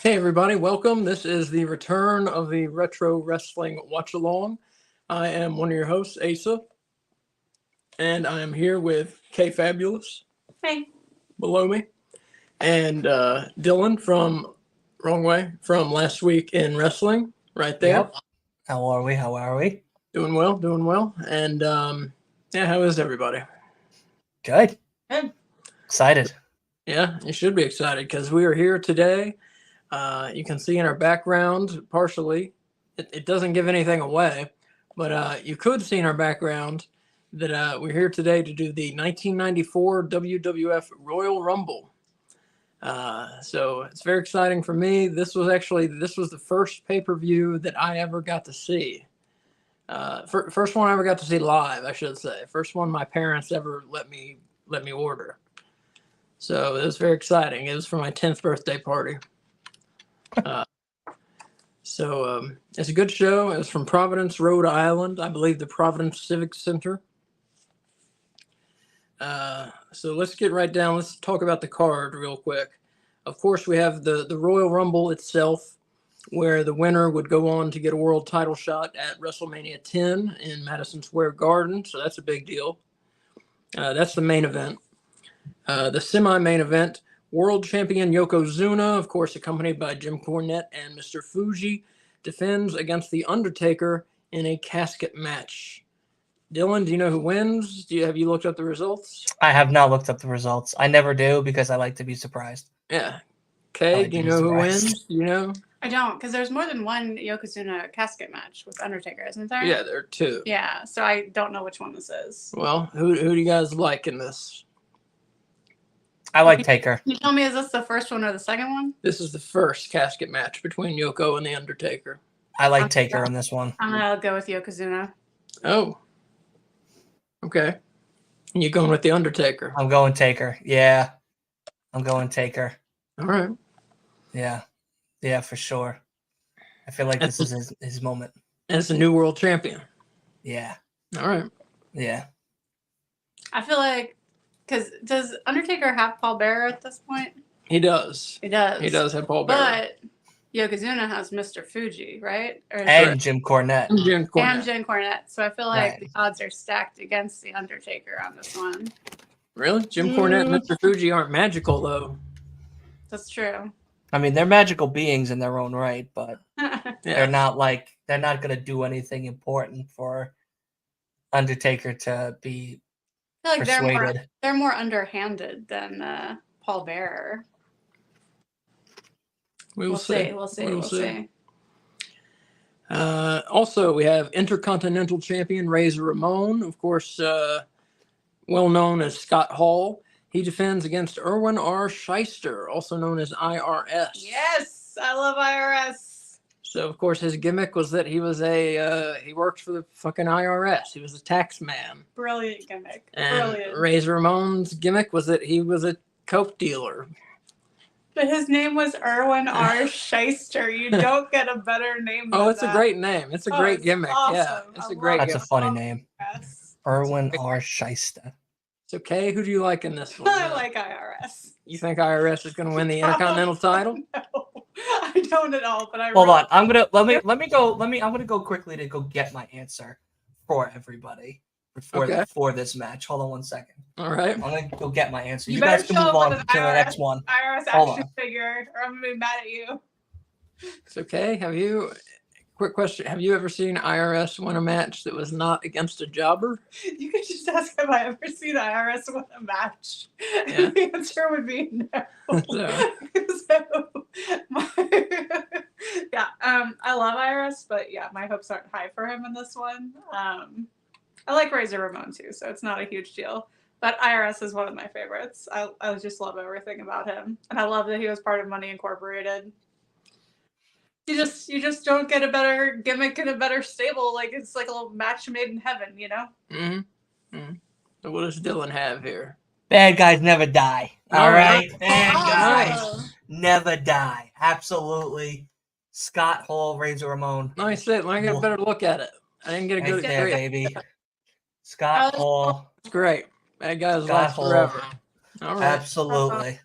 Hey everybody, welcome. This is the return of the Retro Wrestling Watch Along. I am one of your hosts, Asa, and I am here with K Fabulous Hey. below me, and Dylan from last week in wrestling, right there. Yep. How are we? Doing well. And yeah, how is everybody? Good. Good. Excited. Yeah, you should be excited because we are here today. You can see in our background, partially, it doesn't give anything away, but you could see in our background that we're here today to do the 1994 WWF Royal Rumble. So it's very exciting for me. This was the first pay-per-view that I ever got to see. First one I ever got to see live, I should say. First one my parents ever let me order. So it was very exciting. It was for my 10th birthday party. So it's a good show. It was from Providence, Rhode Island. I believe the Providence Civic Center. So let's get right down. Let's talk about the card real quick. Of course, we have the Royal Rumble itself, where the winner would go on to get a world title shot at WrestleMania 10 in Madison Square Garden. So that's a big deal. That's the main event. The semi-main event, world champion Yokozuna, of course, accompanied by Jim Cornette and Mr. Fuji, defends against The Undertaker in a casket match. Dylan, do you know who wins? Have you looked up the results? I have not looked up the results. I never do because I like to be surprised. Yeah. Kay, do you know who wins? Do you know? I don't, because there's more than one Yokozuna casket match with Undertaker, isn't there? Yeah, there are two. Yeah, so I don't know which one this is. Well, who do you guys like in this? I like Taker. Can you tell me, is this the first one or the second one? This is the first casket match between Yoko and The Undertaker. I like Taker in this one. I'm going to go with Yokozuna. Oh. Okay. And you going with The Undertaker? I'm going Taker. Yeah. I'm going Taker. All right. Yeah. Yeah, for sure. I feel like this is his moment. As the new world champion. Yeah. All right. Yeah. I feel like, because does Undertaker have Paul Bearer at this point? He does. He does. He does have Paul Bearer. But Yokozuna has Mr. Fuji, right? And Jim Cornette. And Jim Cornette. And Jim Cornette. So I feel like Right. the odds are stacked against The Undertaker on this one. Really? Jim Cornette and Mr. Fuji aren't magical, though. That's true. I mean, they're magical beings in their own right, but Yeah. they're not going to do anything important for Undertaker to be I feel like persuaded. they're more underhanded than Paul Bearer. We'll see. We'll see. Also, we have Intercontinental Champion Razor Ramon, of course, well known as Scott Hall. He defends against Erwin R. Shyster, also known as IRS. Yes, I love IRS. So, of course, his gimmick was that he was he worked for the fucking IRS. He was a tax man. Brilliant gimmick. And Brilliant. Razor Ramon's gimmick was that he was a coke dealer. But his name was Erwin R. Shyster. You don't get a better name than Oh, it's that. a great name. It's a great it's gimmick. awesome. Yeah, it's I a great love That's a gimmick. funny name. Yes. Erwin R. Shyster. So, Kay, who do you like in this one? I like IRS. You think IRS is going to win the Intercontinental title? No, I don't at all. But I Hold really- on. I'm gonna go quickly to go get my answer for everybody Okay. for this match. Hold on 1 second. All right. I'm gonna go get my answer. You You guys better can show move up on with to an the next one. IRS Hold action on. figure, or I'm gonna be mad at you. It's okay. Quick question. Have you ever seen IRS win a match that was not against a jobber? You could just ask have I ever seen IRS win a match. Yeah. The answer would be no. So- Yeah, I love IRS, but yeah, my hopes aren't high for him in this one. I like Razor Ramon too, so it's not a huge deal. But IRS is one of my favorites. I just love everything about him, and I love that he was part of Money Incorporated. You just don't get a better gimmick and a better stable. Like it's like a little match made in heaven, you know? Mm-hmm. So what does Dylan have here? Bad guys never die. All All right. right. Bad guys Oh. never die. Absolutely. Scott Hall, Razor Ramon. Nice. Let me get a better look at it. I didn't get a Right good there, great. baby. Scott Hall. It's great. That guy's Scott last Hall. forever. All right. Absolutely.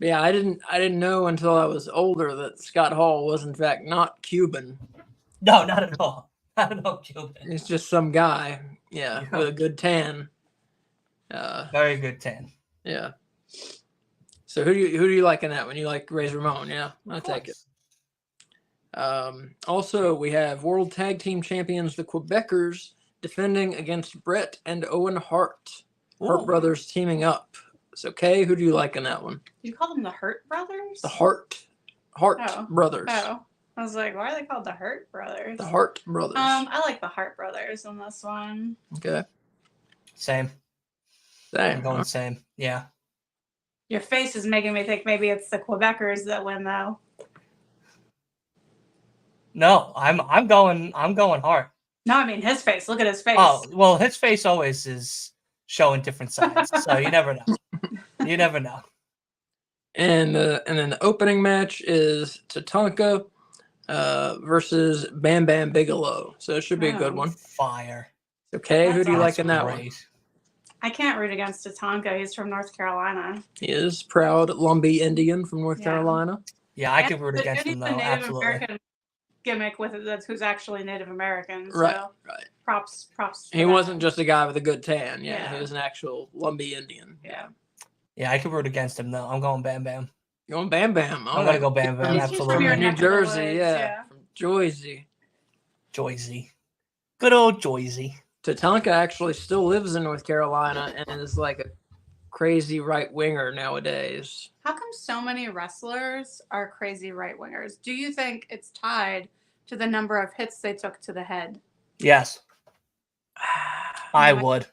Yeah, I didn't know until I was older that Scott Hall was in fact not Cuban. No, not at all. Not at all, Cuban. He's just some guy, yeah, Yeah. with a good tan. Very good 10. Yeah. So who do you like in that one? You like Razor Ramon? Yeah, I take it. Also, we have World Tag Team Champions, the Quebecers, defending against Brett and Owen Hart. Hart Ooh. brothers teaming up. So, Kay, who do you like in that one? You call them the Hurt Brothers? The Hart Oh. brothers. Oh. I was like, why are they called the Hurt Brothers? The Hart brothers. I like the Hart Brothers in this one. Okay. Same. Same. I'm going same. Yeah. Your face is making me think maybe it's the Quebecers that win, though. No, I'm going hard. No, I mean his face. Look at his face. Oh, well, his face always is showing different sides, so you never know. You never know. And then the opening match is Tatanka versus Bam Bam Bigelow. So it should be a good one. Fire. Okay, who do you That's like in that one? Great. I can't root against Tatanka. He's from North Carolina. He is proud Lumbee Indian from North Yeah. Carolina. Yeah, I could root But against he's him a though. Native Absolutely. American gimmick with it. That's who's actually Native American. So Right. props. To He that. wasn't just a guy with a good tan. Yeah, Yeah. he was an actual Lumbee Indian. Yeah. Yeah, I could root against him though. I'm going Bam Bam. Going Bam Bam. I'm gonna go Bam Bam. He's just from Absolutely. your New neck of the Jersey, woods, yeah. From Jersey. Joyzy. Good old Joyzy. Tatanka actually still lives in North Carolina and is like a crazy right winger nowadays. How come so many wrestlers are crazy right wingers? Do you think it's tied to the number of hits they took to the head? Yes, I Yeah. would.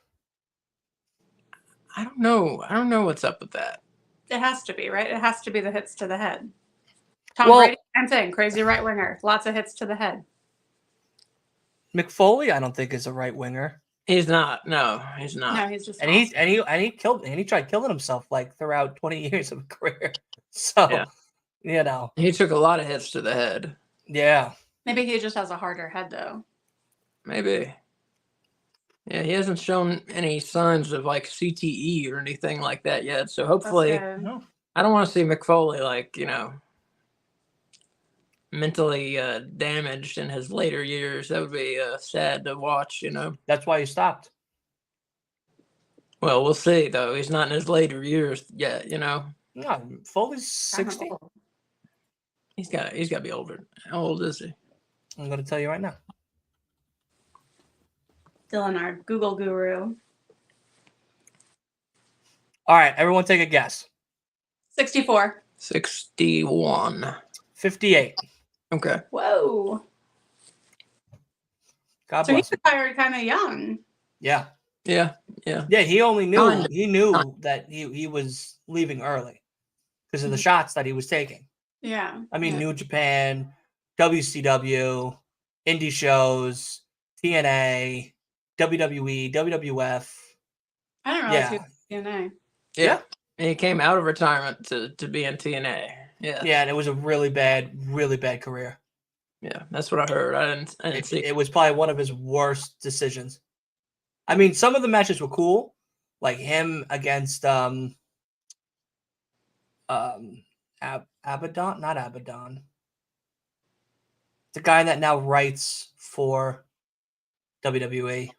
I don't know. I don't know what's up with that. It has to be, right? It has to be the hits to the head. Tom Well- Brady, same thing. Crazy right winger. Lots of hits to the head. McFoley, I don't think is a right winger, He's not. No, he's not. No, he's just and he tried killing himself like throughout 20 years of career. So, Yeah. you know, He took a lot of hits to the head. yeah. Maybe he just has a harder head, though. Maybe. Yeah, he hasn't shown any signs of like CTE or anything like that yet. So That's hopefully, good. No. I don't want to see McFoley like, mentally damaged in his later years. That would be sad to watch. That's why he stopped. Well, we'll see though. He's not in his later years yet. No, Foley's 60. Oh. He's got to be older. How old is he? I'm going to tell you right now. Dylan, our Google guru. All right, everyone take a guess. 64. 61. 58. Okay. Whoa. God So he bless him. retired kind of young. Yeah. Yeah. Yeah, he only knew Kinda. he knew that he was leaving early because of the shots that he was taking. Yeah. I mean, yeah. New Japan, WCW, indie shows, TNA, WWE, WWF. I didn't realize he was DNA. Yeah. And he came out of retirement to be in TNA. Yeah. Yeah, and it was a really bad career. Yeah. That's what I heard. I didn't see. It was probably one of his worst decisions. I mean, some of the matches were cool, like him against Abaddon, not Abaddon. The guy that now writes for WWE.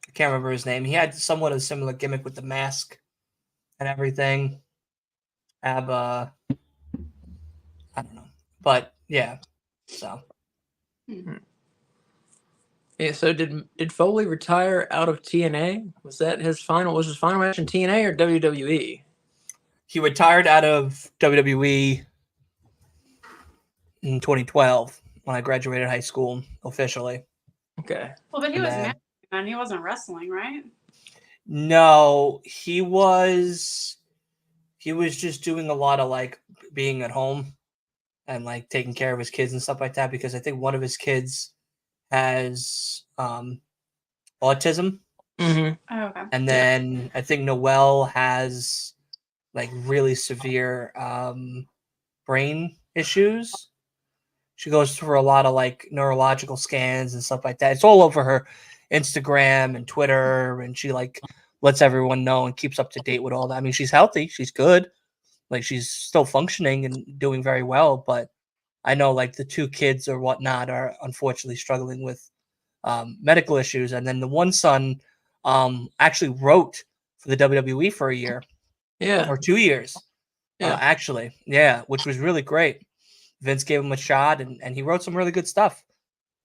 I can't remember his name. He had somewhat of a similar gimmick with the mask and everything. I don't know. But yeah. So Yeah. So did Foley retire out of TNA? Was that his final? Was his final match in TNA or WWE? he retired out of WWE in 2012 when I graduated high school officially. Okay. Well, but he And was then- married and he wasn't wrestling, right? No, he was just doing a lot of like being at home and like taking care of his kids and stuff like that because I think one of his kids has autism, Mm-hmm. Oh, okay. and then I think Noelle has like really severe brain issues. She goes through a lot of like neurological scans and stuff like that. It's all over her Instagram and Twitter, and she like lets everyone know and keeps up to date with all that. I mean, she's healthy, she's good, Like she's still functioning and doing very well, but I know like the 2 kids or whatnot are unfortunately struggling with medical issues. And then the one son actually wrote for the WWE for a year Yeah. or 2 years, Yeah. actually. Yeah, which was really great. Vince gave him a shot, and he wrote some really good stuff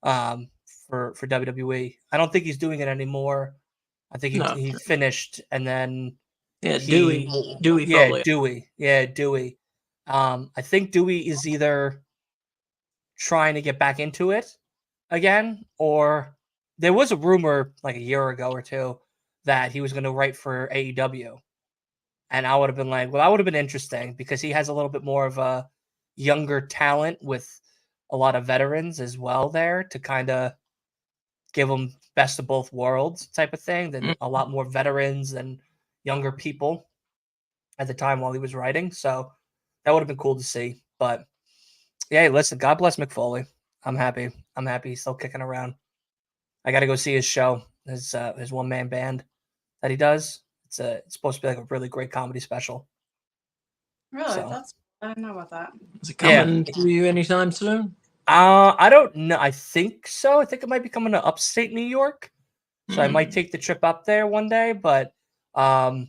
um, for WWE. I don't think he's doing it anymore. I think No. he finished, and then Yeah. he Dewey Foley. Dewey. I think Dewey is either trying to get back into it again, or there was a rumor like a year ago or two that he was going to write for AEW. And I would have been like, well, that would have been interesting because he has a little bit more of a younger talent with a lot of veterans as well there to kind of give him best of both worlds type of thing than a lot more veterans and younger people at the time while he was writing. So that would have been cool to see. But yeah, listen, God bless Mick Foley. I'm happy. I'm happy he's still kicking around. I got to go see his show, his 1-man band that he does. It's supposed to be like a really great comedy special. Really? So. I didn't know about that. Is it coming to you anytime soon? I don't know. I think so. I think it might be coming to upstate New York. So I might take the trip up there one day. But yeah,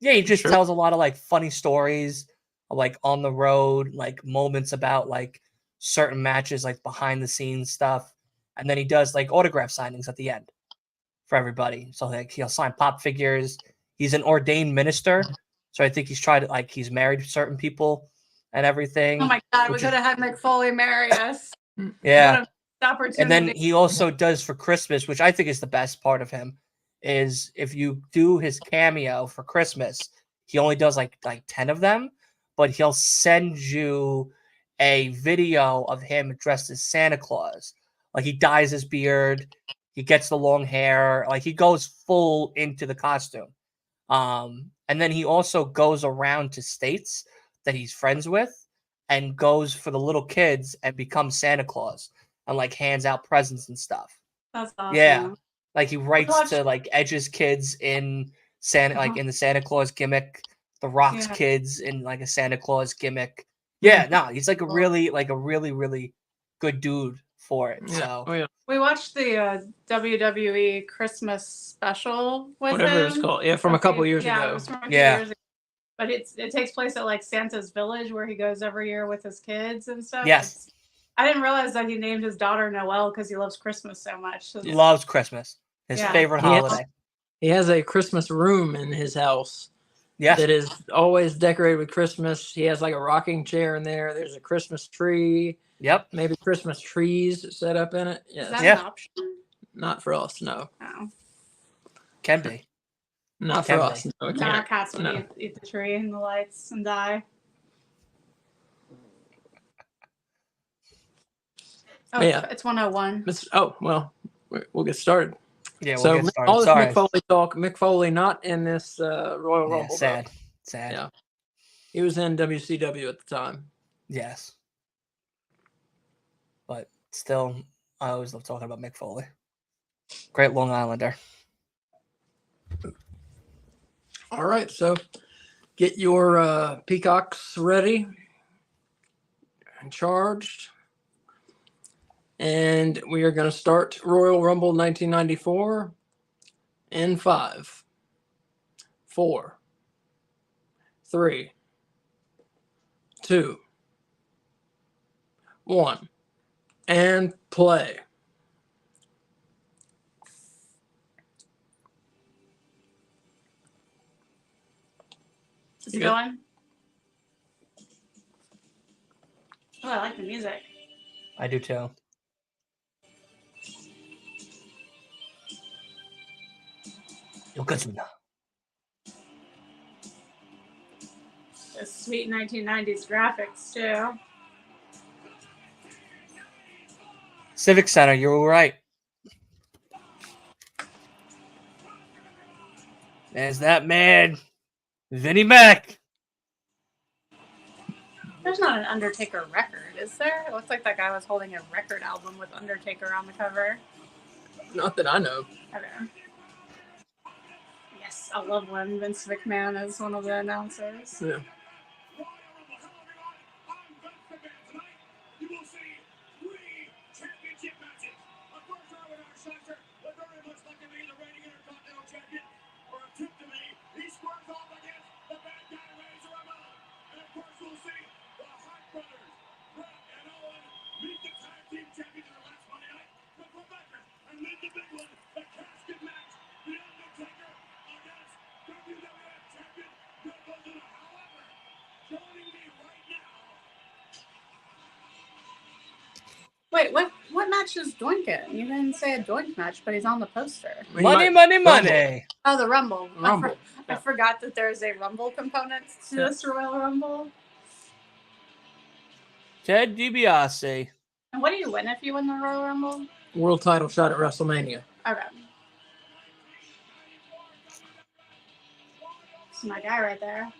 he just tells a lot of like funny stories, like on the road, like moments about like certain matches, like behind the scenes stuff. And then he does like autograph signings at the end for everybody. So like he'll sign pop figures. He's an ordained minister. So I think he's tried to like he's married certain people and everything. Oh my God, we could have had Mick Foley marry us. Yeah. What a opportunity. And then he also does for Christmas, which I think is the best part of him, is if you do his cameo for Christmas, he only does like 10 of them, but he'll send you a video of him dressed as Santa Claus. Like he dyes his beard, he gets the long hair, like he goes full into the costume. And then he also goes around to states that he's friends with and goes for the little kids and becomes Santa Claus and like hands out presents and stuff. That's awesome. Yeah. Like he writes to like Edge's kids in Santa, like in the Santa Claus gimmick, the Rock's kids in like a Santa Claus gimmick. Yeah, no, he's like a really, really good dude for it. So we watched the WWE Christmas special with whatever him. it's called. Yeah, from a couple years ago. It was from a few years ago. But it takes place at like Santa's village where he goes every year with his kids and stuff. Yes. I didn't realize that he named his daughter Noelle because he loves Christmas so much. So loves Christmas. His favorite holiday. He has a Christmas room in his house. Yeah. That is always decorated with Christmas. He has like a rocking chair in there. There's a Christmas tree. Yep. Maybe Christmas trees set up in it. Yes. Is that an option? Not for us, no. Oh. Can be. Not for us. No, our cats would eat the tree and the lights and die. Oh, yeah. It's 101. Well, we'll get started. Yeah, we'll get started. All this Mick Foley talk. Mick Foley not in this Royal Rumble. Sad. Yeah. He was in WCW at the time. Yes. But still, I always love talking about Mick Foley. Great Long Islander. All right, so get your peacocks ready and charged. And we are going to start Royal Rumble 1994 in 5, 4, 3, 2, 1, and play. Is it going? Oh, I like the music. I do too. The sweet 1990s graphics too. Civic Center, you were right. There's that man, Vinnie Mac. There's not an Undertaker record, is there? It looks like that guy was holding a record album with Undertaker on the cover. Not that I know. Okay. Yes, I love when Vince McMahon is one of the announcers. Yeah. Wait, what match is Doink in? You didn't say a Doink match, but he's on the poster. He Money, might- money, Rumble. money. Oh, the Rumble. Rumble. I forgot that there's a Rumble component to Yeah. this Royal Rumble. Ted DiBiase. And what do you win if you win the Royal Rumble? World title shot at WrestleMania. Okay. This is my guy right there.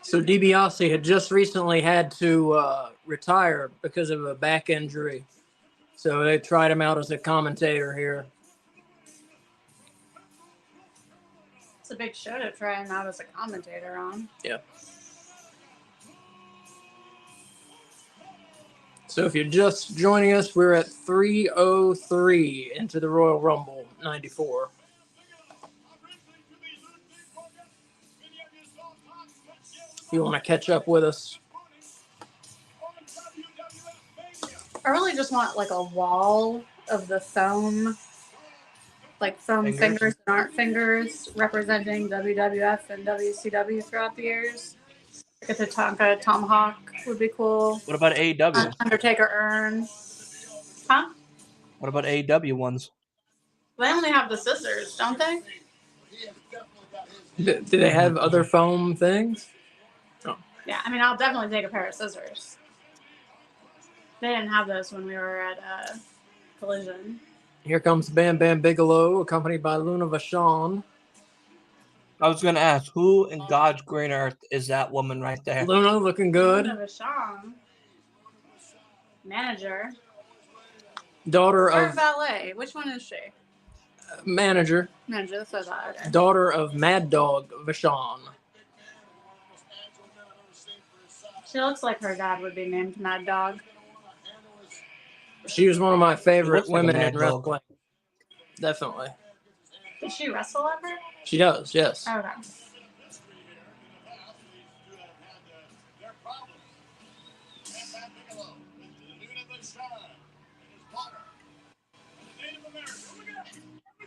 So DiBiase had just recently had to retire because of a back injury. So they tried him out as a commentator here. It's a big show to try him out as a commentator on. Yeah. So if you're just joining us, we're at 3:03 into the Royal Rumble 94. If you want to catch up with us, I really just want like a wall of the foam, like foam fingers and art fingers representing WWF and WCW throughout the years. Like a Tatanka tomahawk would be cool. What about AEW? Undertaker urn. Huh? What about AEW ones? They only have the scissors, don't they? do they have other foam things? Yeah, I mean, I'll definitely take a pair of scissors. They didn't have those when we were at Collision. Here comes Bam Bam Bigelow, accompanied by Luna Vachon. I was going to ask, who in God's green earth is that woman right there? Luna looking good. Luna Vachon. Manager. Daughter Or of valet. Which one is she? manager. Manager, that's what I thought. Okay. Daughter of Mad Dog Vachon. She looks like her dad would be named Mad Dog. She was one of my favorite looks like a women Mad in Dog. wrestling. Definitely. Did she wrestle ever? She does, yes. Okay.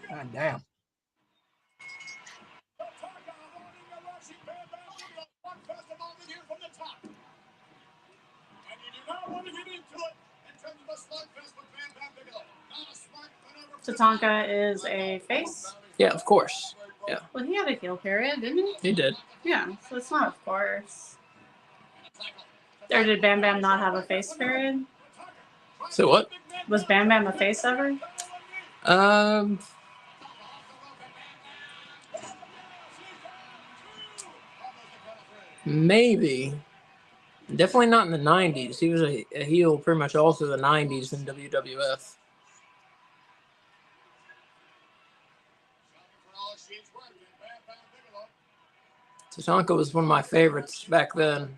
God damn. Tatanka is a face. Yeah, of course. Yeah, Well, he had a heel period, didn't he? he did. Yeah, so it's not of course. Or did Bam Bam not have a face period? So what? Was Bam Bam a face ever? Maybe. Definitely not in the 90s. He was a heel pretty much all through the 90s in WWF. Tatanka was one of my favorites back then.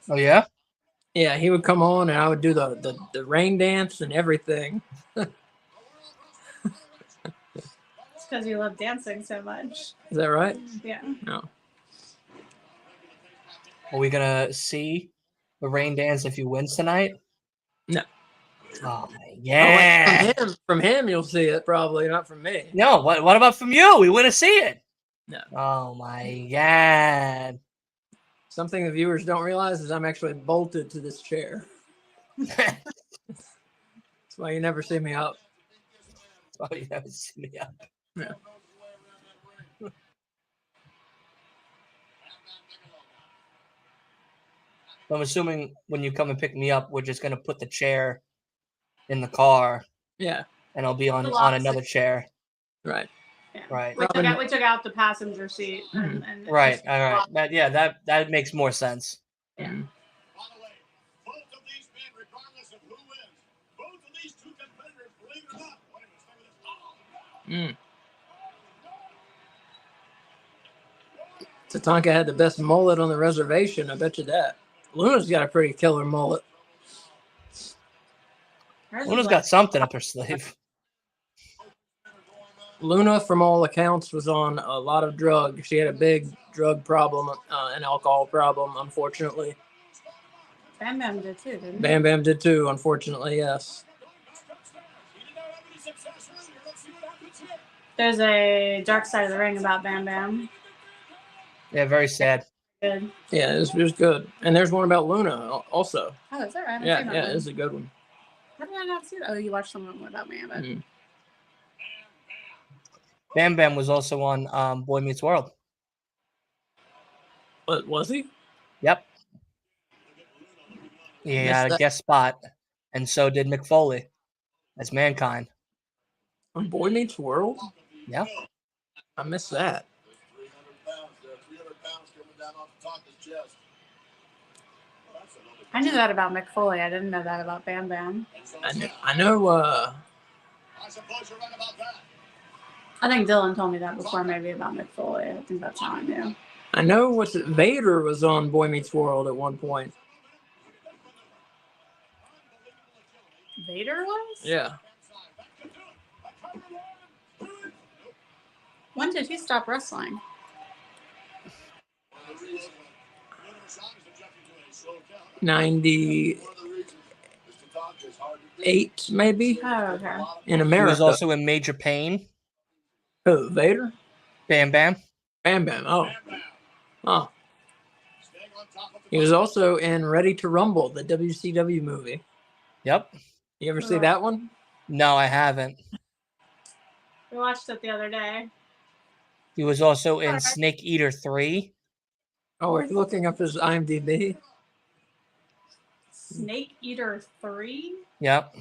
Oh, yeah? Yeah, he would come on and I would do the rain dance and everything. It's because you love dancing so much. Is that right? Yeah. No. Are we going to see the rain dance if he wins tonight? No. Oh, yeah. Oh, from him, you'll see it probably, not from me. No, what about from you? We want to see it. No. Oh, my God. Something the viewers don't realize is I'm actually bolted to this chair. That's why you never see me up. Oh, you haven't seen me up. Yeah. I'm assuming when you come and pick me up, we're just going to put the chair in the car Yeah, and I'll be on another chair. right. Yeah. Right. We took out the passenger seat. And Right. just- All right. That makes more sense. Yeah. Mhm. By the way, both of these men, regardless of who wins, both of these two competitors, believe it or not, wait a minute, stay with us. Mm. Tatanka had the best mullet on the reservation. I bet you that. Luna's got a pretty killer mullet. Hers is Luna's like- got something up her sleeve. Luna, from all accounts, was on a lot of drugs. She had a big drug problem, an alcohol problem, unfortunately. Bam Bam did too, didn't he? Bam Bam did too, unfortunately, yes. He did not have any success earlier. Let's see what happens here. There's a Dark Side of the Ring about Bam Bam. Yeah, very sad. Good. Yeah, it was good. And there's one about Luna also. Oh, is that right? I haven't Yeah, seen that yeah, one. it's a good one. How did I not see that? Oh, you watched some of them without me, but Mhm. Bam Bam was also on Boy Meets World. But was he? Yep. He Missed had a that. guest spot, and so did Mick Foley as Mankind. On Boy Meets World? Yeah. I missed that. 300 pounds there, 300 pounds coming down off the top of his chest. Well, that's another I knew that about Mick Foley. I didn't know that about Bam Bam. I know I suppose you're right about that. I think Dylan told me that before, maybe about Mick Foley. I think that's how I knew. what's it, Vader was on Boy Meets World at one point. Vader was? Yeah. When did he stop wrestling? 98 One of the reasons is to talk is hard to do. maybe Oh, okay. in He America. was also in Major Pain. Who, Vader? Bam Bam. Bam Bam. Oh. Oh. Staying on top of the He was also in Ready to Rumble, the WCW movie. Yep. You ever see that one? No, I haven't. We watched it the other day. He was also in Alright. Snake Eater 3. Oh, are you looking up his IMDb? Snake Eater 3? Yep.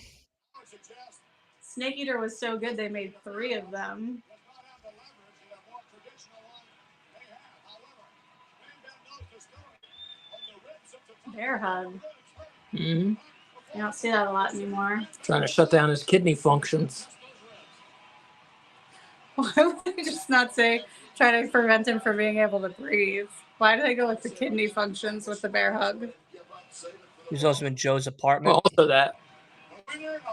Snake Eater was so good they made 3 of them. Bear hug. Hmm. You don't see that a lot anymore. Trying to shut down his kidney functions. Why would they just not say try to prevent him from being able to breathe? Why do they go with the kidney functions with the bear hug? He was also in Joe's Apartment. Well, also that.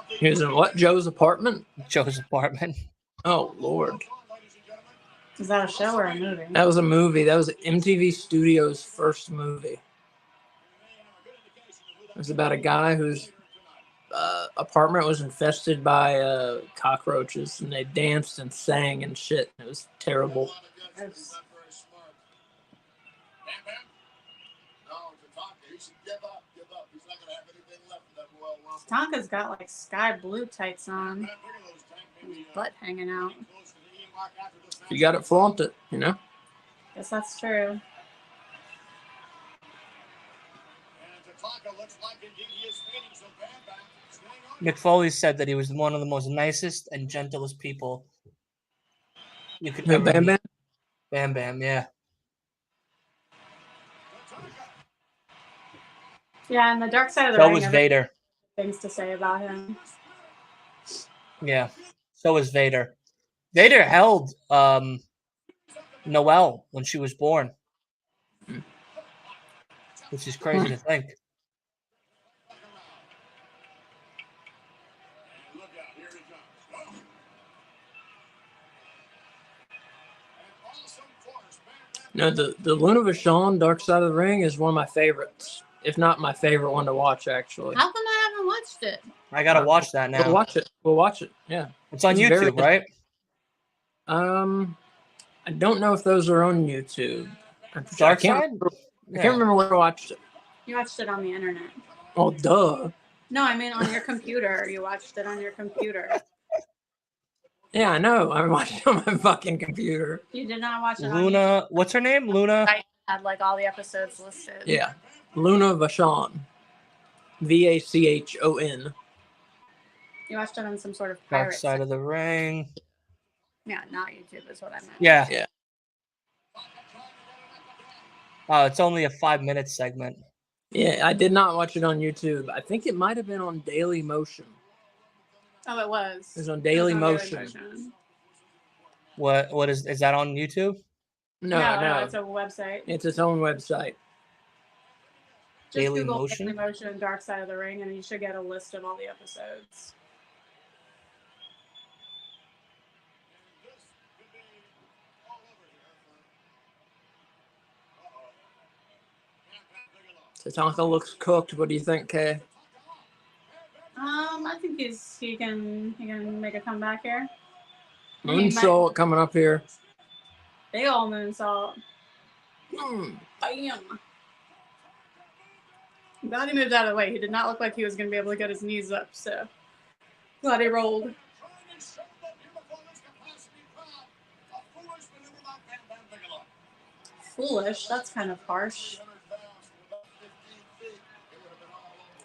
He was in what? Joe's Apartment? Joe's Apartment. Oh, Lord. Is that a show or a movie? That was a movie. That was MTV Studios' first movie. It was about a guy whose apartment was infested by cockroaches, and they danced and sang and shit. It was terrible. Gross. Tonka's got like sky blue tights on. His butt hanging out. You got it, flaunt it, you know? Guess that's true. Mick Foley said that he was one of the most nicest and gentlest people you could No, ever Bam meet. Bam? Bam Bam, yeah. Yeah, and the Dark Side of the So Ring was have Vader. things to say about him. Yeah. So was Vader. Vader held Noelle when she was born. Which is crazy to think. No, the Luna Vachon Dark Side of the Ring is one of my favorites. If not my favorite one to watch, actually. How come I haven't watched it? I gotta watch that now. We'll watch it. We'll watch it. Yeah. It's on It's YouTube, very- right? I don't know if those are on YouTube. Dark I can't Side? remember, I Yeah. can't remember where I watched it. You watched it on the internet. Oh, duh. No, I mean on your computer. You watched it on your computer. Yeah, I know. I watched it on my fucking computer. You did not watch it on Luna, what's her name? Luna. I had like all the episodes listed. Yeah. Luna Vachon. Vachon. You watched it on some sort of Dark pirate Side site. of the Ring. Yeah, not YouTube is what I meant. Yeah. Yeah. Oh, it's only a 5-minute segment. Yeah, I did not watch it on YouTube. I think it might have been on Daily Motion. Oh, it was. It was on Daily Daily Motion. Motion. What is that on YouTube? No, it's a website. it's its own website. Just Daily Google Motion? Daily Motion, Dark Side of the Ring, and you should get a list of all the episodes. Tatanka looks cooked. What do you think, Kay? I think he can make a comeback here. Moonsault coming up here. Big ol' moonsault. Mm. Bam. Glad he moved out of the way. He did not look like he was going to be able to get his knees up, so glad he rolled. Foolish? That's kind of harsh.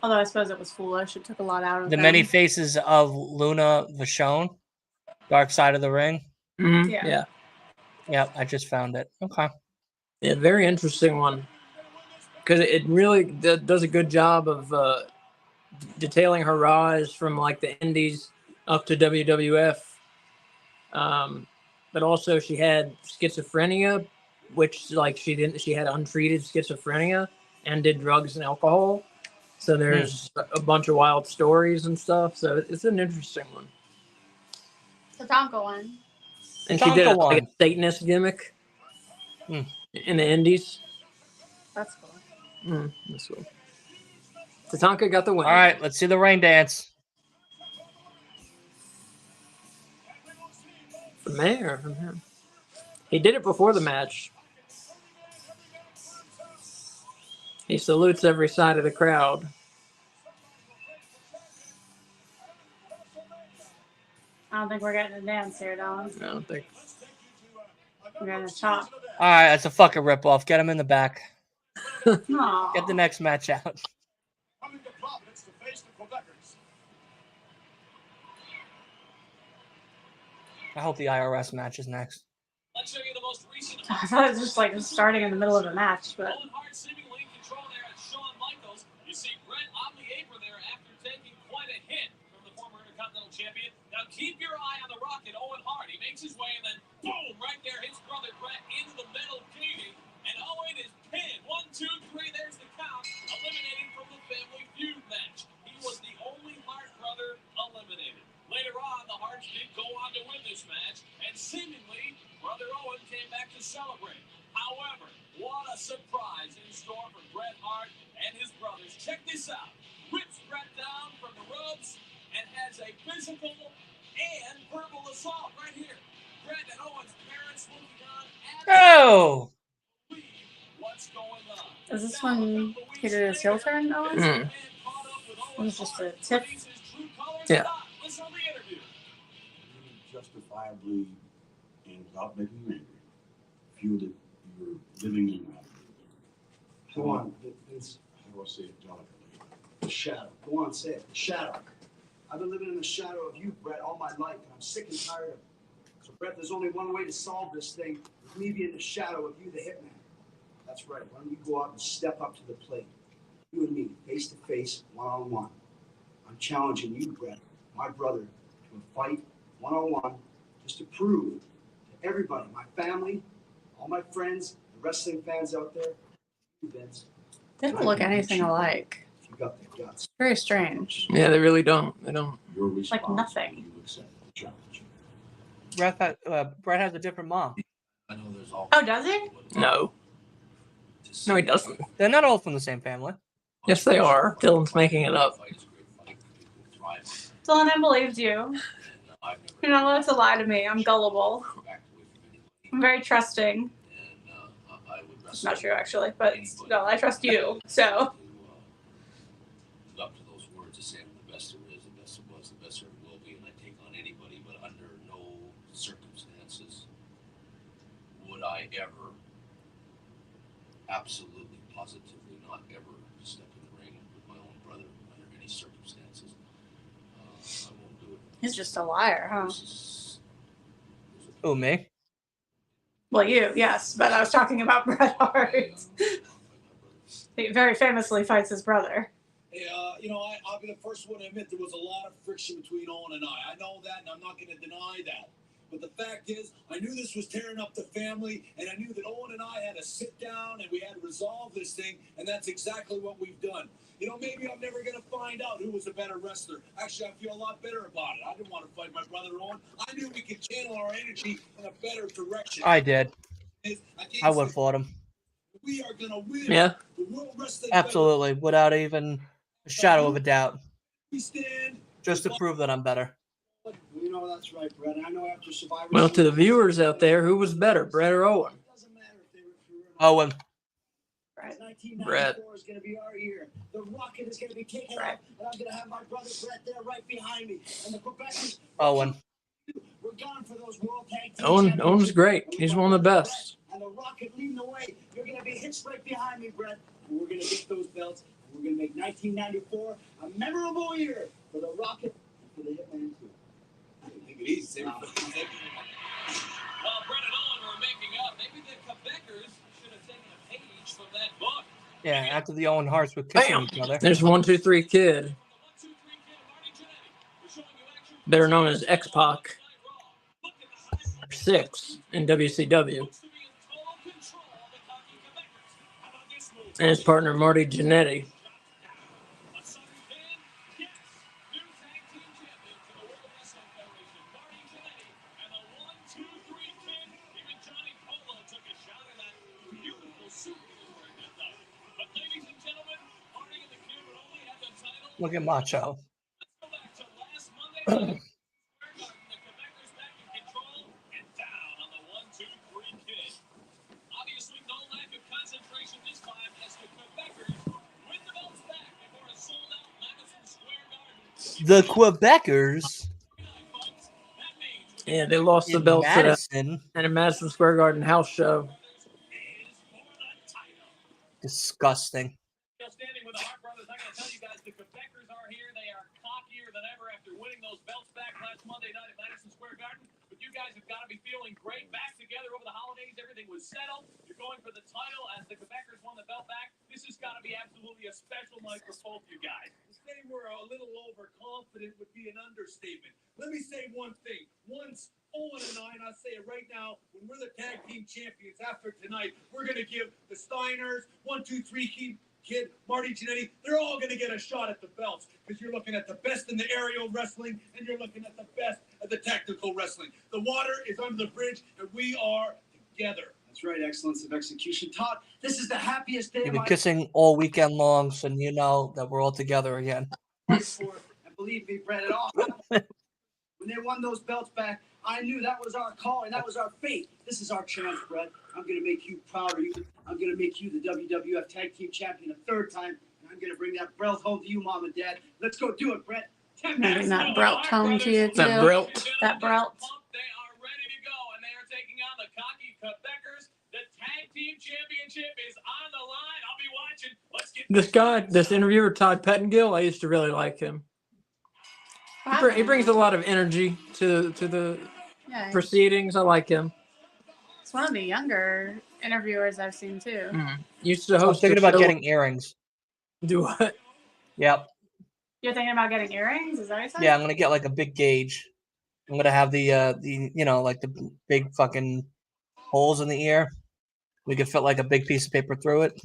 Although I suppose it was foolish. It took a lot out of The him. Many Faces of Luna Vachon, Dark Side of the Ring. Mm-hmm. Yeah. Yep, I just found it. Okay. Yeah, very interesting one. Because it really does a good job of detailing her rise from like the Indies up to WWF. But also she had schizophrenia, which like she had untreated schizophrenia and did drugs and alcohol. So there's a bunch of wild stories and stuff. So it's an interesting one. The Tonka one. And she did Tonka like a one. Satanist gimmick in the Indies. That's cool. That's cool. Tatanka got the win. All right, let's see the rain dance. From there, from him. He did it before the match. He salutes every side of the crowd. I don't think we're getting a dance here, Don. I don't think. We're getting a chop. All right, that's a fucking ripoff. Get him in the back. Aww. Get the next match out. I hope the IRS match is next. Let's show you the most recent. I thought it was just like starting in the middle of a match, but Owen Hart seemingly in control there at Shawn Michaels. You see Brett on the apron there after taking quite a hit from the former Intercontinental Champion. Now keep your eye on the Rocket, Owen Hart. He makes his way and then boom, right there hits brother Brett into the metal cage. And Owen is pinned. 1, 2, 3, there's the count. Eliminated from the Family Feud match. He was the only Hart brother eliminated. Later on, the Harts did go on to win this match, and seemingly, Brother Owen came back to celebrate. However, what a surprise in store for Bret Hart and his brothers. Check this out. Rips Bret down from the ropes and has a physical and verbal assault right here. Bret and Owen's parents looking on at Oh! what's going on. is this when he did his heel turn, Owen? Mm. It was just a tip. Yeah. Listen to the interview. Justifiably, and without making you angry, feel that you're living in Go on, Vince. how do I say it delicately? The shadow. Go on, say it. The shadow. I've been living in the shadow of you, Brett, all my life, and I'm sick and tired of it. So, Brett, there's only one way to solve this thing, with me being the shadow of you, the hitman. That's right. Why don't you go out and step up to the plate? You and me, face to face, one-on-one. I'm challenging you, Brett, my brother, to a fight, one-on-one, just to prove to everybody, my family, all my friends, the wrestling fans out there, you, Vince. They don't look anything alike. You got the guts. Very strange. Yeah, they really don't. They don't. You're responsible. nothing. You accept the challenge. Brett has a different mom. I know there's all. Oh, does he? No. No, he doesn't. They're not all from the same family. Yes, they are. Dylan's making it up. Dylan, I believed you. You're not allowed to lie to me. I'm gullible. I'm very trusting. It's not true, actually, but no, I trust you. So. Up to those words to say the best there is, the best there was, the best there will be, and I take on anybody, but under no circumstances would I ever, absolutely, positively not ever step in the ring with my own brother under any circumstances. I won't do it. He's just a liar, huh? There's a Oh, me? Well, you, yes, but I was talking about Bret Hart. He very famously fights his brother. Hey, I'll be the first one to admit there was a lot of friction between Owen and I. I know that, and I'm not going to deny that. But the fact is, I knew this was tearing up the family, and I knew that Owen and I had to sit down and we had to resolve this thing, and that's exactly what we've done. Maybe I'm never going to find out who was a better wrestler. Actually, I feel a lot better about it. I didn't want to fight my brother Owen. I knew we could channel our energy in a better direction. I did. I would have fought him. We are going to win. Yeah. The World Wrestling Absolutely, without even a shadow of a doubt. We stand Just to prove that I'm better. That's right, Brett. I know after Survivor Well, to the Series- viewers out there, who was better, Bret or Owen? Doesn't matter if they were true or not. Owen. Right. 1994 is going to be our year. The Rocket is going to be kicking Right. off, and I'm going to have my brother Brett there right behind me. And the Quebecers, Owen. we're going for those World Tag Team Owen's Championships. great. He's one of the best. And the Rocket leading the way. You're going to be hitched right behind me, Brett. And we're going to get those belts. We're going to make 1994 a memorable year for the Rocket and for the Hitman too. Take it easy. While Brett and Owen were making up, maybe the Quebecers should have taken a page from that book. Yeah, after the Owen Hearts were kissing Bam. each other. There's 1, 2, 3 Kid, better known as X-Pac, 6 in WCW, and his partner Marty Jannetty. Look at Macho. The Quebecers Yeah, they lost the in belts Madison. at a Madison Square Garden house show. Disgusting. Standing with the Hart brothers, I gotta tell you guys, the Quebecers are here. They are cockier than ever after winning those belts back last Monday night at Madison Square Garden. But you guys have got to be feeling great. Back together over the holidays, everything was settled. You're going for the title as the Quebecers won the belt back. This has got to be absolutely a special night for both you guys. To say we're a little overconfident would be an understatement. Let me say one thing. Once Owen and I say it right now, when we're the tag team champions after tonight, we're going to give the Steiners, 1, 2, 3 Kid, Marty Jannetty, they're all going to get a shot at the belts because you're looking at the best in the aerial wrestling and you're looking at the best of the tactical wrestling. The water is under the bridge and we are together. That's right, excellence of execution. Todd, this is the happiest day You've of been my kissing all weekend long, so you know that we're all together again. life for. And believe me, Brett, it all happened. When they won those belts back, I knew that was our calling. That was our fate. This is our chance, Brett. I'm going to make you proud of you. I'm going to make you the WWF Tag Team Champion a third time. And I'm going to bring that belt home to you, Mom and Dad. Let's go do it, Brett. 10 Bring minutes. that belt home to you, too. That belt. That belt. They are ready to go, and they are taking on the cocky Quebecers. The tag team championship is on the line. I'll be watching. Let's get This guy, this interviewer, Todd Pettengill, I used to really like him. He brings a lot of energy to the Yeah, proceedings. I like him. it's one of the younger interviewers I've seen, too. Used to I was host. thinking a about show- getting earrings. Do what? Yep. You're thinking about getting earrings? Is that what you said? Yeah, I'm gonna get like a big gauge. I'm gonna have the like the big fucking holes in the ear. We could fit like a big piece of paper through it.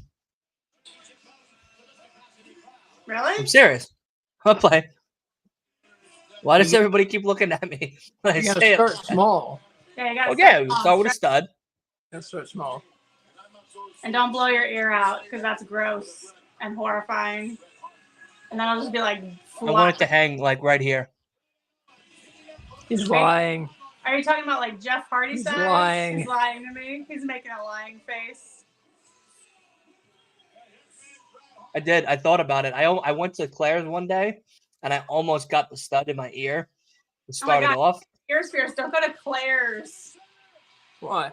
Really? I'm serious. I'll play. Why does everybody keep looking at me when I You gotta say start it? small. Yeah, you gotta Okay, start start with a small. stud. Gotta start small. And don't blow your ear out, because that's gross and horrifying. And then I'll just be like, I want it to hang like right here. He's lying. Are you talking about like Jeff Hardy He's size? lying. He's lying to me. He's making a lying face. I did. I thought about it. I went to Claire's one day, and I almost got the stud in my ear. It Oh my started God. off. Ears fierce. Don't go to Claire's. Why?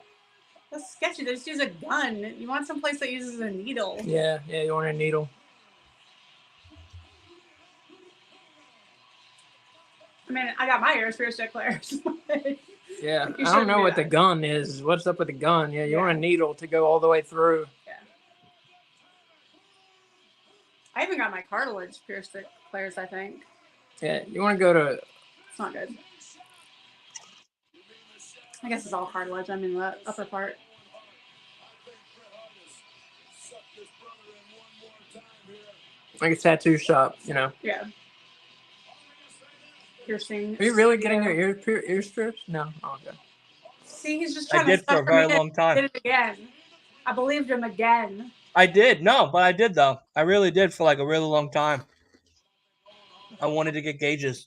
That's sketchy. They just use a gun. You want someplace that uses a needle. Yeah, you want a needle. I mean, I got my ears pierced at Claire's. Yeah, Like, you I don't shouldn't know do what the that. gun is. What's up with the gun? Yeah, you want a Yeah. needle to go all the way through. I even got my cartilage pierced at Claire's, I think. Yeah, you want to go to. It's not good. I guess it's all cartilage. I mean, the upper part. Like a tattoo shop, you know. Yeah. Piercing. Are you really getting your ear stripped? No. Oh, okay. See, he's just I trying to did for a sucker very me in. long time. Did it again. I believed him again. I did. No, but I did though. I really did for like a really long time. I wanted to get gauges.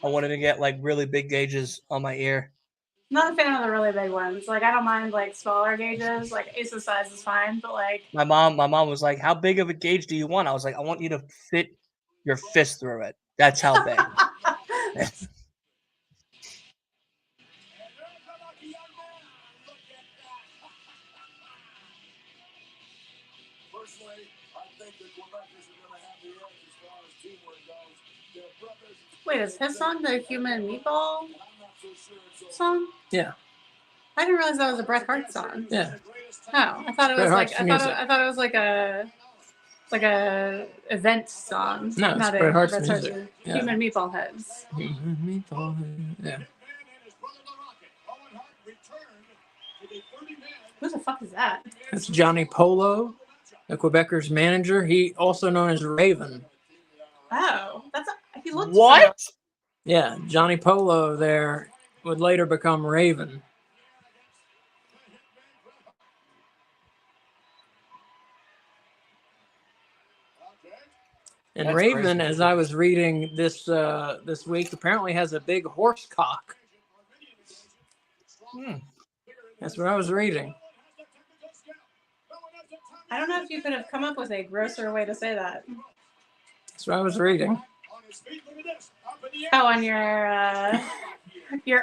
I wanted to get like really big gauges on my ear. Not a fan of the really big ones. Like, I don't mind like smaller gauges. Like, ace of size is fine, but like. My mom was like, "How big of a gauge do you want?" I was like, "I want you to fit your fist through it. That's how big." Personally, I think the Quebecers are going to have the edge as far as teamwork goes. Their brothers. Wait, is his song the Human Meatball I'm not so sure it's song? Yeah. I didn't realize that was a Bret Hart song. Yeah. Oh, I thought it was Bret like Hart's music. I thought it was like a event song. No, it's not Bret Hart's Bret music. Yeah. Human Meatball Heads. Yeah. Who the fuck is that? That's Johnny Polo, the Quebecers manager. He also known as Raven. Oh, he looked What? Yeah, Johnny Polo there would later become Raven. And That's Raven, crazy. as I was reading this this week, apparently has a big horse cock. That's what I was reading. I don't know if you could have come up with a grosser way to say that. That's what I was reading. Oh, on your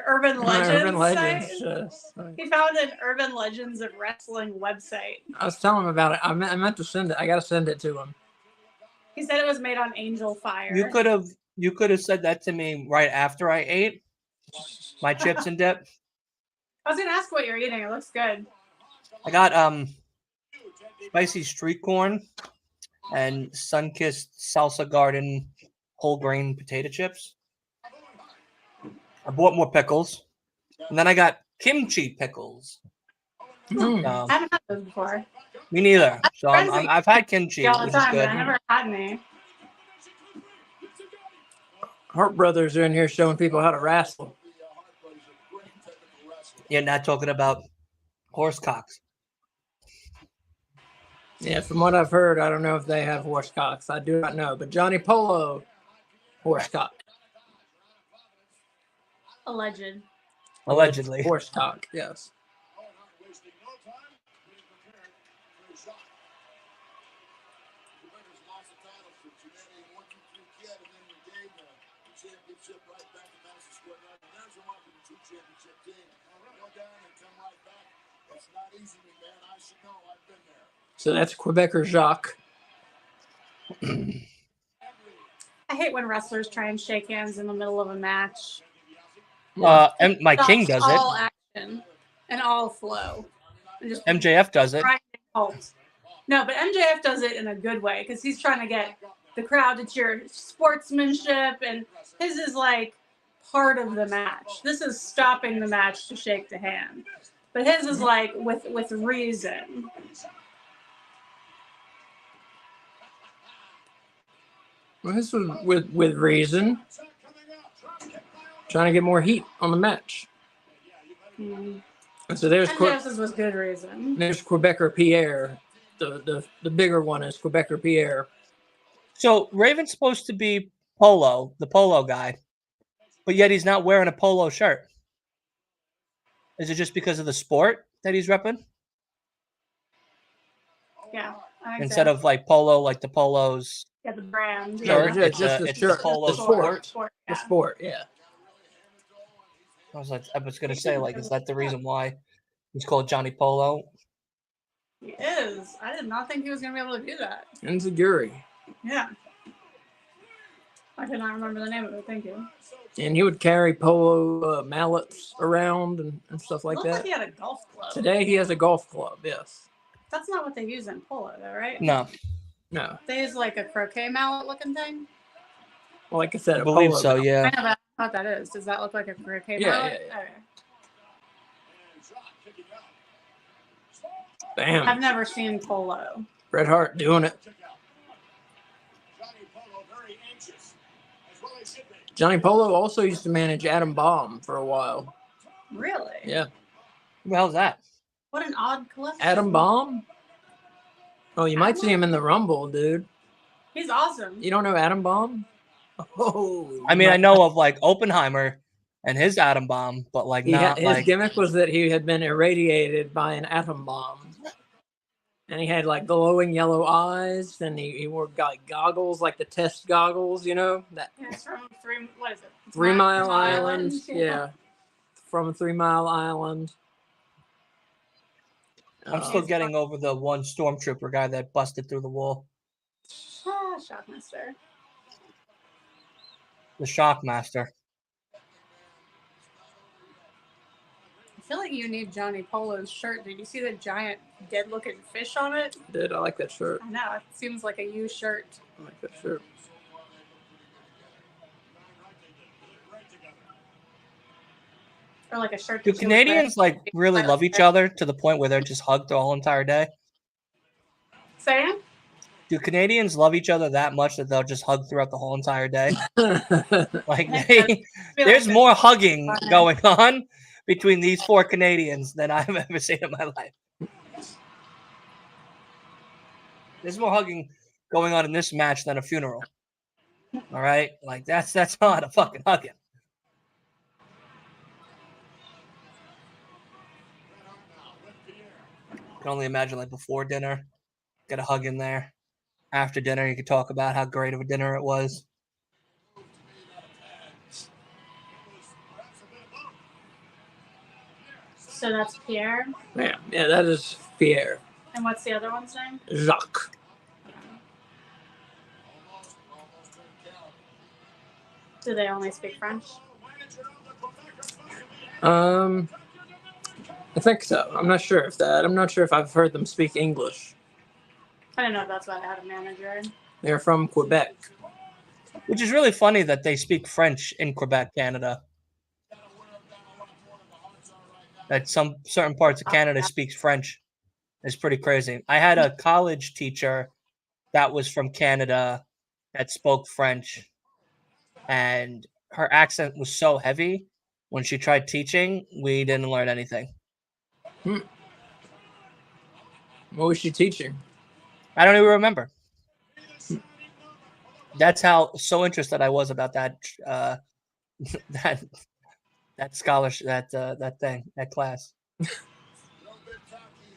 Urban Legends Urban Legends. site? Yes. He found an Urban Legends of Wrestling website. I was telling him about it. I meant to send it. I got to send it to him. He said it was made on Angel Fire. You could have said that to me right after I ate my chips and dip. I was gonna ask what you're eating. It looks good. I got spicy street corn and sun-kissed salsa garden whole grain potato chips. I bought more pickles, and then I got kimchi pickles. I haven't had those before. Me neither. So I've had kimchi, All the which is time, but good. I never had any. Hart Brothers are in here showing people how to wrestle. You're not talking about horse cocks. Yeah, from what I've heard, I don't know if they have horse cocks. I do not know. But Johnny Polo, horse cock. Alleged. Allegedly. Horse cock, yes. So that's Quebecer Jacques. I hate when wrestlers try and shake hands in the middle of a match. And my king does it. All action and all flow. And just MJF does it. halt. No, but MJF does it in a good way because he's trying to get the crowd to cheer sportsmanship, and his is like part of the match. This is stopping the match to shake the hand. But his is like with reason. Well, this was with reason. Trying to get more heat on the match. And so there's MJF's was good reason. There's Quebecer Pierre. The bigger one is Quebecer Pierre. So Raven's supposed to be Polo, the polo guy, but yet he's not wearing a polo shirt. Is it just because of the sport that he's repping? Yeah. I think Instead so. of like polo, like the polos. Yeah, the brand. No, Yeah. it's just the it's shirt. polo The sport. Sport, The yeah. sport, yeah. I was gonna say, like, is that the reason why he's called Johnny Polo? He is. I did not think he was going to be able to do that. Enziguri. Yeah. I cannot remember the name of it. Thank you. And he would carry polo mallets around and stuff like It looked that. like he had a golf club. Today he has a golf club. Yes. That's not what they use in polo, though, right? No, No. They use like a croquet mallet looking thing. Well, like I said, I a believe polo so. mallet. Yeah. I know that. What that is. Does that look like a croquet Yeah, mallet? yeah, yeah. Okay. Bam. I've never seen polo. Bret Hart doing it. Johnny Polo also used to manage Adam Bomb for a while. Really? Yeah. Who the hell's that? What an odd collection. Adam Bomb? Oh, you might see him in the Rumble, dude. He's awesome. You don't know Adam Bomb? Oh. I mean, I know of like Oppenheimer and his atom bomb, but like not His like. gimmick was that he had been irradiated by an atom bomb. And he had like glowing yellow eyes, and he wore like goggles, like the test goggles, you know? That Yeah, it's from what is it? 3 Mile From Island. Yeah. From 3 Mile Island. I'm still getting over the one stormtrooper guy that busted through the wall. Ah, Shockmaster. The Shockmaster. I feel like you need Johnny Polo's shirt. Did you see the giant dead-looking fish on it? Dude, I like that shirt. I know. It seems like a used shirt. I like that shirt. Or like a shirt. Do that you would Canadians wear. like really love each other to the point where they're just hugged the whole entire day? Sam? Do Canadians love each other that much that they'll just hug throughout the whole entire day? Like there's more hugging going on between these four Canadians than I've ever seen in my life. There's more hugging going on in this match than a funeral. All right, like that's a lot of fucking hugging. I can only imagine like before dinner, get a hug in there. After dinner, you could talk about how great of a dinner it was. So that's Pierre. Yeah, that is Pierre. And what's the other one's name? Jacques. Do they only speak French? I think so. I'm not sure if I've heard them speak English. I don't know if that's why they had a manager. They're from Quebec. Which is really funny that they speak French in Quebec, Canada. That some certain parts of Canada speaks French. It's pretty crazy. I had a college teacher that was from Canada that spoke French, and her accent was so heavy when she tried teaching, we didn't learn anything. What was she teaching? I don't even remember. That's how so interested I was about that that scholarship, that class.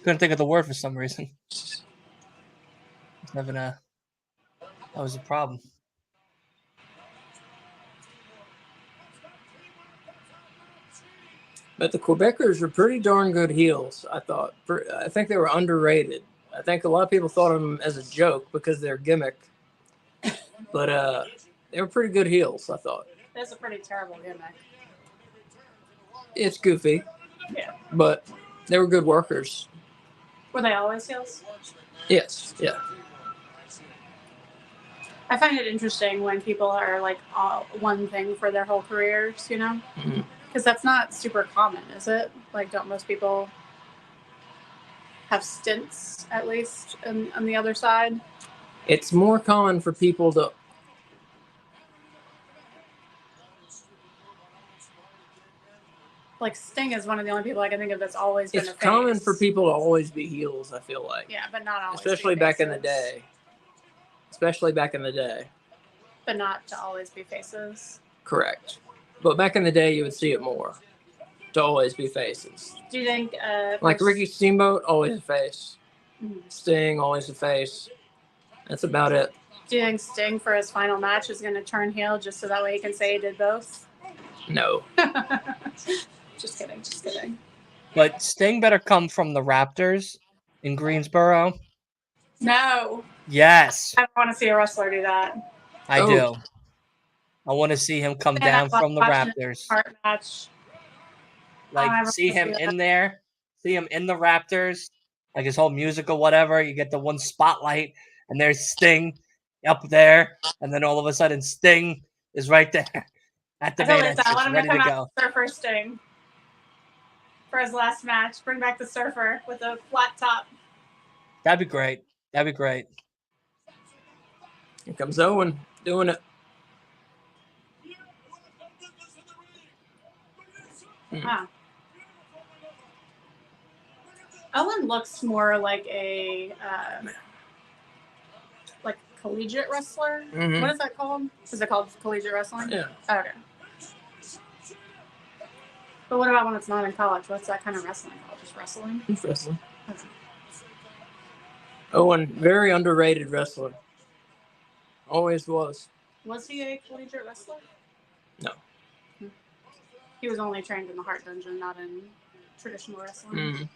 Couldn't think of the word for some reason. That was a problem. But the Quebecers were pretty darn good heels, I thought. I think they were underrated. I think a lot of people thought of them as a joke because of their gimmick. But they were pretty good heels, I thought. That's a pretty terrible gimmick. It's goofy. Yeah. But they were good workers. Were they always heels? Yes, yeah. I find it interesting when people are like one thing for their whole careers, you know? Mhm. Because that's not super common, is it? Like, don't most people have stints, at least, on the other side? It's more common for people to... Like, Sting is one of the only people I can think of that's always been It's a face. common for people to always be heels, I feel like. Yeah, but not always. Especially be back in the faces. day. Especially back in the day. But not to always be faces. Correct. But back in the day, you would see it more. To always be faces. Do you think... Like Ricky Steamboat, always a face. Mhm. Sting, always a face. That's about it. Do you think Sting, for his final match, is going to turn heel just so that way he can say he did both? No. Just kidding. But Sting better come from the Raptors in Greensboro. No. Yes, I want to see a wrestler do that. I Oh. do. I want to see him come Man, I down love from the watching Raptors. Heart match. Like, I see remember him seeing in there, see him in the Raptors, like his whole music or whatever. You get the one spotlight, and there's Sting up there, and then all of a sudden Sting is right there at the I main totally said I entrance, want him ready to to come go. out Surfer Sting for his last match. Bring back the Surfer with a flat top. That'd be great. That'd be great. Here comes Owen doing it. Wow. Owen looks more like a like collegiate wrestler. Mhm. What is that called? Is it called collegiate wrestling? Yeah. Okay. But what about when it's not in college? What's that kind of wrestling called? Just wrestling? He's wrestling. Okay. Owen, very underrated wrestler. Always was. Was he a collegiate wrestler? No. He was only trained in the Heart Dungeon, not in traditional wrestling. Mhm.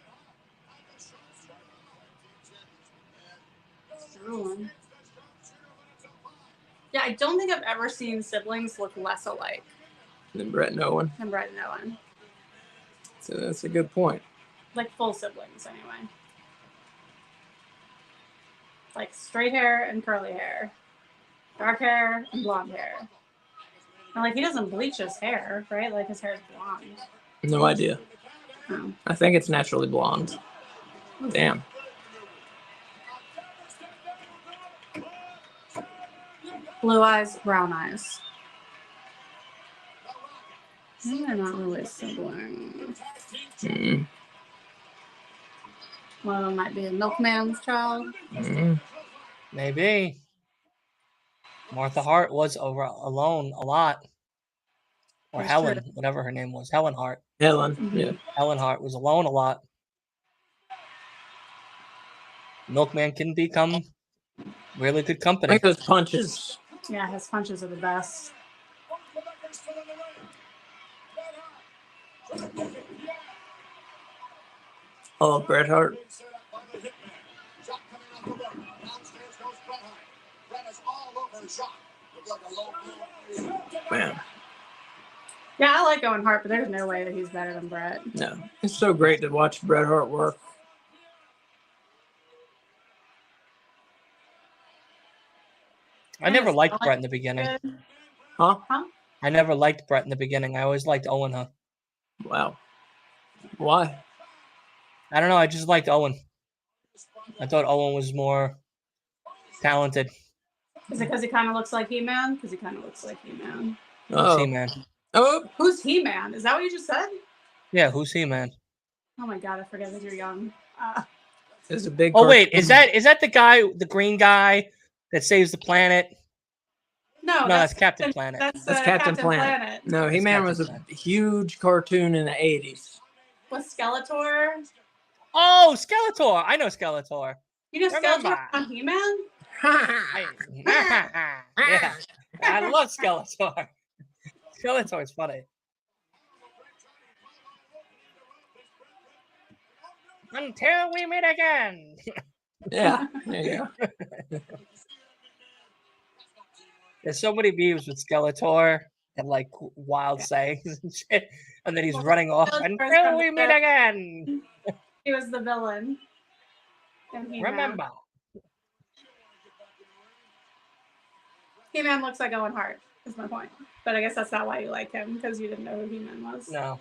Drooling. Yeah, I don't think I've ever seen siblings look less alike And Brett and Owen. than Brett and Owen. So that's a good point. Like full siblings, anyway. Like straight hair and curly hair, dark hair and blonde hair. And like he doesn't bleach his hair, right? Like his hair is blonde. No idea. Oh. I think it's naturally blonde. Damn. Blue eyes, brown eyes. Maybe they're not really siblings. Mm. One of them might be a milkman's child. Mm. Maybe. Martha Hart was alone a lot. Or That's Helen, true. whatever her name was. Helen Hart. Helen. Mhm. Yeah. Helen Hart was alone a lot. Milkman can become really good I company. think those punches. Yeah, his punches are the best. Oh, Bret Hart. Man. Yeah, I like Owen Hart, but there's no way that he's better than Brett. No. It's so great to watch Bret Hart work. I never liked Brett in the beginning. Huh? I never liked Brett in the beginning. I always liked Owen, huh? Wow. Why? I don't know. I just liked Owen. I thought Owen was more talented. Is it because he kind of looks like He-Man? Because he kind of looks like He-Man. Who's Oh. He-Man? Oh. Who's He-Man? Is that what you just said? Yeah, who's He-Man? Oh my god, I forget that you're young. There's a big. Oh wait, cartoon. is that the guy, the green guy that saves the planet? No, that's Captain Planet. That's Captain Planet. No, That's He-Man Captain was a Planet. huge cartoon in the 80s. With Skeletor. Oh, Skeletor! I know Skeletor. You know Remember. Skeletor on He-Man? Yeah, I love Skeletor. Skeletor is funny. Until we meet again. Yeah, there you go. There's so many memes with Skeletor and like wild sayings and shit, and then he's running off. Skeletor's Until from we the- meet again. He was the villain. in He-Man. Remember. He-Man looks like Owen Hart, is my point. But I guess that's not why you like him, because you didn't know who He-Man was. No,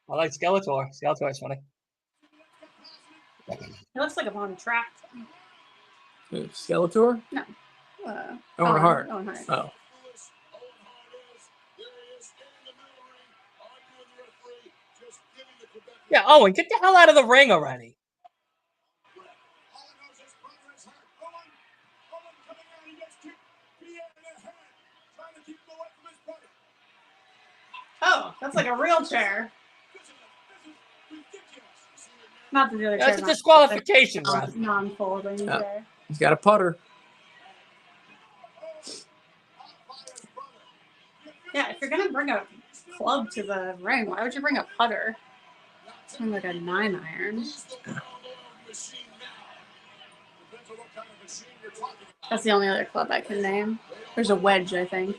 I like Skeletor. Skeletor is funny. He looks like a Von Trapp. Who, Skeletor? Owen Hart. Owen Hart. Oh. Yeah, Owen, get the hell out of the ring already. Oh, that's like a real chair. Not the other chair. That's a disqualification, Rob. Non-folding Oh. chair. He's got a putter. Yeah, if you're gonna bring a club to the ring, why would you bring a putter? Something like a 9-iron. That's the only other club I can name. There's a wedge, I think.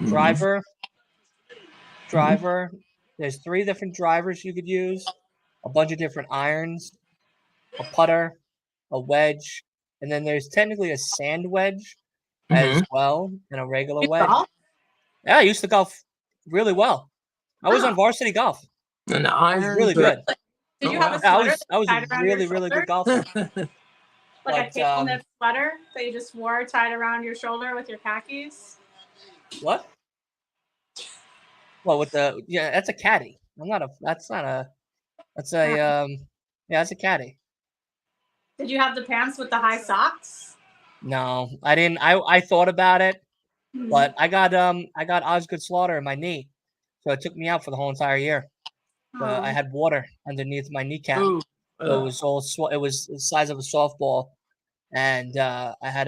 driver. There's 3 different drivers you could use, a bunch of different irons, a putter, a wedge, and then there's technically a sand wedge as well, and a regular You wedge. golf? Yeah, I used to golf really well. I was Oh. on varsity golf. And the I was irons really are- good. Did you Oh, have a Yeah, sweater I was tied a around your really, really good shoulder? golfer. Like a But, cable knit sweater that you just wore tied around your shoulder with your khakis? what? Well, with the that's a caddy. That's a yeah, that's a caddy. Did you have the pants with the high socks? No, I didn't. I thought about it, Hmm. but I got Osgood Slaughter in my knee, so it took me out for the whole entire year. I had water underneath my kneecap. Ooh. So it was all it was the size of a softball, and I had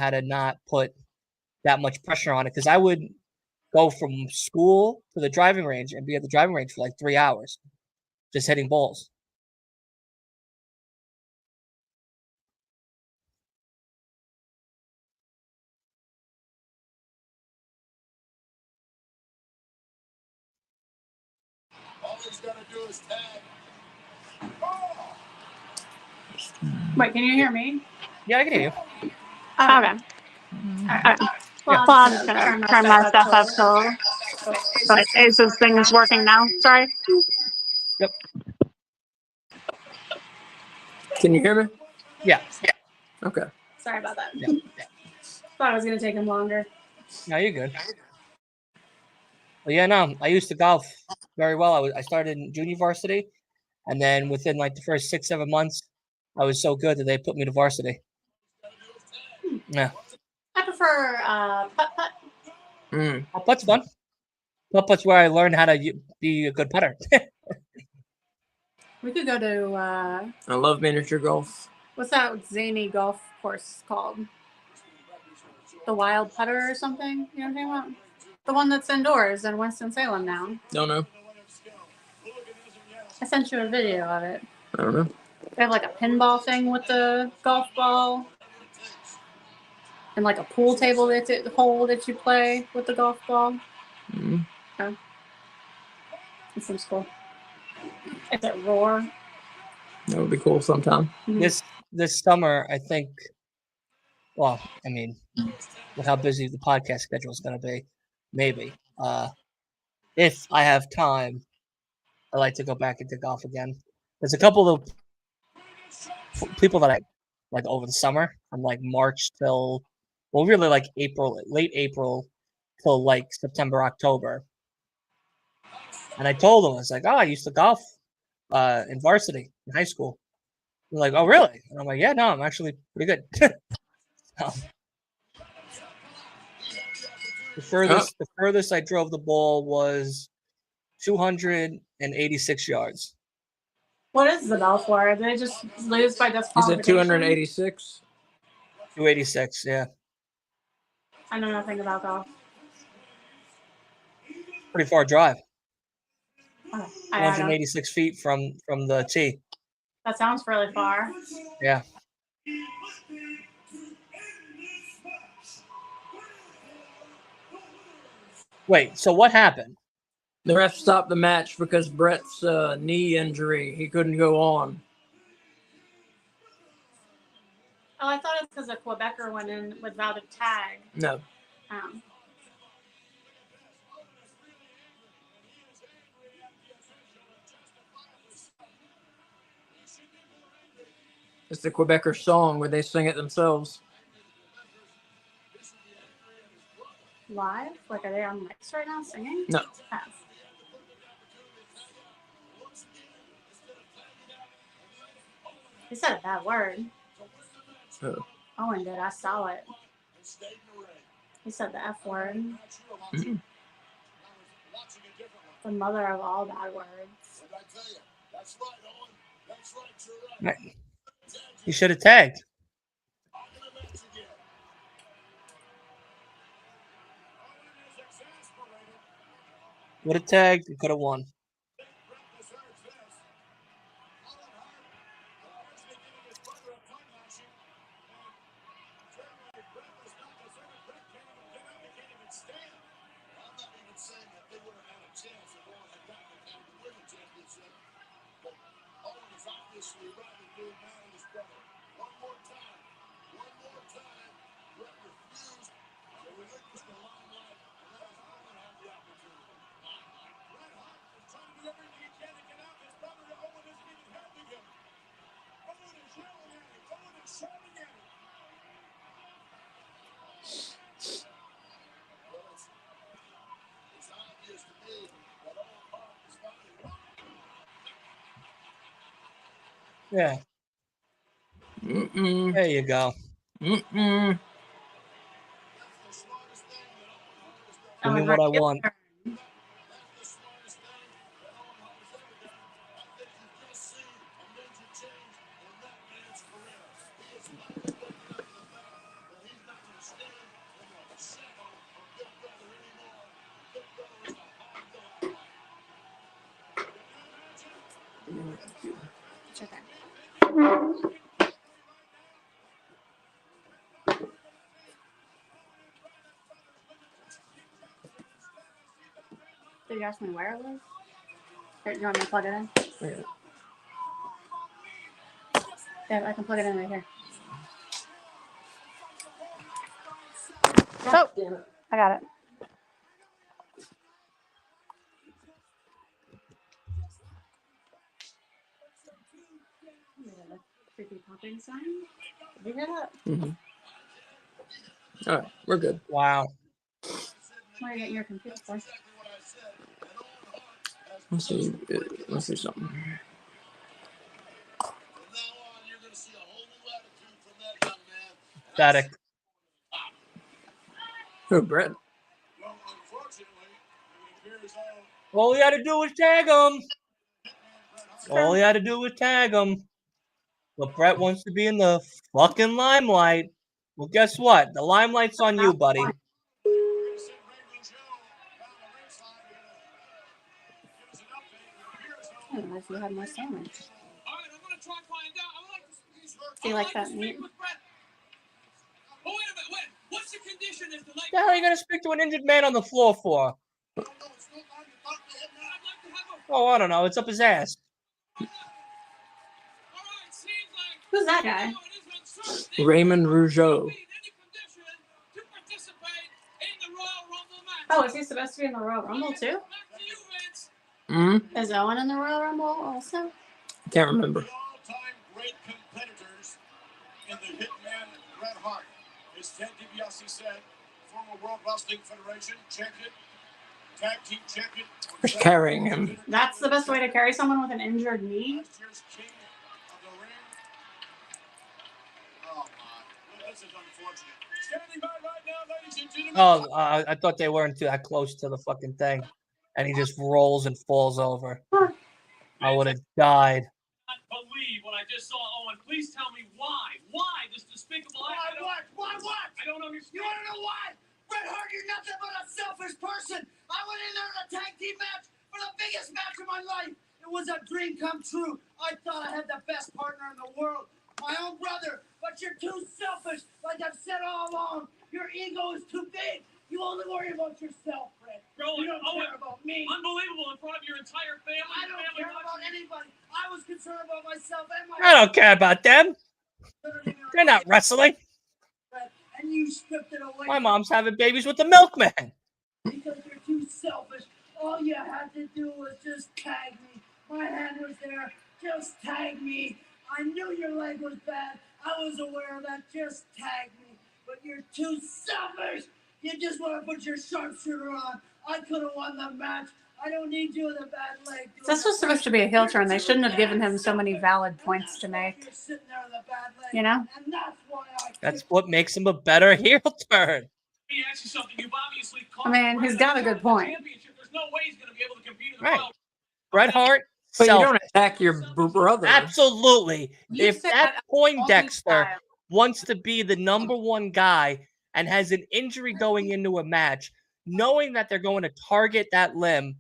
to not put that much pressure on it because I would go from school to the driving range and be at the driving range for like 3 hours, just hitting balls. All he's got to do is tag. Wait, can you hear me? Yeah, I can hear you. Okay. Okay. Alright. Well, I'm just gonna turn my stuff up so Ace's thing is working now. Sorry. Yep. Can you hear me? Yeah. Okay. Sorry about that. Yeah. Thought it was gonna take him longer. No, you're good. Well, yeah, no, I used to golf very well. I started in junior varsity, and then within like the first 6-7 months, I was so good that they put me to varsity. Yeah, I prefer putt putt. putt-putt's fun. Putt-putt's where I learned how to be a good putter. We could go to I love miniature golf. what's that zany golf course called? The Wild Putter or something? You know what I'm talking about? The one that's indoors in Winston-Salem now. Don't know. I sent you a video of it. I don't know. They have like a pinball thing with the golf ball. And like a pool table that you play with the golf ball. Mm. It seems cool. It's at Roar. That would be cool sometime. This summer, I think. Well, I mean, with how busy the podcast schedule is going to be, maybe. If I have time, I like to go back into golf again. There's a couple of people that I like over the summer, from like March till, well, really like April, late April till like September, October. And I told them, I was like, oh, I used to golf in varsity in high school. They're like, oh, really? And I'm like, yeah, no, I'm actually pretty good. So, the furthest I drove the ball was 286 yards. What is the Belfour? Did they just lose by Is disqualification? it 286? 286, yeah. I know nothing about golf. Pretty far drive. Oh, I don't. 186 feet from the tee. That sounds really far. Yeah. Wait, so what happened? The ref stopped the match because Brett's knee injury. He couldn't go on. Oh, I thought it's because a Quebecer went in without a tag. No. It's the Quebecer song where they sing it themselves. Live? Like, are they on mics right now singing? No. Oh. He said a bad word. Oh. Owen did. I saw it. He said the F word. Mm-hmm. The mother of all bad words. You should have tagged. Would have tagged. You could have won. saying that they would have had a chance if Owen had gotten the time to win the championship. But Owen is obviously rather good man and his brother. One more time. Brett refused to relinquish the limelight and let his brother have the opportunity. Bret Hart is trying to do everything he can to get out. His brother Owen isn't even helping him. Owen is yelling at him. Owen is shouting at him. Well, it's obvious to me that Owen Hart is finally Yeah. Mm-mm. There you go. Mm-mm. That's the smartest thing that Owen Hart has done. Give me Owen what Hart, I want. That's the smartest thing that Owen Hart has ever done. I think you've just seen a major change in that man's career. He is finally waking up to the fact that he's not going to stand in the shadow of Big Brother anymore. Big Brother is a hard dog. It's okay. Did you ask me where it was? Or do you want me to plug it in? Yeah. Yeah, I can plug it in right here. Oh, I got it. Creepy popping sign. Did you hear that? Mm-hmm. All right, we're good. Wow. Where are you getting your computer for? Let's see. Let's see something. From now on, you're going to see a whole new attitude from that young man. Static. Oh, Brett. Well, unfortunately, it appears All you had to do was tag him. All you had to do was tag him. But Brett wants to be in the fucking limelight. Well, guess what? The limelight's on you, buddy. I didn't realize you had more sandwich. All right, I'm gonna try and find out. I would like to. Do you I would like that to speak meat? with Brett. Oh, wait a minute. Wait. What's the condition if the night? What the hell are you going to speak to an injured man on the floor for? I'd like to have a. Oh, I don't know. It's up his ass. All right, seems like. Who's that guy? Raymond Rougeau. Oh, is he supposed to be in the Royal Rumble too? Hmm. Is Owen in the Royal Rumble also? Can't remember. the all-time great competitors in the Hitman Bret Hart. As Ted DiBiase said, former World Wrestling Federation champion, tag team champion. Who's carrying him? That's the best way to carry someone with an injured knee? Last year's king of the ring. Oh, my. This is unfortunate. Standing by right now, ladies and gentlemen. Oh, I thought they weren't that close to the fucking thing. And he just rolls and falls over. I would have died. I can't believe what I just saw, Owen. Please tell me why. Why this despicable act? Why what? I don't understand. You want to know why? Bret Hart, you're nothing but a selfish person. I went in there in a tag team match for the biggest match of my life. It was a dream come true. I thought I had the best partner in the world, my own brother. But you're too selfish. Like I've said all along, your ego is too big. You only worry about yourself, Bret. You don't care about me. Unbelievable in front of your entire family. I don't care about anybody. I was concerned about myself and my I don't care about them. They're not wrestling. And you stripped it away. My mom's having babies with the milkman. Because you're too selfish. All you had to do was just tag me. My hand was there. Just tag me. I knew your leg was bad. I was aware of that. Just tag me. But you're too selfish. You just want to put your sharpshooter on. I could have won the match. I don't need you with a bad leg. This was supposed to be a heel turn. They shouldn't have given him so many valid points to make. You're sitting there with a bad leg. You know? And that's why I That's what makes him a better heel turn. Let me ask you something. You've obviously I mean, he's got a good point. There's no way he's going to be able to compete in the Right. Royal. Bret Hart, But you self. don't attack your brother. Absolutely. You If said that all Poindexter these wants to be the number one guy and has an injury going into a match, knowing that they're going to target that limb,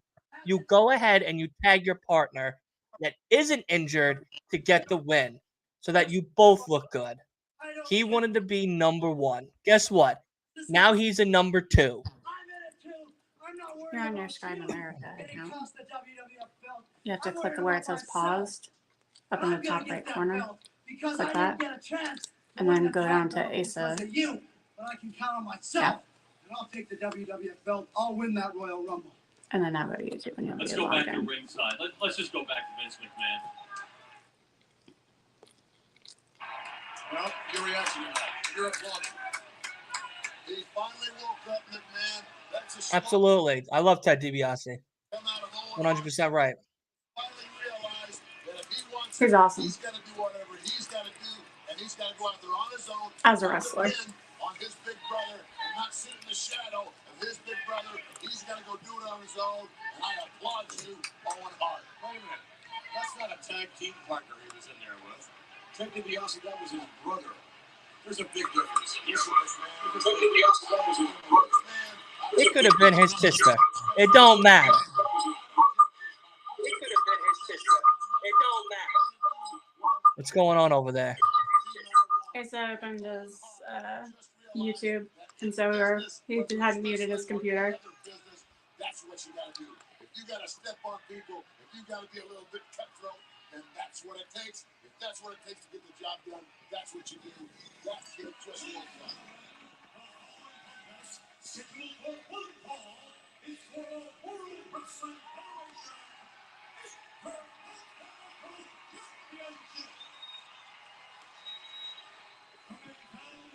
you go ahead and you tag your partner that isn't injured to get the win so that you both look good. He wanted to be number one. Guess what? Now he's a number two. I'm in it too. I'm not worried You're on your Sky in America account. You have to click where it says paused up in the top right corner. Click that. And then go down to Asa. But I can count on myself. Yeah. And I'll take the WWF belt. I'll win that Royal Rumble. And then now go to YouTube and you'll Let's be go back logged to in. ringside. Let's just go back to Vince McMahon. Well, your reaction to that. You're applauding. He finally woke up, McMahon. That's a smart Absolutely. I love Ted DiBiase. come out of Owen Hart. 100% right. Finally realized that if he wants He's it, awesome. he's got to do whatever he's got to do, and he's got to go out there on his own. As a and wrestler. depend on his big brother and not sit in the shadow of his big brother. He's got to go do it on his own, and I applaud you, Owen Hart. Wait a minute. That's not a tag team partner he was in there with. Ted DiBiase, that was his brother. There's a big difference. Yes, it is, man. Ted DiBiase, that was his brother. It could have been his sister. It don't matter. What's going on over there? Asa opened his YouTube, and so he hadn't muted his computer. That's what you gotta do. If you gotta step on people, if you gotta be a little bit cutthroat, then that's what it takes. If that's what it takes to get the job done, that's what you do. That kid just won't fly.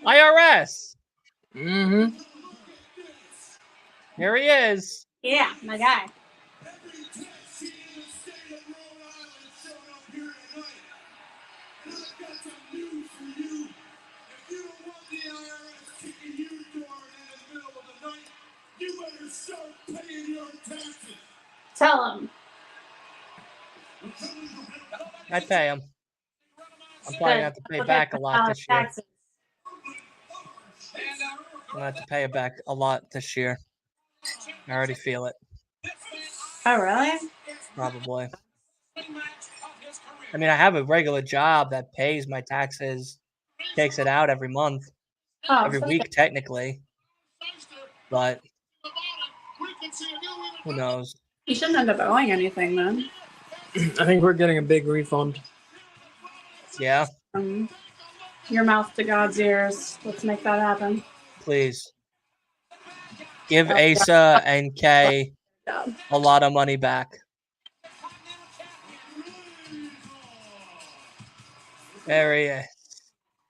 IRS. Mm-hmm. Here he is. Yeah, my guy. Tell him. I pay him. I'm probably gonna have to pay back a lot this year. Taxes. I'm gonna have to pay it back a lot this year. I already feel it. Oh, really? Probably. I mean, I have a regular job that pays my taxes, takes it out every month, Oh, every so week technically. But who knows? you shouldn't end up owing anything then. I think we're getting a big refund. Yeah, Your mouth to God's ears. Let's make that happen. please. Give Asa and Kay Job. a lot of money back. There he is.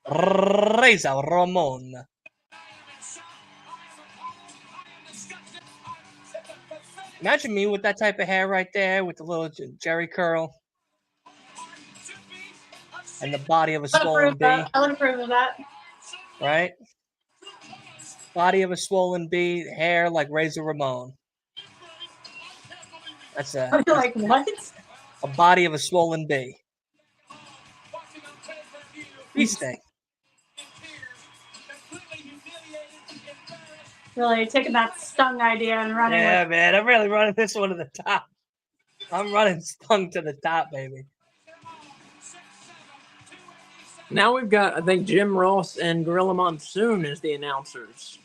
Razor Ramon. Imagine me with that type of hair right there with the little Jerry curl and the body of a swollen bee, I would approve of that. right? Body of a swollen bee, hair like Razor Ramon. That's I'd be like, what? a body of a swollen bee. Bee sting. Really taking that stung idea and running Yeah, with man, I'm really running this one to the top. I'm running Stung to the top, baby. Now we've got, I think, Jim Ross and Gorilla Monsoon as the announcers.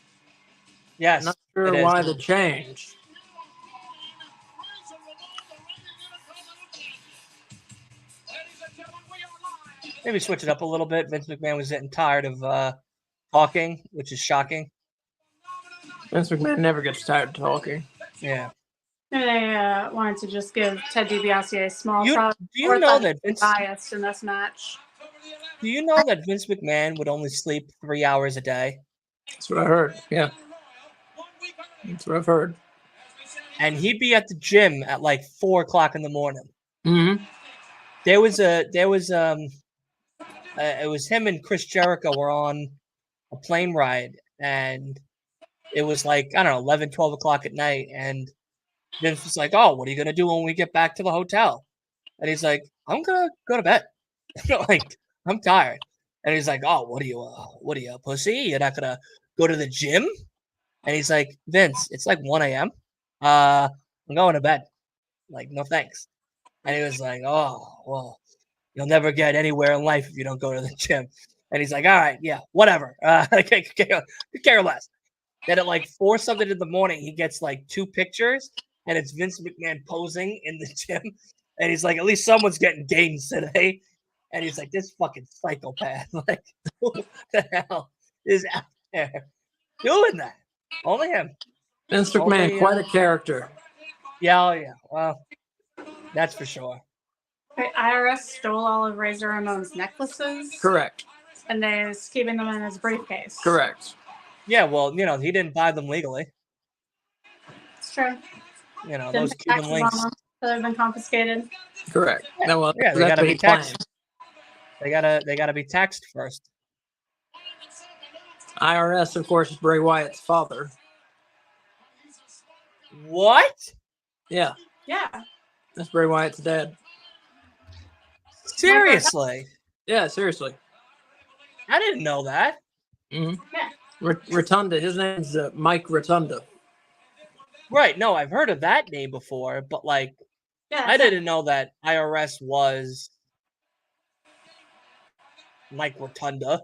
Yes, Not it sure is. why the change. Maybe switch it up a little bit. Vince McMahon was getting tired of talking, which is shocking. Vince McMahon never gets tired of talking. Yeah. Maybe they wanted to just give Ted DiBiase a small Do product. you know that Vince? Biased in this match? Do you know that Vince McMahon would only sleep 3 hours a day, That's what I heard. Yeah. That's what I've heard. and he'd be at the gym at like 4 o'clock in the morning? Mm-hmm. It was him and Chris Jericho were on a plane ride, and it was like, I don't know, 11, 12 o'clock at night, and Vince was like, oh, what are you going to do when we get back to the hotel? And he's like, I'm going to go to bed. Like, I'm tired. And he's like, oh, what are you, a pussy? You're not going to go to the gym? And he's like, Vince, it's like 1 a.m. I'm going to bed. Like, no thanks. And he was like, oh, well, you'll never get anywhere in life if you don't go to the gym. And he's like, all right, yeah, whatever. I could care less. Then at like 4 something in the morning, he gets like 2 pictures, and it's Vince McMahon posing in the gym, and he's like, "At least someone's getting gains today." And he's like, "This fucking psychopath! Like, who the hell is out there doing that? Only him." Vince McMahon, Only, quite a character. Yeah, oh yeah. Well, that's for sure. Wait, IRS stole all of Razor Ramon's necklaces. Correct. And is keeping them in his briefcase. Correct. Yeah, well, he didn't buy them legally. It's true. Those Cuban links. So they've been confiscated. Correct. No, well, Yeah, they that's gotta what be he taxed. claimed. They gotta be taxed first. IRS, of course, is Bray Wyatt's father. What? Yeah, Yeah. that's Bray Wyatt's dad. Seriously? Yeah, seriously. I didn't know that. Mm-hmm. Yeah. Rotunda. His name's Mike Rotunda. Right. No, I've heard of that name before, but like, Yeah. I didn't know that IRS was Mike Rotunda.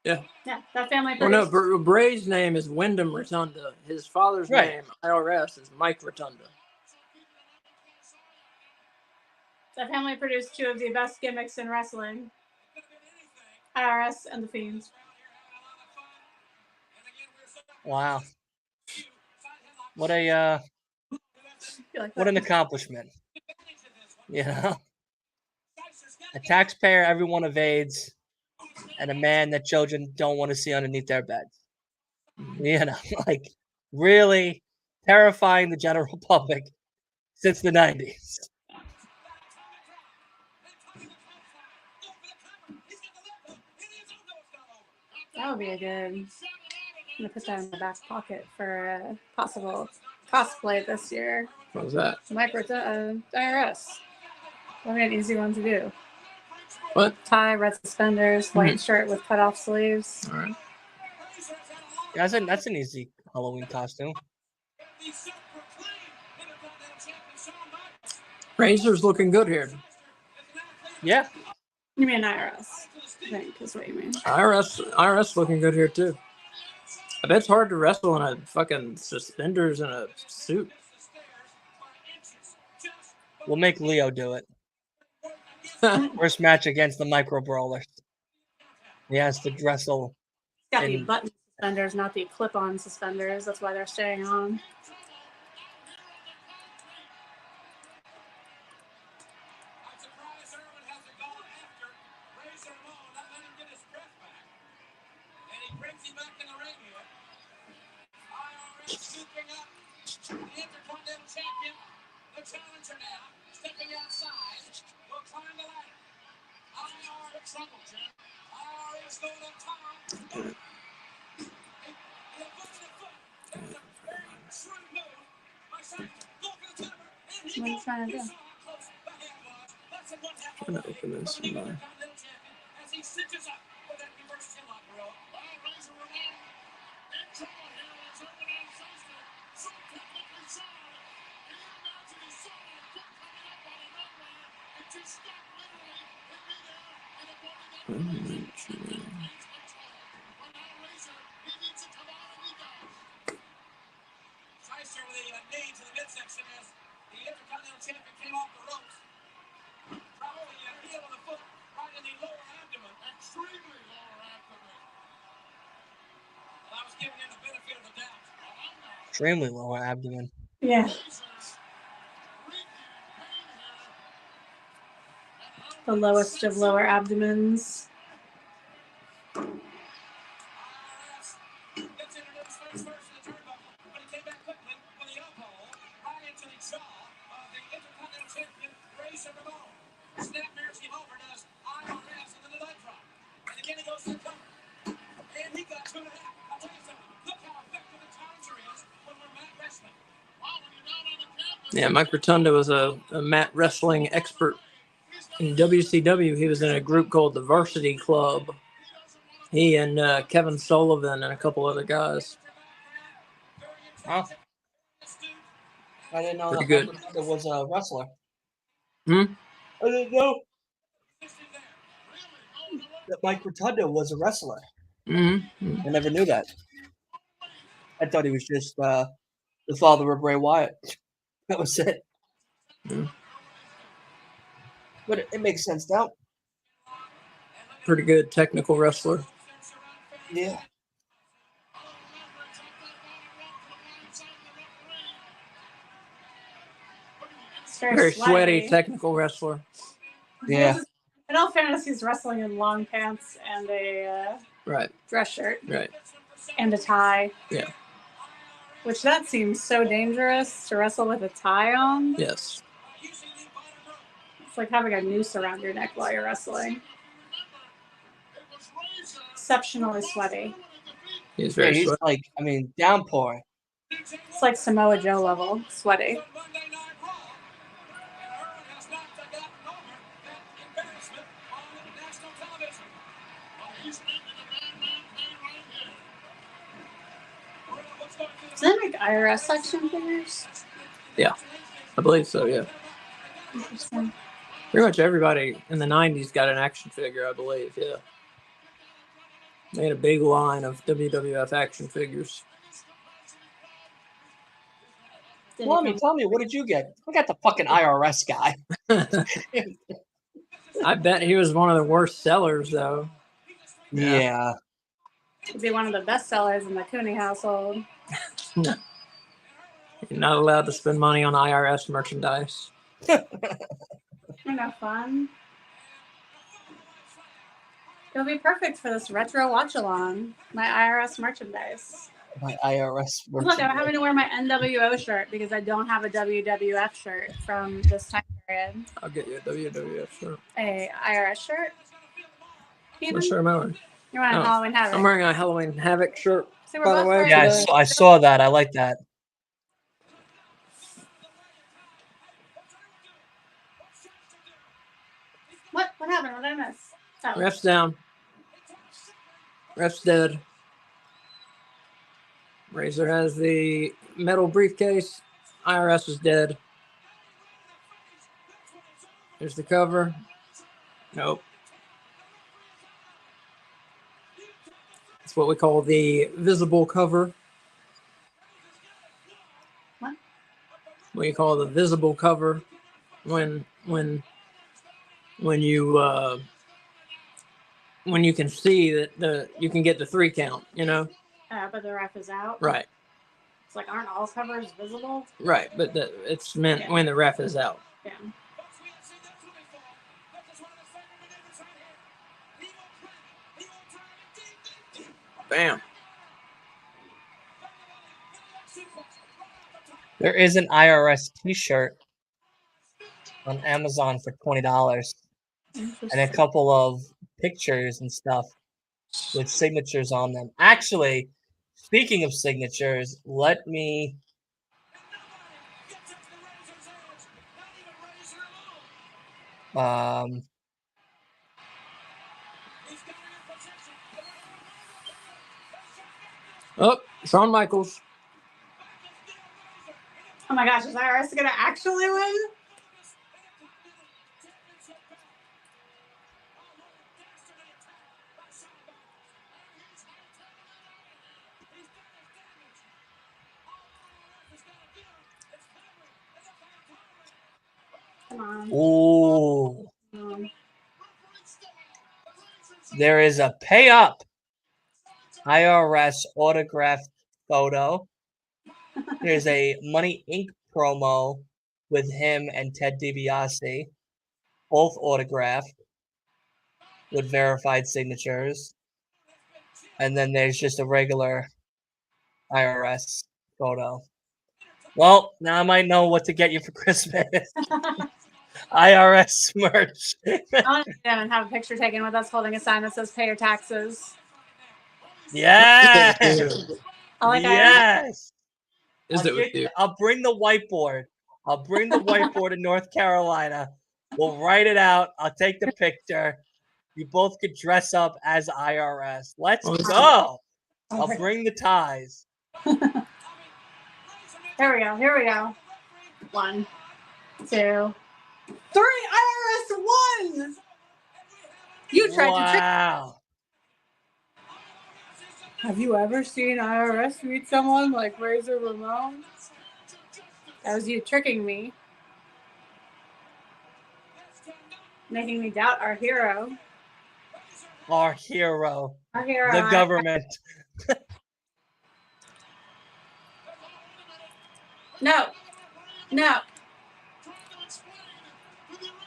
Yeah, that family. Well, no, Bray's name is Wyndham Rotunda. His father's name, IRS, is Mike Rotunda. That family produced 2 of the best gimmicks in wrestling. IRS and The Fiend. Wow. What a what an accomplishment. A taxpayer everyone evades, and a man that children don't want to see underneath their beds. Like really terrifying the general public since the 90s. That would be a good. I'm gonna put that in my back pocket for a possible cosplay this year. What was that? Mike IRS. That'll be an easy one to do. What? Tie, red suspenders, white shirt with cut off sleeves. All right. Yeah, that's an easy Halloween costume. Razor's looking good here. Yeah. You mean IRS? I think is what you mean. IRS looking good here too. I bet it's hard to wrestle in a fucking suspenders and a suit. We'll make Leo do it. First match against the Micro Brawlers. He has to wrestle. Got the button suspenders, not the clip-on suspenders. That's why they're staying on. What are you trying to do? Trying to open this. Extremely lower abdomen. Yeah. The lowest of lower abdomens. Yeah, Mike Rotunda was a mat wrestling expert. In WCW, he was in a group called the Varsity Club. He and Kevin Sullivan and a couple other guys. Huh? I didn't know Pretty that good. Rotunda was a wrestler. Hmm? I didn't know that Mike Rotunda was a wrestler. Mm-hmm. I never knew that. I thought he was just the father of Bray Wyatt. That was it. Yeah. But it makes sense now. Pretty good technical wrestler. Yeah. It's Very sweaty technical wrestler. Yeah. In all fairness, he's wrestling in long pants and a Right. dress shirt Right. and a tie. Yeah. Which that seems so dangerous to wrestle with a tie on. Yes. It's like having a noose around your neck while you're wrestling. Exceptionally sweaty. He's very he's sweaty. like, I mean, downpouring. It's like Samoa Joe level sweaty. Does that make IRS action figures? Yeah. I believe so, yeah. Interesting. Pretty much everybody in the 90s got an action figure, I believe, yeah. They had a big line of WWF action figures. Tell me, what did you get? I got the fucking IRS guy. I bet he was one of the worst sellers, though. Yeah. He'd be one of the best sellers in the Cooney household. No. You're not allowed to spend money on IRS merchandise. Isn't that fun? It'll be perfect for this retro watch along. My IRS merchandise. My IRS. Look, I'm having to wear my NWO shirt because I don't have a WWF shirt from this time period. I'll get you a WWF shirt. A IRS shirt? What shirt am I wearing? You're wearing Halloween Havoc. I'm wearing a Halloween Havoc shirt. So we're by the both way, wearing- Yeah, I saw that. I like that. What happened? What did I miss? Oh. Ref's down. Ref's dead. Razor has the metal briefcase. IRS is dead. Here's the cover. Nope. It's what we call the visible cover. What? What you call the visible cover when you can see that you can get the 3 count, you know? But the ref is out. Right. It's like, aren't all covers visible? Right, but it's meant when the ref is out. Yeah. Bam. There is an IRS T-shirt on Amazon for $20, and a couple of pictures and stuff with signatures on them. Actually, speaking of signatures, let me. Oh, Shawn Michaels. Oh my gosh, is IRS gonna actually win? Come on. Ooh. There is a pay up IRS autographed photo. There's a Money Inc. promo with him and Ted DiBiase, both autographed with verified signatures. And then there's just a regular IRS photo. Well, now I might know what to get you for Christmas. IRS merch. I want to sit down and have a picture taken with us holding a sign that says "Pay your taxes." Yes. I like yes. Is it with you? I'll bring the whiteboard. I'll bring the whiteboard to North Carolina. We'll write it out. I'll take the picture. You both could dress up as IRS. Let's go. I'll bring the ties. Here we go. Here we go. 1, 2, 3. IRS won. You tried to trick. Wow. Have you ever seen IRS meet someone like Razor Ramon? That was you tricking me. Making me doubt our hero. Our hero. Our hero. The government. No. No.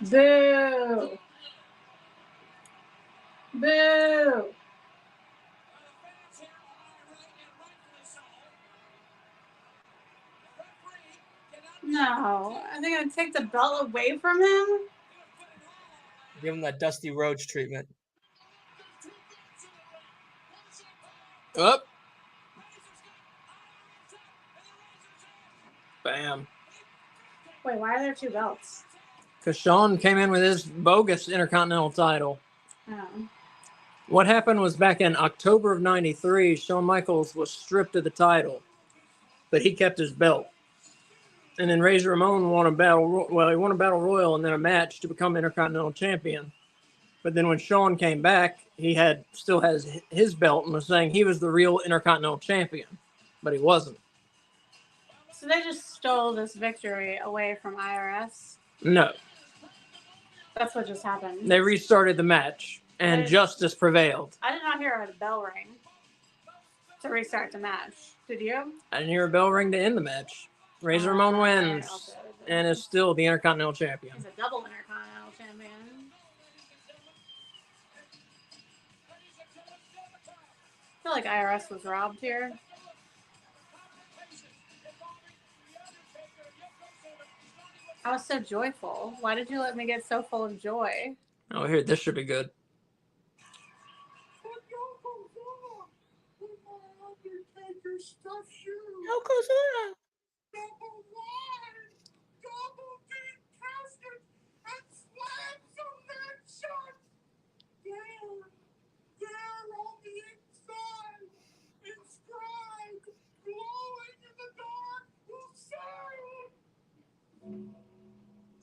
Boo. Boo. No. Are they going to take the belt away from him? Give him that Dusty Rhodes treatment. Up. Bam. Wait, why are there two belts? Because Shawn came in with his bogus Intercontinental title. Oh. What happened was back in October of '93, Shawn Michaels was stripped of the title, but he kept his belt. And then Razor Ramon won a battle. Well, he won a battle royal and then a match to become Intercontinental Champion. But then when Shawn came back, he still has his belt and was saying he was the real Intercontinental Champion, but he wasn't. So they just stole this victory away from IRS? No, That's what just happened. they restarted the match and justice prevailed. I did not hear a bell ring to restart the match. Did you? I didn't hear a bell ring to end the match. Razor Ramon wins and is still the Intercontinental Champion. He's a double Intercontinental Champion. I feel like IRS was robbed here. I was so joyful. Why did you let me get so full of joy? Oh, here, this should be good. Yokozuna.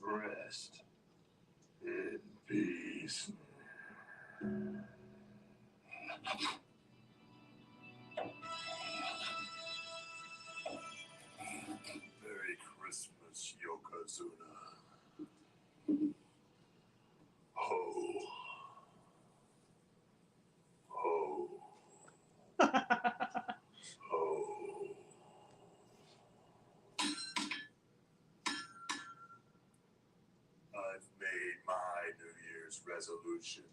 Rest in peace. Merry Christmas, Yokozuna. Ho. Ho. Ho. I've made my New Year's resolution,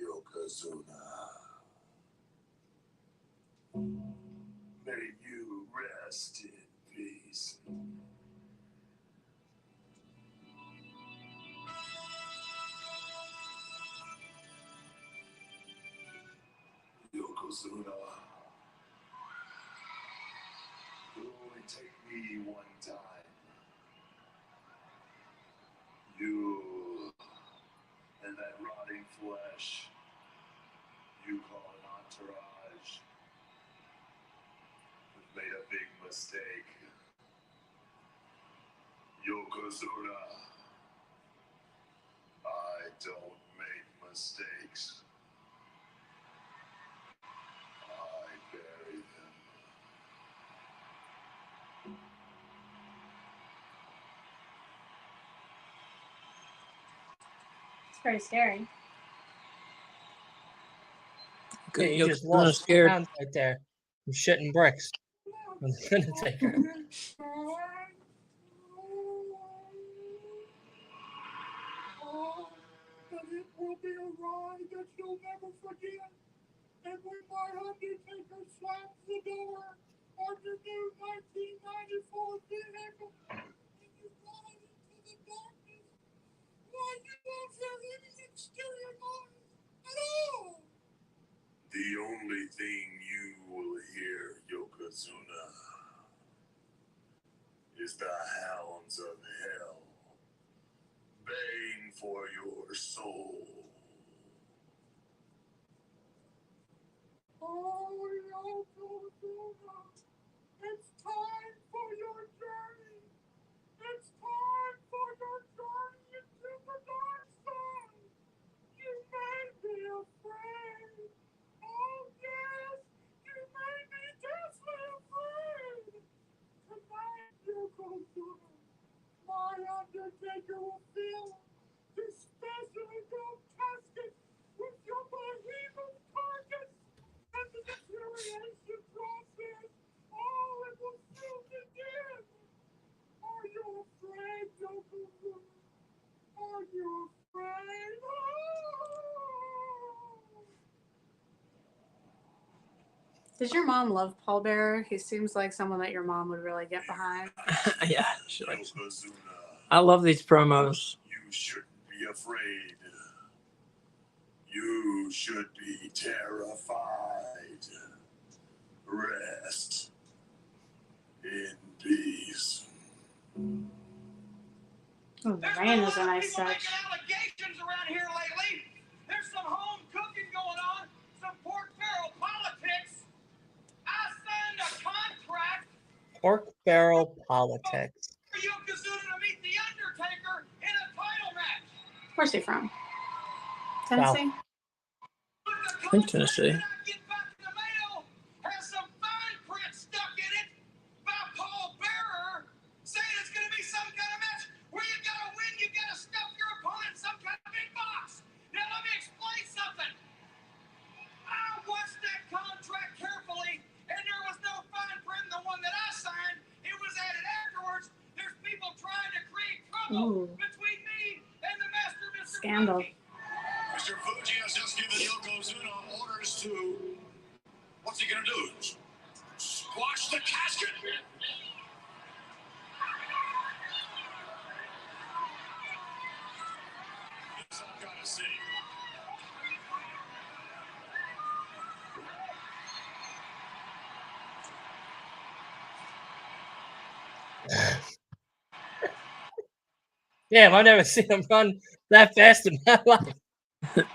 Yokozuna. May you rest in peace. Yokozuna. It'll only take me one time. You and that rotting flesh you call an entourage have made a big mistake. Yokozuna, I don't make mistakes. I bury them. It's pretty scary. Yeah, you just Yokozuna's lost scared. pounds right there. I'm shitting bricks. I'm gonna take her. But it will be a ride that you'll never forget. And when my Undertaker slams the door on your new 1994 vehicle, and you ride into the darkness, why, you won't feel any exterior noise at all. The only thing you will hear, Yokozuna, is the hounds of hell baying for your soul. Oh, Yokozuna, it's time for your journey. It's time for your journey into the dark side. You may be afraid. Oh, yes, Does your mom love Paul Bearer? He seems like someone that your mom would really get behind. Yeah, she likes. I love these promos. You shouldn't be afraid. You should be terrified. Rest in peace. Oh, the rain is a nice touch. Allegations around here lately. There's some home cooking going on, some pork barrel politics. I signed a contract Pork barrel politics. for Yokozuna to meet The Undertaker in a title match. Where's he from? Tennessee? I think Tennessee. Get back in the mail has some fine print stuck in it by Paul Bearer saying it's going to be some kind of match where you got to win, you got to stuff your opponent in some kind of big box. Now let me explain something. I watched that contract carefully, and there was no fine print in the one that I signed. It was added afterwards. There's people trying to create trouble between me and the master, Mr. Scandal. Fuji. Mr. Fuji has just given Yokozuna orders to. What's he gonna do? Squash the casket? Yes, I've got to see. Damn, I've never seen him run that fast in my life. It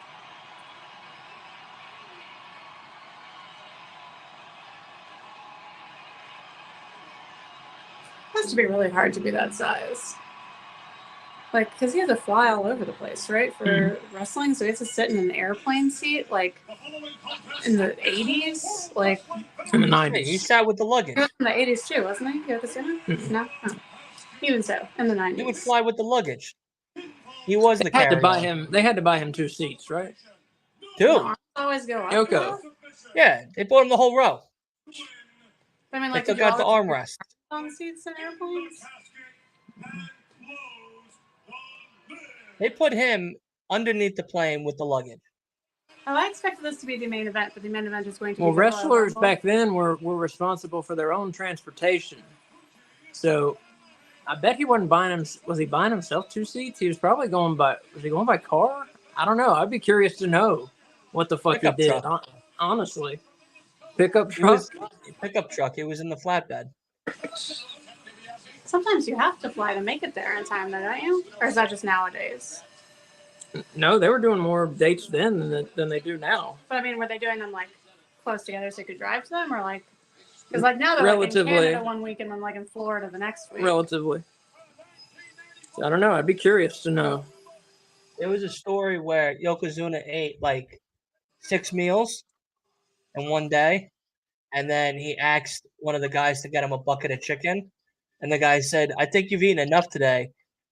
has to be really hard to be that size. Like, because he had to fly all over the place, right? For wrestling, so he has to sit in an airplane seat, like in the 80s, like In the Hey, he 90s. sat with the luggage. in the 80s too, wasn't he? Yokozuna? No, even so, in the 90s. He would fly with the luggage. He was the They had to buy carry-on. him. They had to buy him 2 seats, right? The Dude, arms always go up. Yoko. though? yeah, they bought him the whole row. I mean, They like, took did you out the always armrest. on seats in airplanes? They put him underneath the plane with the luggage. Oh, I expected this to be the main event, but the main event is going to Well, be the Royal wrestlers Rumble. back then were responsible for their own transportation. So I bet he wasn't buying him. Was he buying himself 2 seats? He was probably going by. Was he going by car? I don't know. I'd be curious to know what the fuck Pickup he did. truck. Honestly, pickup He truck. was pickup truck. He was in the flatbed. Sometimes you have to fly to make it there in time, though, don't you? Or is that just nowadays? No, they were doing more dates then than they do now. But I mean, were they doing them like close together so you could drive to them, or like? Because like now they're like in Relatively. Canada one week and then like in Florida the next week. Relatively. So I don't know. I'd be curious to know. There was a story where Yokozuna ate like 6 meals in one day, and then he asked one of the guys to get him a bucket of chicken, and the guy said, "I think you've eaten enough today."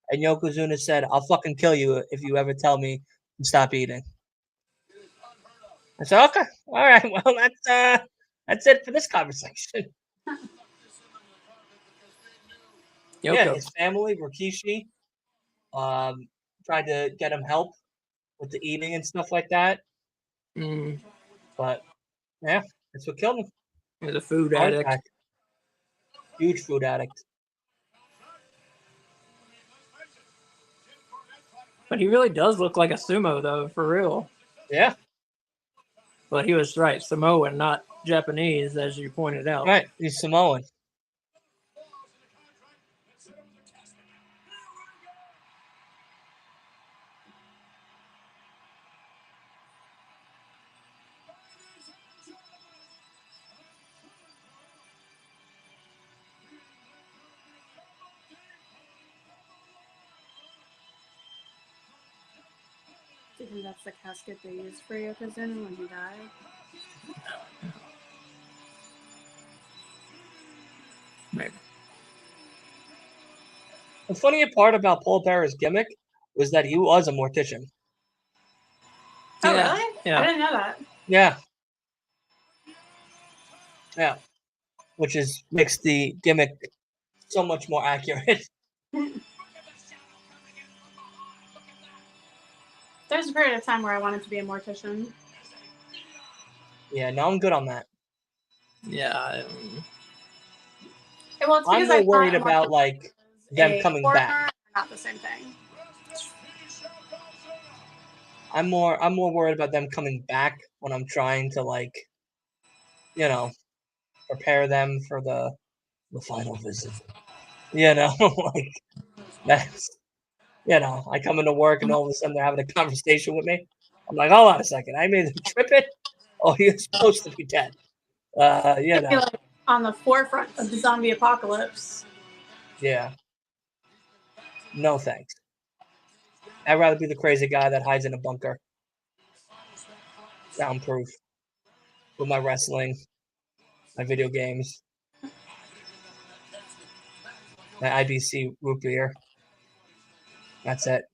And Yokozuna said, "I'll fucking kill you if you ever tell me to stop eating." I said, "Okay, all right, well that's it for this conversation." Yeah, Yoko. his family, Rikishi, tried to get him help with the eating and stuff like that, Mm, but yeah, that's what killed him. he's a food Heart addict. attack. Huge food addict. But he really does look like a sumo, though, for real. Yeah, But he was right, Samoan, not Japanese, as you pointed out. right. He's Samoan. Do you think that's the casket they used for Yokozuna when he died? Maybe. The funnier part about Paul Bearer's gimmick was that he was a mortician. Oh, Yeah, really? yeah. I didn't know that. Yeah. Yeah. Which is makes the gimmick so much more accurate. There's a period of time where I wanted to be a mortician. Yeah, no, I'm good on that. Yeah. Well, it's I'm because more I worried thought about like them a coming foreigner back. are not the same thing. I'm more worried about them coming back when I'm trying to like, you know, prepare them for the final visit. You know, like that's, you know, I come into work and all of a sudden they're having a conversation with me. I'm like, hold on a second, I made them trip it. Oh, you're supposed to be dead. You It'd be know, like on the forefront of the zombie apocalypse. yeah. No thanks. I'd rather be the crazy guy that hides in a bunker, soundproof, with my wrestling, my video games, my IBC root beer. That's it.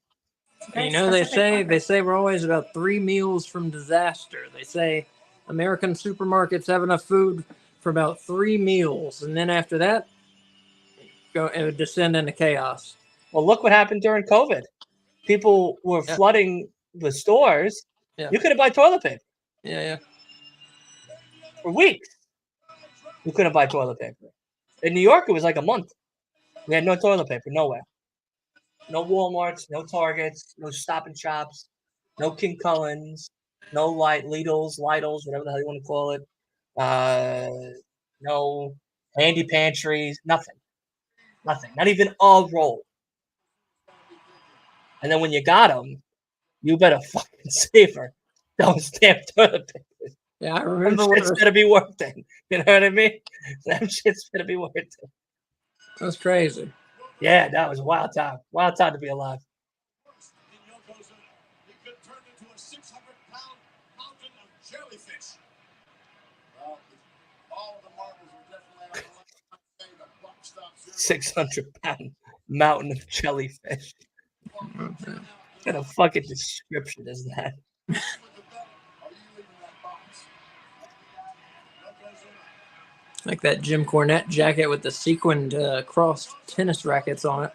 Very You know, they specific say we're always about 3 meals from disaster. They say American supermarkets have enough food for about 3 meals, and then after that, it would descend into chaos. Well, look what happened during COVID. People were Yeah. flooding the stores. Yeah. You couldn't buy toilet paper Yeah. for weeks. You couldn't buy toilet paper. In New York, it was like a month. We had no toilet paper, nowhere. No Walmarts, no Targets, no Stop and Shops, no King Cullen's, no Lidl's, whatever the hell you want to call it. No handy pantries, nothing. Not even a roll. And then when you got them, you better fucking savor those damn toilet paper. Yeah, I Them remember shit's gonna be worth it. You know what I mean? Them shit's gonna be worth it. That's crazy. Yeah, that was a wild time. Wild time to be alive. In Yokozuna, he could turn into a 600-pound mountain of jellyfish. Well, all of the marbles were definitely on the left side. The buck stops 600-pound mountain of jellyfish. What kind of fucking description is that? Like that Jim Cornette jacket with the sequined crossed tennis rackets on it.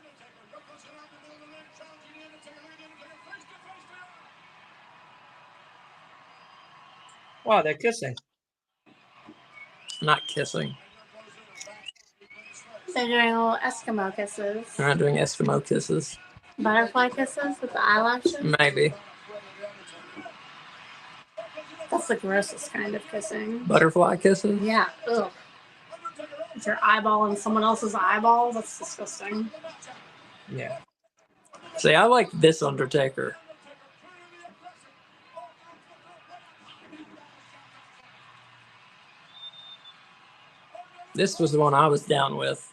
Wow, they're kissing. Not kissing. They're doing little Eskimo kisses. They're not doing Eskimo kisses. Butterfly kisses with the eyelashes. Maybe. That's the grossest kind of kissing. Butterfly kisses? Yeah. Ugh. It's your eyeball in someone else's eyeball. That's disgusting. Yeah. See, I like this Undertaker. This was the one I was down with.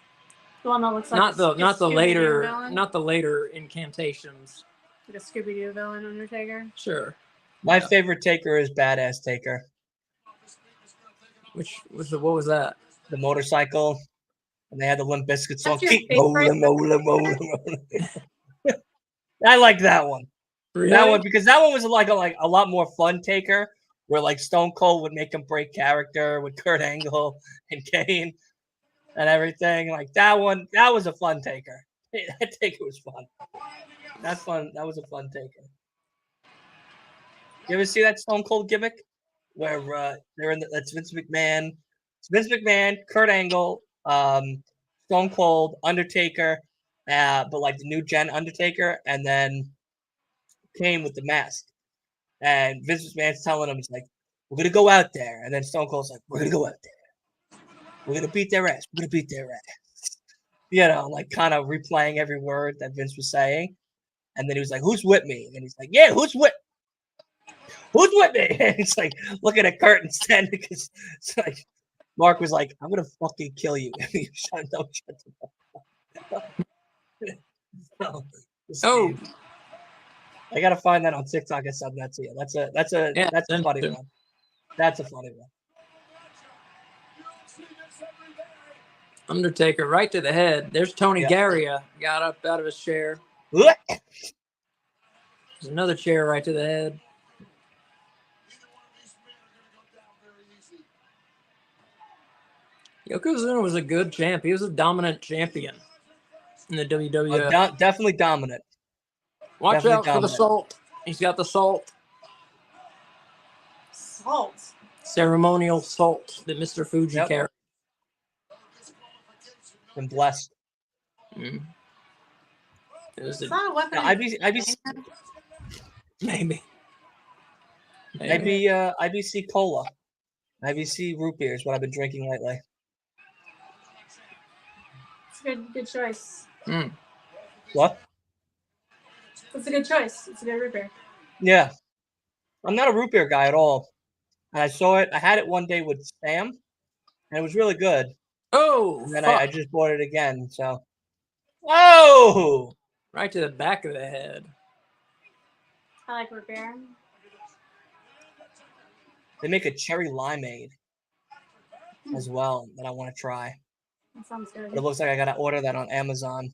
The one that looks like Not the villain? not the later incantations. Like a Scooby-Doo villain Undertaker. Sure. My favorite Taker is Badass Taker. What was that? The motorcycle. And they had the Limp Bizkit song. That's your Keep favorite? rolling. I like that one. Really? That one because that one was like a lot more fun Taker, where like Stone Cold would make him break character with Kurt Angle and Kane and everything. Like that one, that was a fun Taker. That Taker was fun. That's fun. That was a fun Taker. You ever see that Stone Cold gimmick where they're in that's Vince McMahon, Kurt Angle, Stone Cold, Undertaker, but like the new gen Undertaker, and then Kane with the mask. And Vince McMahon's telling him, he's like, we're going to go out there. And then Stone Cold's like, we're going to go out there. We're going to beat their ass. We're going to beat their ass. You know, like kind of replaying every word that Vince was saying. And then he was like, who's with me? And he's like, yeah, who's with me? And he's like, looking at Kurt instead because it's like, Mark was like, I'm going to fucking kill you. Shut the fuck up. Oh. I gotta find that on TikTok and send that to you. That's a funny one. That's a funny one. Undertaker right to the head. There's Tony Garia. Got up out of his chair. There's another chair right to the head. Yokozuna was a good champ. He was a dominant champion in the WWF. Definitely dominant. Watch Definitely out for the salt. He's got the salt. Salt. ceremonial salt that Mr. Fuji Yep. carried. Been blessed. Mm. It was It's not a weapon. Now, maybe. IBC Cola. IBC root beer is what I've been drinking lately. It's a good choice. Mm. What? It's a good choice. It's a good root beer. Yeah. I'm not a root beer guy at all. And I saw it. I had it one day with Sam, and it was really good. Oh, And then fuck. I just bought it again. So, oh, Right to the back of the head. I like root beer. they make a cherry limeade as well that I want to try. That sounds good. But it looks like I gotta order that on Amazon.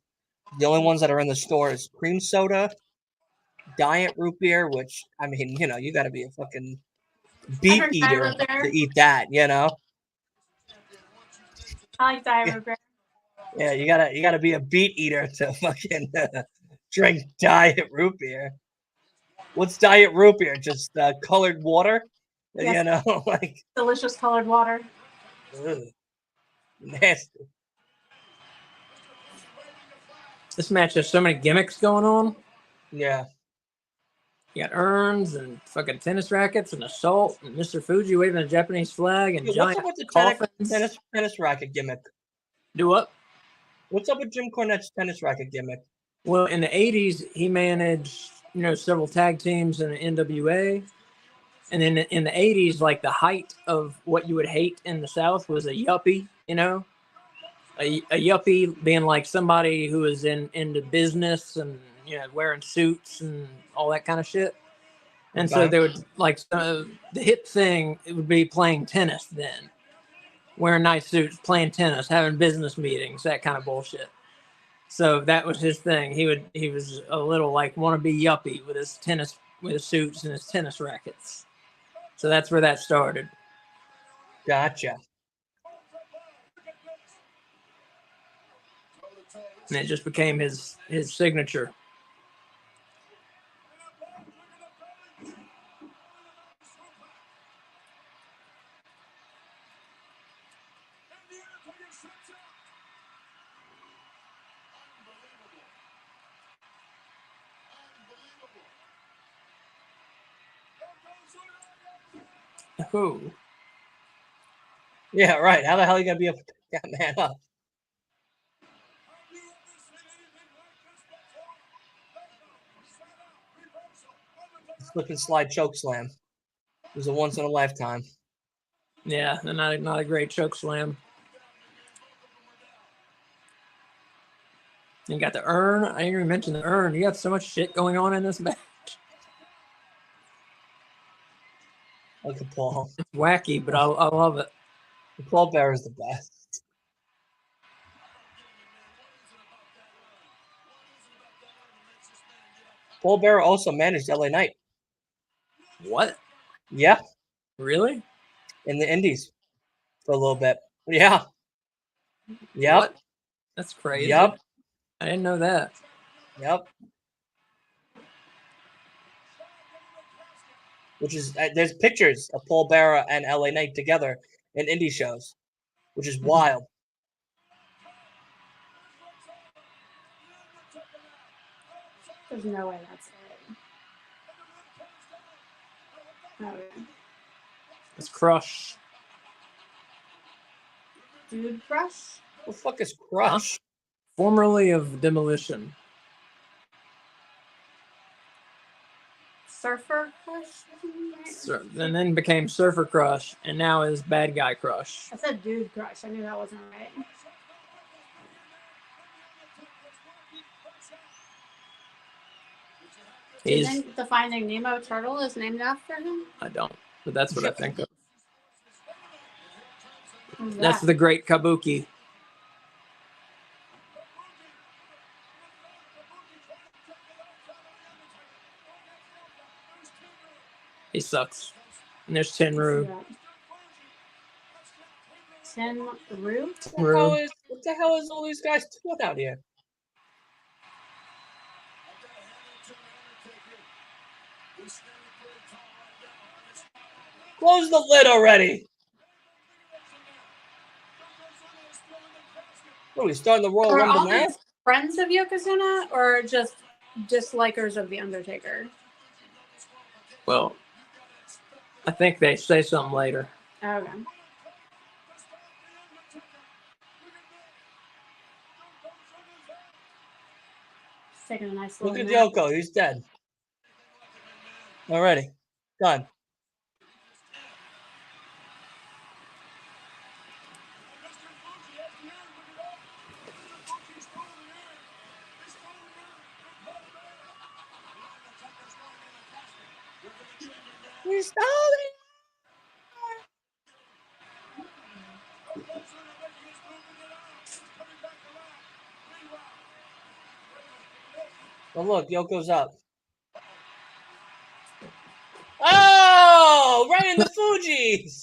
The only ones that are in the store is cream soda, diet root beer, which I mean, you gotta be a fucking beet drink diet eater root beer. to eat that. I like diet Yeah. root beer. Yeah, you gotta be a beet eater to fucking drink diet root beer. What's diet root beer? Just colored water? Yes. Like Delicious colored water. ugh, nasty. This match has so many gimmicks going on. Yeah. You got urns and fucking tennis rackets and assault and Mr. Fuji waving a Japanese flag and What's giant up with the coffins. tennis racket gimmick? Do what? What's up with Jim Cornette's tennis racket gimmick? Well, in the 80s, he managed, several tag teams in the NWA. And then in the 80s, like the height of what you would hate in the South was a yuppie, a yuppie being like somebody who was into business and, wearing suits and all that kind of shit. And so Okay. they would the hip thing, it would be playing tennis then, wearing nice suits, playing tennis, having business meetings, that kind of bullshit. So that was his thing. He was a little like wannabe yuppie with his suits and his tennis rackets. So that's where that started. Gotcha. And it just became his signature. Who? Yeah, right. How the hell are you gonna be able to pick that man up? Slip and slide choke slam. It was a once in a lifetime. Yeah, and not a great choke slam. You got the urn. I didn't even mention the urn. You got so much shit going on in this match. Look at Paul. It's wacky, but I love it. Paul Bearer is the best. Paul Bearer also managed LA Knight. What? Yeah, Really? in the Indies for a little bit. Yeah. Yep. What? That's crazy. Yep. I didn't know that. Yep. Which is there's pictures of Paul Bearer and LA Knight together in indie shows, which is wild. There's no way that's it. Oh, yeah. It's Crush. Dude Crush? What the fuck is Crush? Formerly of Demolition. Surfer Crush? And then became Surfer Crush, and now is Bad Guy Crush. I said Dude Crush. I knew that wasn't right. Do you think the Finding Nemo turtle is named after him? I don't, but that's what I think of. Who's That's that? the Great Kabuki. He sucks. And there's Tenru. Tenru? What the hell is all these guys doing out here? Close the lid already. What are we starting the Royal Are Rumble all now? these friends of Yokozuna or just dislikers of The Undertaker? Well, I think they say something later. Okay. He's taking a nice Look little at nap. Yoko. He's dead. Already. Done. We stole it. Oh, look. Yoko's up. Oh! Right in the Fugees.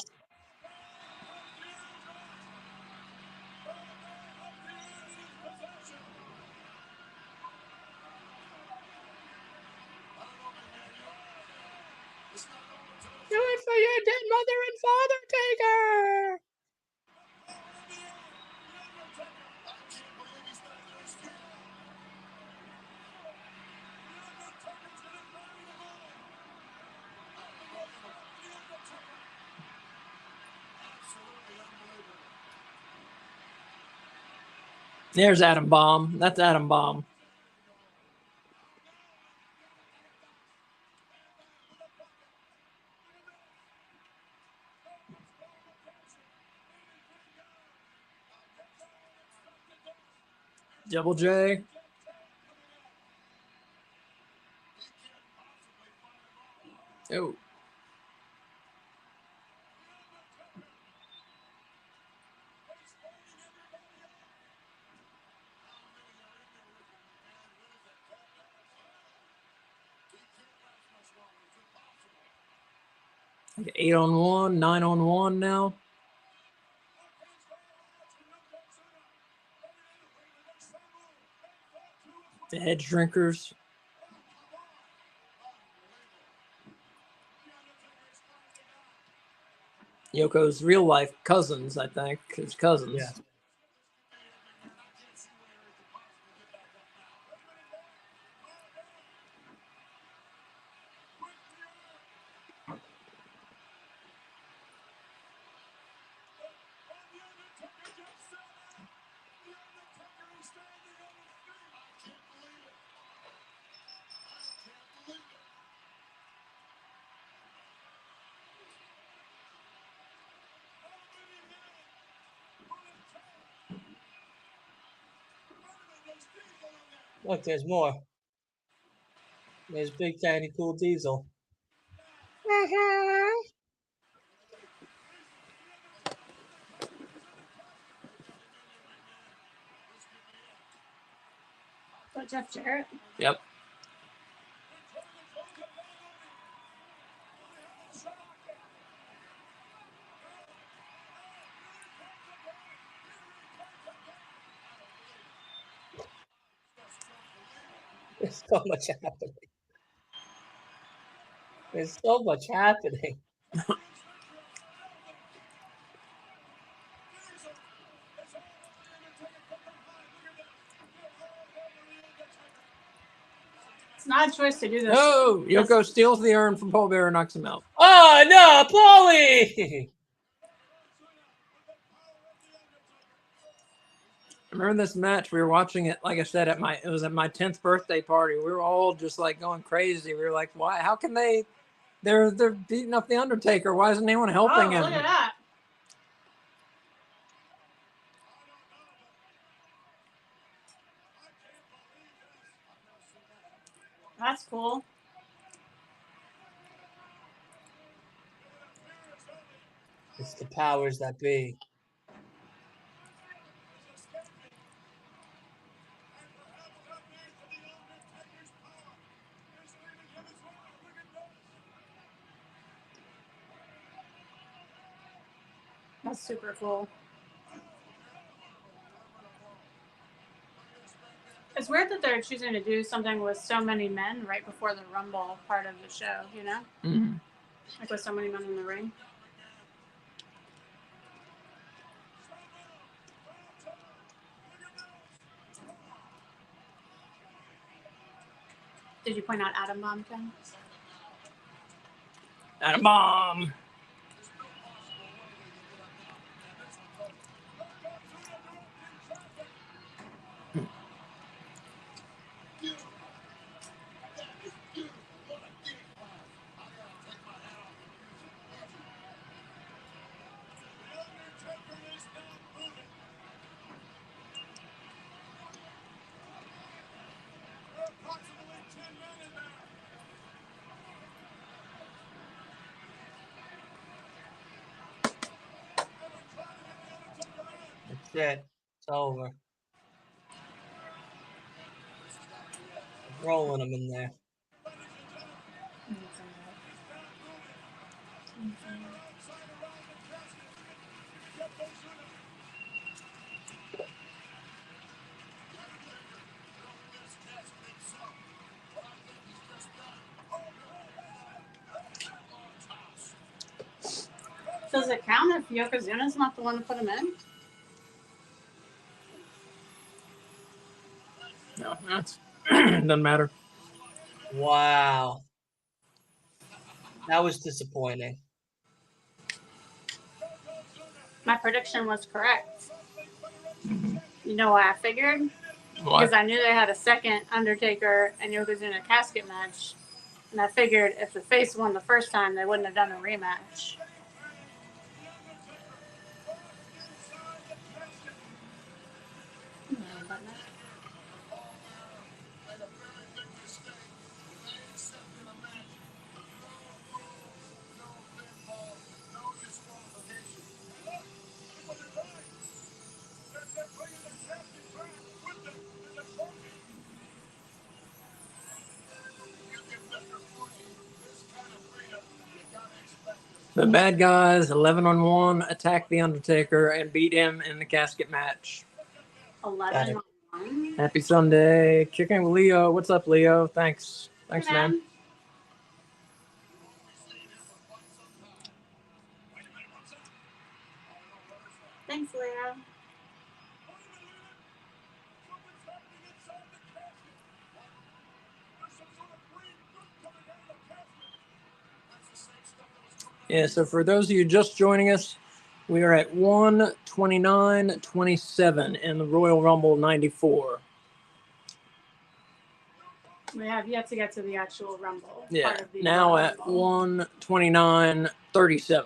Do it for your dead mother and father, Taker. There's Adam Bomb. That's Adam Bomb. Double J. Oh. Like 8-on-1, 9-on-1 now. The head shrinkers. Yoko's real life cousins, I think. His cousins. Yeah. Look, there's more. There's Big Tiny Cool Diesel. But Jeff Jarrett. Yep. There's so much happening. There's so much happening. It's not a choice to do this. Oh, Yoko steals the urn from Paul Bearer and knocks him out. Oh, no, Paulie! Remember this match? We were watching it, like I said, it was at my 10th birthday party. We were all just like going crazy. We were like, why? How can they're beating up the Undertaker? Why isn't anyone helping him? Look at that. That's cool. It's the powers that be. That's super cool. It's weird that they're choosing to do something with so many men right before the Rumble part of the show, you know? Mm-hmm. Like with so many men in the ring. Did you point out Atom Bomb, Ken? Atom bomb. That's it. It's over. Rolling them in there. Does it count if Yokozuna's not the one to put him in? No, that's doesn't matter. Wow. That was disappointing. My prediction was correct. You know why I figured? Why? Because I knew they had a second Undertaker and Yokozuna casket match. And I figured if the face won the first time, they wouldn't have done a rematch. The bad guys, 11-on-1, attack the Undertaker and beat him in the casket match. 11-1. Happy Sunday. Kicking with Leo. What's up, Leo? Thanks. Thanks, man. Thanks, Leo. Yeah, so for those of you just joining us, we are at 129.27 in the Royal Rumble 94. We have yet to get to the actual Rumble. Yeah, part of the now Royal at Rumble. 129.37.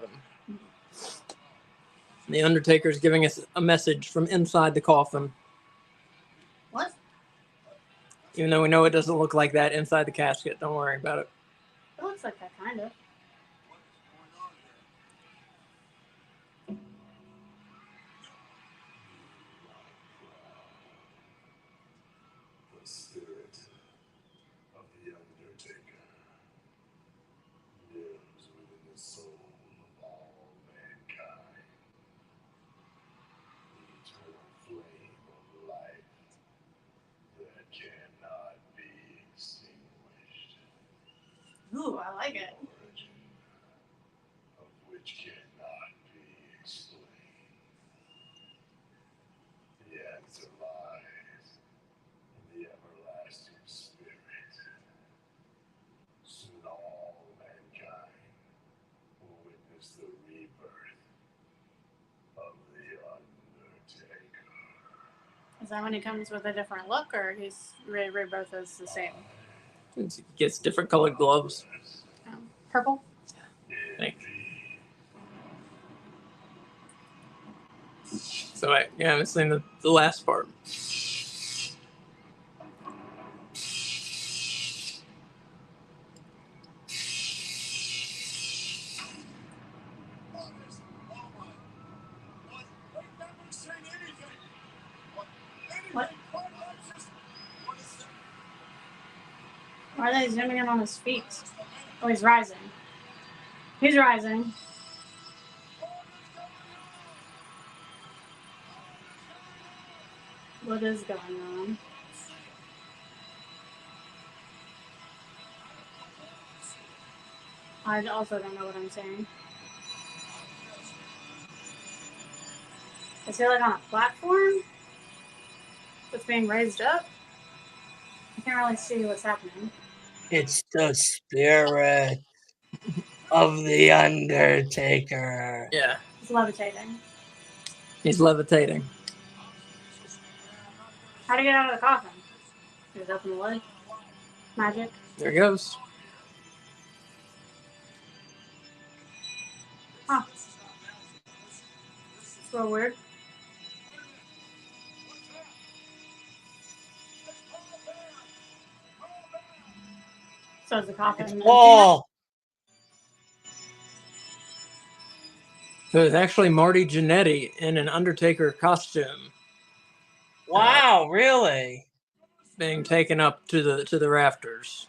The Undertaker's giving us a message from inside the coffin. What? Even though we know it doesn't look like that inside the casket. Don't worry about it. It looks like that, kind of. The spirit of the Undertaker lives within the soul of all mankind. The eternal flame of life that cannot be extinguished. Ooh, I like it. Origin of which cannot be explained. The answer lies in the everlasting spirit. Soon all mankind will witness the rebirth of the Undertaker. Is that when he comes with a different look, or his rebirth is the same? It gets different colored gloves. Purple? Thanks. So I haven't seen the last part. What? Why are they zooming in on his feet? Oh, he's rising. He's rising. What is going on? I also don't know what I'm saying. Is he like on a platform that's being raised up? I can't really see what's happening. It's the spirit of the Undertaker. Yeah, He's levitating. he's levitating. How'd he get out of the coffin? Just open the lid. Magic. There he goes. Huh. It's a little weird. So is the coffin It's empty now? Paul. So it's actually Marty Jannetty in an Undertaker costume Wow, really? being taken up to the rafters.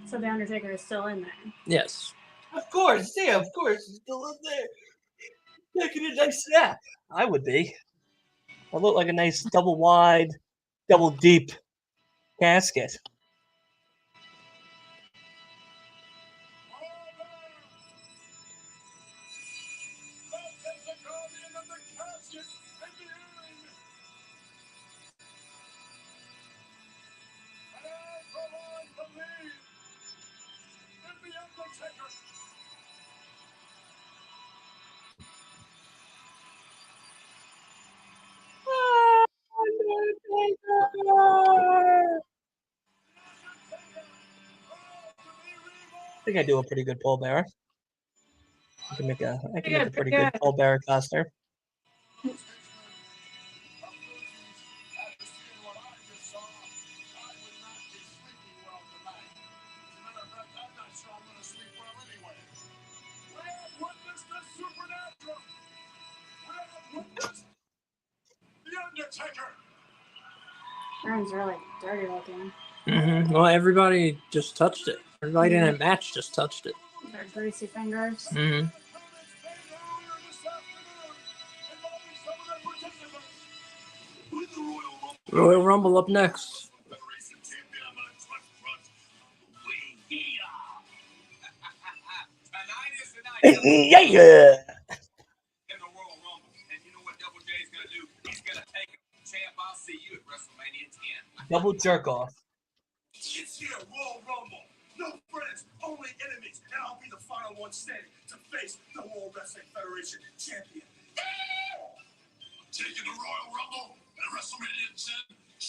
So the Undertaker is still in there. Yes. Of course, yeah, of course. It's still in there. Taking a nice nap. I would be. I look like a nice double wide, double deep casket. I think I do a pretty good pallbearer. I can make a pretty good pallbearer costume. Aaron's really dirty looking. Mm-hmm. Well, everybody just touched it. Everybody in that match just touched it. Their greasy fingers. Mm-hmm. Royal Rumble up next. Yeah. In the Royal Rumble. And you know what Double J is going to do? He's going to take him. Champ, I'll see you at WrestleMania 10. Double jerk off. It's here, Royal Rumble. No friends, only enemies, and I'll be the final one standing to face the World Wrestling Federation champion. Taking the Royal Rumble at WrestleMania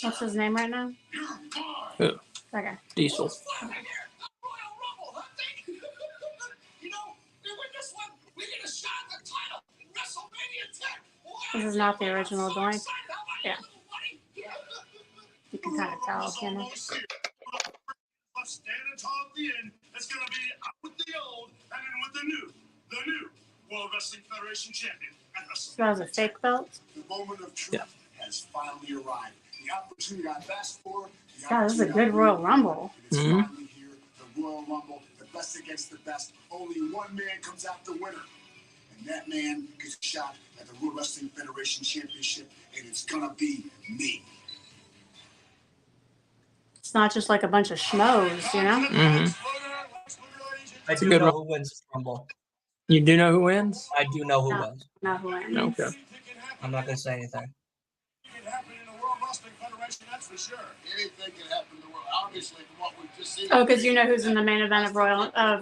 10. What's his name right now? You're gone. Who? Okay. Diesel. What's flying in here? The Royal Rumble, huh? You know, we win this one, we get a shot at the title in WrestleMania 10. This is not the original So Doink. excited. How about Yeah. you, buddy? You can kind of tell, can't you? Almost here. Left standing tall at the end. It's going to be out with the old and in with the new. The new World Wrestling Federation champion. And This guy's a fake belt. the moment of truth has finally arrived. The opportunity I've asked for. God, this is a good Royal Rumble. It's Mhm. finally here. The Royal Rumble, the best against the best. Only one man comes out the winner. And that man gets a shot at the World Wrestling Federation Championship, and it's going to be me. It's not just like a bunch of schmoes, you know? Mhm. I a do good know one. who wins this Rumble. You do know who wins? I do know who No. wins. Not who wins. Okay. I'm not going to say anything. It can happen in the World Wrestling Federation, that's for sure. Anything can happen in the world. Obviously, from what we've just seen. Oh, because you know who's in the main event of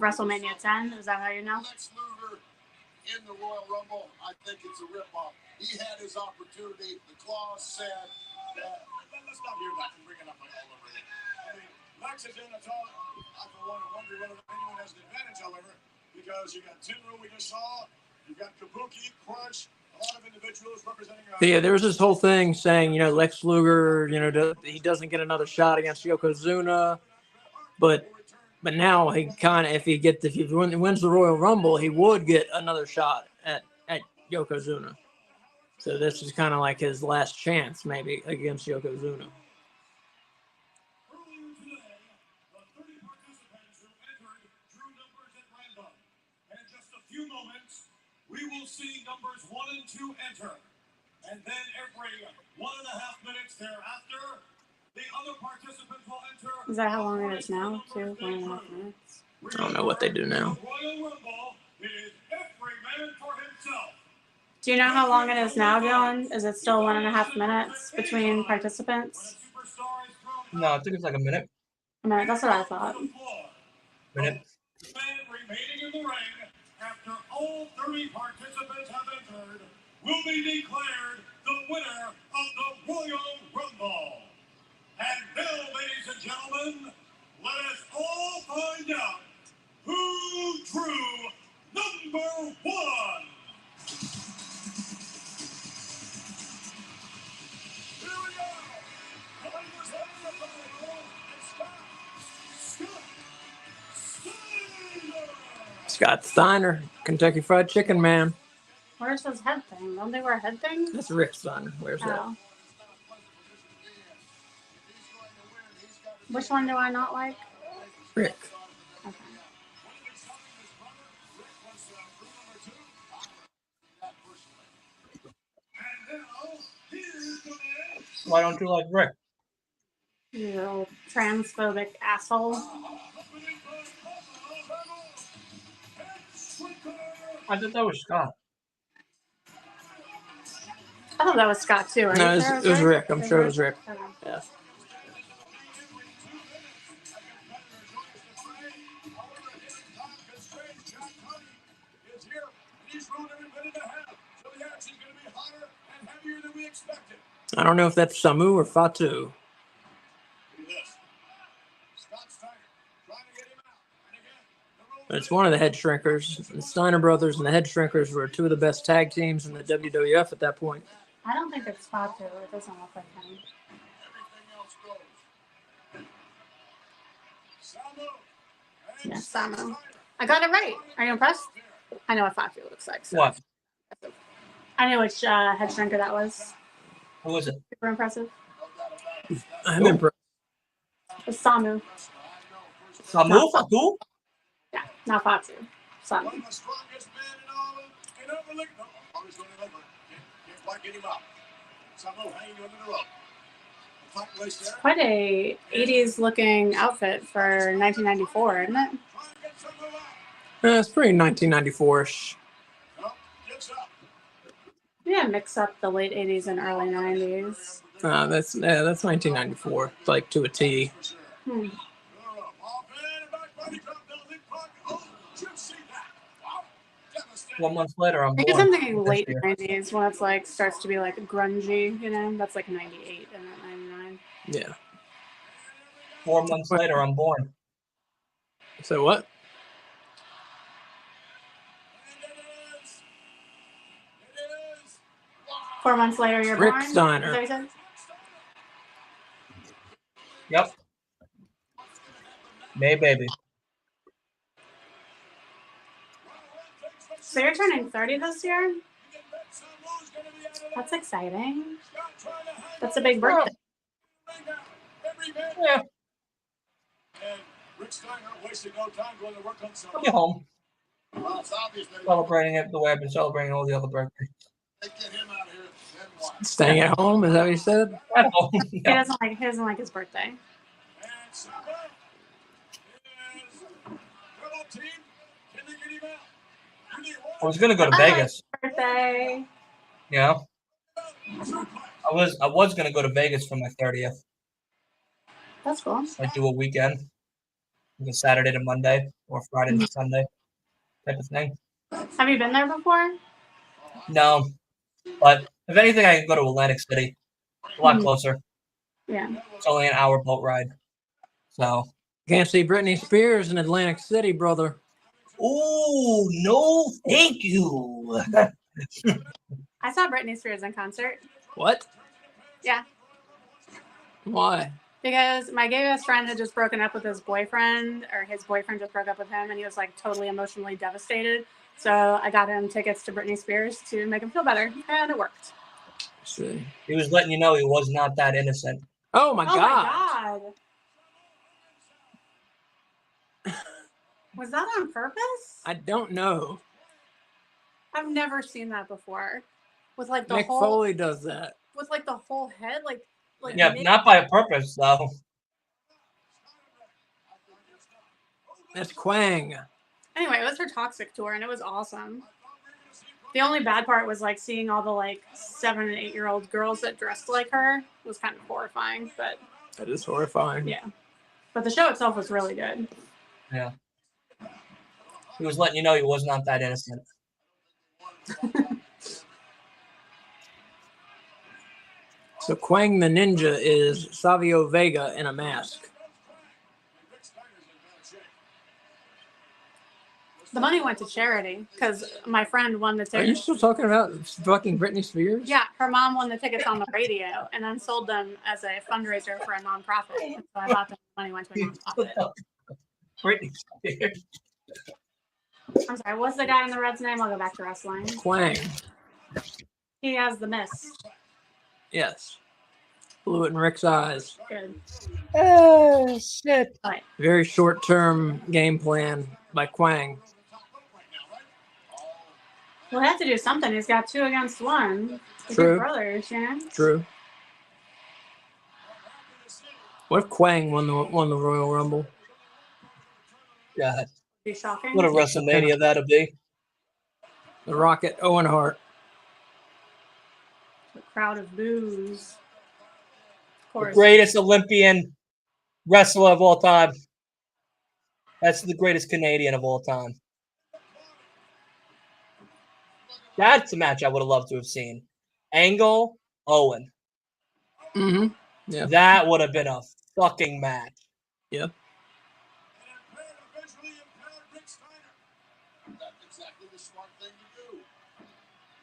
WrestleMania 10? Is that how you know? Lex Luger in the Royal Rumble, I think it's a ripoff. He had his opportunity. The clause said that. Let's not hear that and bring it up all over again. I mean, Lex is in a talk. I for one wonder whether anyone has an advantage, however, because you got Tinru we just saw, you've got Kabuki, Crunch, a lot of individuals representing. Yeah, there was this whole thing saying, Lex Luger, he doesn't get another shot against Yokozuna, but now he kind of, if he wins the Royal Rumble, he would get another shot at Yokozuna. So this is kind of like his last chance, maybe, against Yokozuna. Earlier today, the 30 participants who entered drew numbers at random. And in just a few moments, we will see numbers 1 and 2 enter. And then every 1.5 minutes thereafter, the other participants will enter. Is that how long it is now, too? 1.5 minutes. I don't know what they do now. Royal Rumble, it is every man for himself. Do you know how long it is now, Dylan? Is it still 1.5 minutes between participants? No, I think it's like a minute. A minute, that's what I thought. Minute. Man remaining in the ring after all 30 participants have entered will be declared the winner of the Royal Rumble. And now, ladies and gentlemen, let us all find out who drew number 1. Here we go. Ladies and gentlemen, it's Scott Steiner, Kentucky Fried Chicken Man. Where's his head thing? Don't they wear head things? That's Rick Steiner. Where's that? Oh. Which one do I not like? Rick. Okay. Why don't you like Rick? You little transphobic asshole. I thought that was Scott. I thought that was Scott too. Are No, you sure it was Rick. I'm sure it was Rick. Okay. Yeah. I don't know if that's Samu or Fatu. But it's one of the Head Shrinkers. The Steiner brothers and the Head Shrinkers were two of the best tag teams in the WWF at that point. I don't think it's Fatu. It doesn't look like him. Yeah, Samu. I got it right. Are you impressed? I know what Fatu looks like. So. What? I know which head shrinker that was. Who was it? Super impressive. I'm impressed. It's Samu. Samu? Fatu? Yeah, not Fatu. Samu. It's quite a 80s looking outfit for 1994, isn't it? It's pretty 1994-ish. Yeah, mix up the late 80s and early 90s. That's 1994, like to a T. 1 month later, I'm I guess born. I'm thinking late year. 90s when it's like starts to be like grungy, you know? That's like 98 and not 99. Yeah. 4 months later, I'm born. So what? Four months later, you're Rick born? Steiner. Is that what you said? Yep. May baby. So you're turning 30 this year? That's exciting. That's a big birthday. Yeah. I'll be home. Celebrating it the way I've been celebrating all the other birthdays. Staying at home? Is that what you said? At home. He Yeah. doesn't like his birthday. I was gonna go to Vegas. Birthday. Yeah. I was gonna go to Vegas for my 30th. That's cool. Like do a weekend. Like a Saturday to Monday or Friday to Sunday type of thing. Have you been there before? No. But if anything, I can go to Atlantic City. A lot closer. Yeah. It's only an hour boat ride. So. Can't see Britney Spears in Atlantic City, brother. Oh, no, thank you. I saw Britney Spears in concert. What? Yeah. Why? Because my gay best friend had just broken up with his boyfriend, or his boyfriend just broke up with him, and he was like totally emotionally devastated. So I got him tickets to Britney Spears to make him feel better, and it worked. See. He was letting you know he was not that innocent. Oh my Oh God. my God. Was that on purpose? I don't know. I've never seen that before. With like the Mick whole Foley does that. with like the whole head, like Yeah, Mick- not by purpose, though. That's Quang. Anyway, it was her Toxic tour, and it was awesome. The only bad part was like seeing all the like 7 and 8-year-old girls that dressed like her. It was kind of horrifying, but That is horrifying. yeah. But the show itself was really good. Yeah. He was letting you know he was not that innocent. So Quang the Ninja is Savio Vega in a mask. The money went to charity because my friend won the Are you tickets. still talking about fucking Britney Spears? Yeah, her mom won the tickets on the radio and then sold them as a fundraiser for a nonprofit. And so I thought the money went to a nonprofit. Britney Spears. I'm sorry, what's the guy in the Reds' name? I'll go back to wrestling. Quang. He has the miss. Yes. Blew it in Rick's eyes. Good. Oh, shit. All right. Very short-term game plan by Quang. We'll have to do something. He's got 2 against 1. They're True. good brothers, yeah. True. What if Quang won the Royal Rumble? God. Be shocking. What a WrestleMania that'll be. The Rocket, Owen Hart. A crowd of boos. Of The course. greatest Olympian wrestler of all time. That's the greatest Canadian of all time. That's a match I would have loved to have seen. Angle, Owen. Mm-hmm. Yeah. That would have been a fucking match. Yep. That's exactly the smart thing to do.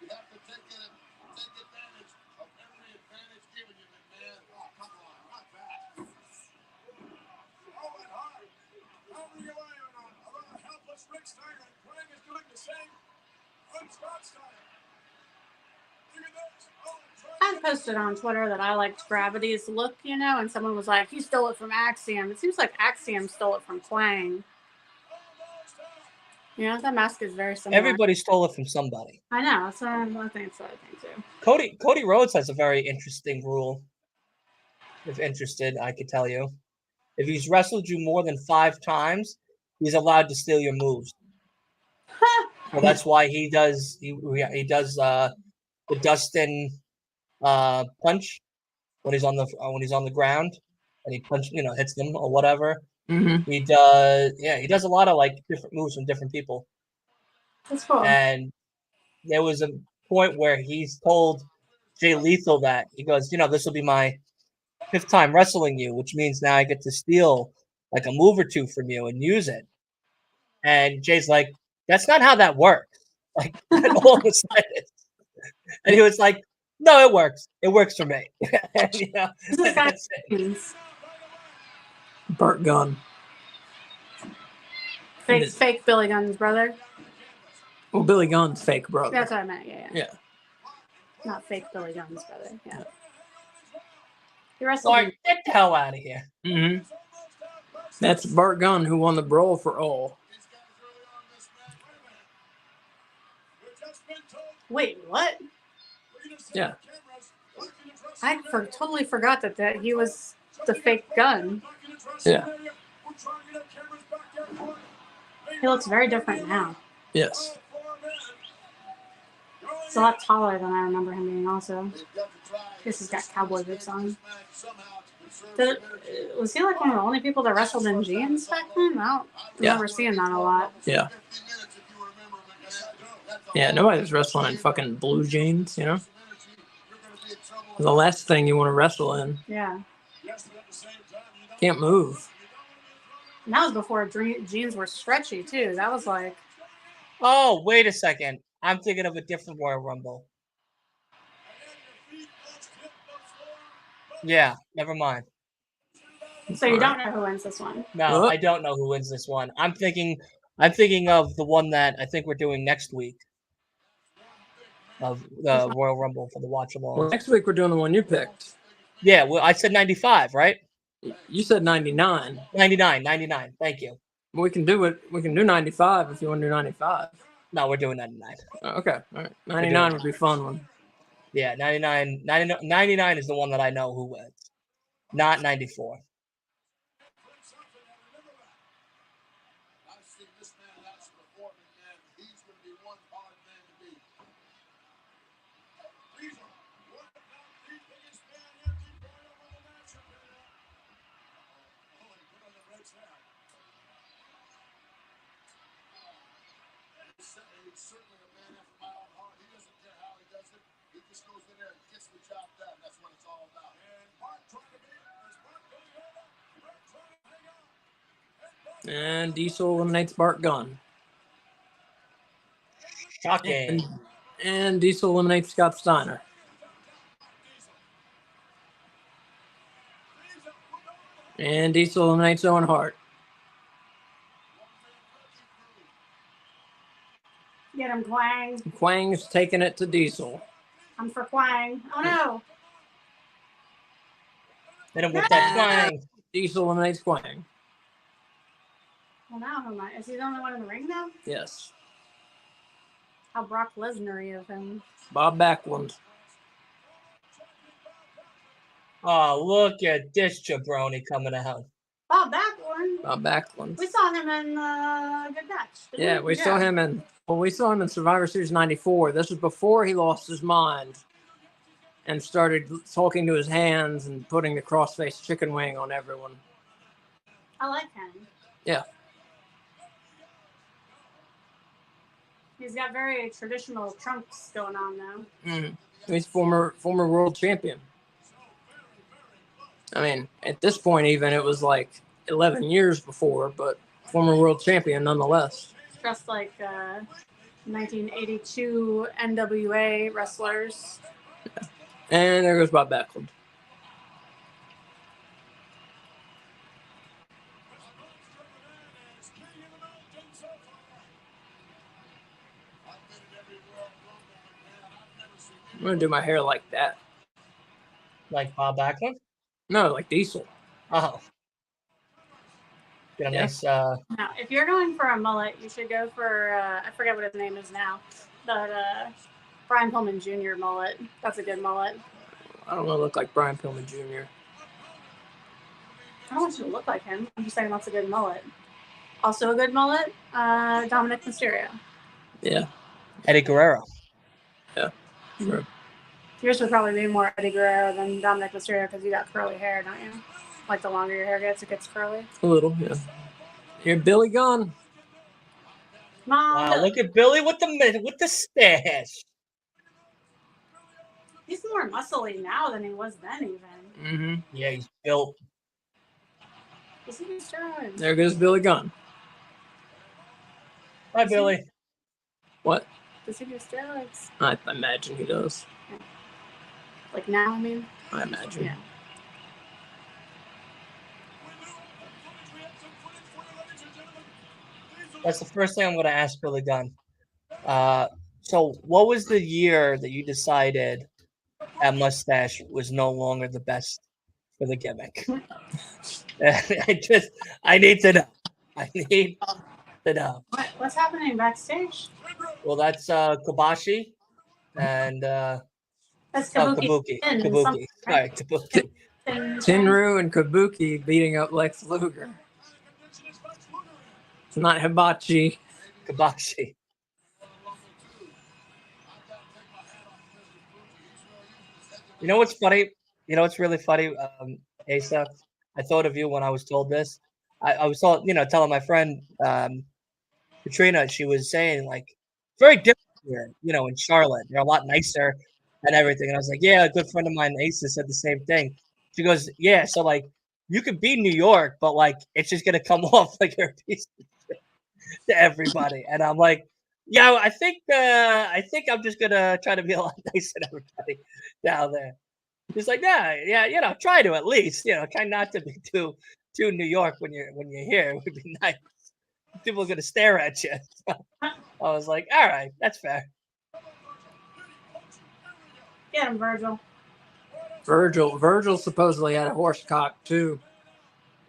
You have to take advantage of every advantage given you, McMahon. Oh, come on, not that. Owen Hart, how rely on a helpless Rick Steiner, and Quang is doing the same on Scott Steiner. Look at this. I posted on Twitter that I liked Gravity's look, and someone was like, he stole it from Axiom. It seems like Axiom stole it from Quang. That mask is very similar. Everybody stole it from somebody. I know. That's what I think it's the other thing, too. Cody Rhodes has a very interesting rule. If interested, I could tell you. If he's wrestled you more than 5 times, he's allowed to steal your moves. Well, that's why he does the Dustin punch when he's on the ground and he hits them or whatever. Mm-hmm. He does a lot of like different moves from different people. That's cool. And there was a point where he's told Jay Lethal that he goes, this will be my 5th time wrestling you, which means now I get to steal like a move or 2 from you and use it. And Jay's like, that's not how that works. Like all of a sudden, and he was like, no, it works. It works for me. That's it. Burt Gunn. Fake Billy Gunn's brother. Well, Billy Gunn's fake brother. That's what I meant. Yeah. Yeah. Not fake Billy Gunn's brother. Yeah. He wrestled. Like, get the hell out of here. Mm-hmm. That's Burt Gunn who won the Brawl for All. Wait, what? Yeah. I totally forgot that he was the fake Gun. Yeah. He looks very different now. Yes. He's a lot taller than I remember him being also. I guess he's got cowboy boots on. Was he like one of the only people that wrestled in jeans back then? I don't remember seeing that a lot. Yeah. Yeah, nobody's wrestling in fucking blue jeans, The last thing you want to wrestle in. Yeah. Can't move. And that was before jeans were stretchy, too. That was like... Oh, wait a second. I'm thinking of a different Royal Rumble. Yeah, never mind. So you don't know who wins this one? No, I don't know who wins this one. I'm thinking of the one that I think we're doing next week. Of the Royal Rumble for the watch along. Well, next week we're doing the one you picked. Yeah, well, I said 95, right? You said 99. 99. Thank you. We can do it. We can do 95 if you want to do 95. No, we're doing 99. Okay. All right. 99 would be a fun one. Yeah, 99 is the one that I know who wins. Not 94. is certainly a man after my own heart. He doesn't care how he does it. He just goes in there and gets the job done. That's what it's all about. And Bart trying to beat him. Is Bart going over? Bart trying to hang on. And Diesel eliminates Bart Gunn. Shocking. And Diesel eliminates Scott Steiner. And Diesel eliminates Owen Hart. Get him, Quang. Quang's taking it to Diesel. I'm for Quang. Oh no. Hit him with that twang. Diesel eliminates Quang. Well, now who am I? Is he the only one in the ring now? Yes. How Brock Lesnar-y of him. Bob Backlund. Oh, look at this jabroni coming out. Oh, Backlund. Bob Backlund. We saw him in Good Match. didn't Yeah, we saw him in Survivor Series 94. This was before he lost his mind and started talking to his hands and putting the cross-faced chicken wing on everyone. I like him. Yeah. He's got very traditional trunks going on now. He's former world champion. I mean, at this point, even it was like 11 years before, but former world champion nonetheless. Dressed like 1982 NWA wrestlers. And there goes Bob Backlund. I'm gonna do my hair like that. Like Bob Backlund? No, like Diesel. Oh. Get a nice Now, if you're going for a mullet, you should go for I forget what his name is now, but Brian Pillman Jr. mullet. That's a good mullet. I don't want to look like Brian Pillman Jr. I don't want you to look like him. I'm just saying that's a good mullet. Also a good mullet, Dominic Mysterio. Yeah. Eddie Guerrero. Yeah. Sure. Yours would probably be more Eddie Guerrero than Dominic Mysterio because you got curly hair, don't you? Like the longer your hair gets, it gets curly. A little, yeah. Here, Billy Gunn. Mom, Wow, look at Billy with the stash. he's more muscly now than he was then, even. Mm-hmm. Yeah, he's built. Does he do steroids? There goes Billy Gunn. Hi, Billy. What? Does he do steroids? I imagine he does. Like now, I mean? I imagine. Yeah. That's the first thing I'm going to ask Billy Gunn. So what was the year that you decided that mustache was no longer the best for the gimmick? I need to know. I need to know. What's happening backstage? Well, that's Kobashi and That's Kabuki. Tin, Kabuki. something, All right? right, Kabuki. Tenryu and Kabuki beating up Lex Luger. It's not Hibachi. Kabashi. You know what's funny? You know what's really funny, Asa? I thought of you when I was told this. I was told, telling my friend Katrina, she was saying like very different here, in Charlotte. They're a lot nicer and everything. And I was like, yeah, a good friend of mine, Asa, said the same thing. She goes, yeah, so like you could be New York, but like it's just gonna come off like you're a piece of shit to everybody. And I'm like, yeah, I think I'm just gonna try to be a lot nicer to everybody down there. He's like, yeah, try to at least, try not to be too New York when you're here. It would be nice. People are gonna stare at you. I was like, all right, that's fair. Get him, Virgil. Virgil supposedly had a horse cock too.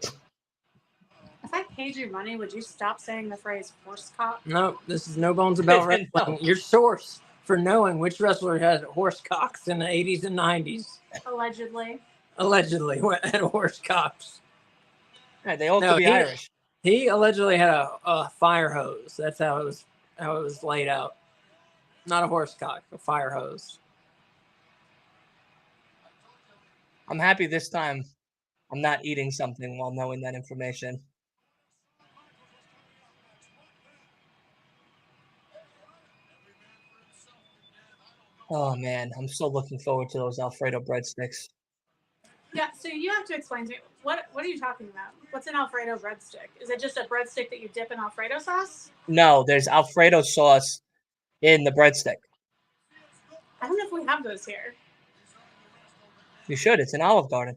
If I paid you money, would you stop saying the phrase horse cock? No, this is No Bones About Wrestling. No. Your source for knowing which wrestler had horse cocks in the 80s and 90s. Allegedly. Allegedly had horse cocks. Yeah, they all No, could be Irish. He allegedly had a fire hose. That's how it was laid out. Not a horse cock, a fire hose. I'm happy this time I'm not eating something while knowing that information. Oh man, I'm so looking forward to those Alfredo breadsticks. Yeah, so you have to explain to me what are you talking about? What's an Alfredo breadstick? Is it just a breadstick that you dip in Alfredo sauce? No, there's Alfredo sauce in the breadstick. I don't know if we have those here. You should. It's an Olive Garden.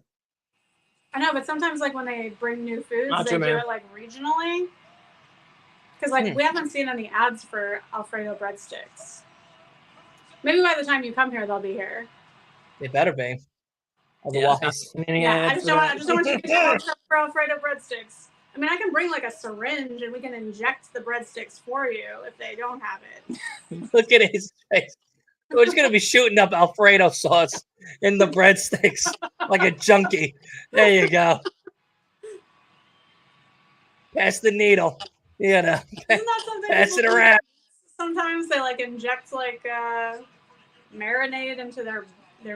I know, but sometimes like when they bring new foods, Macho they Man. do it like regionally. Because like we haven't seen any ads for Alfredo breadsticks. Maybe by the time you come here, they'll be here. They better be. Yeah, Otherwise, any Yeah, I ads just for don't want. that? I just don't want you to get hopes up for Alfredo breadsticks. I mean, I can bring like a syringe and we can inject the breadsticks for you if they don't have it. look at his face. We're just gonna be shooting up Alfredo sauce in the breadsticks like a junkie. There you go. Pass the needle. You know, Isn't that something pass people it do? around. Sometimes they like inject like marinade into their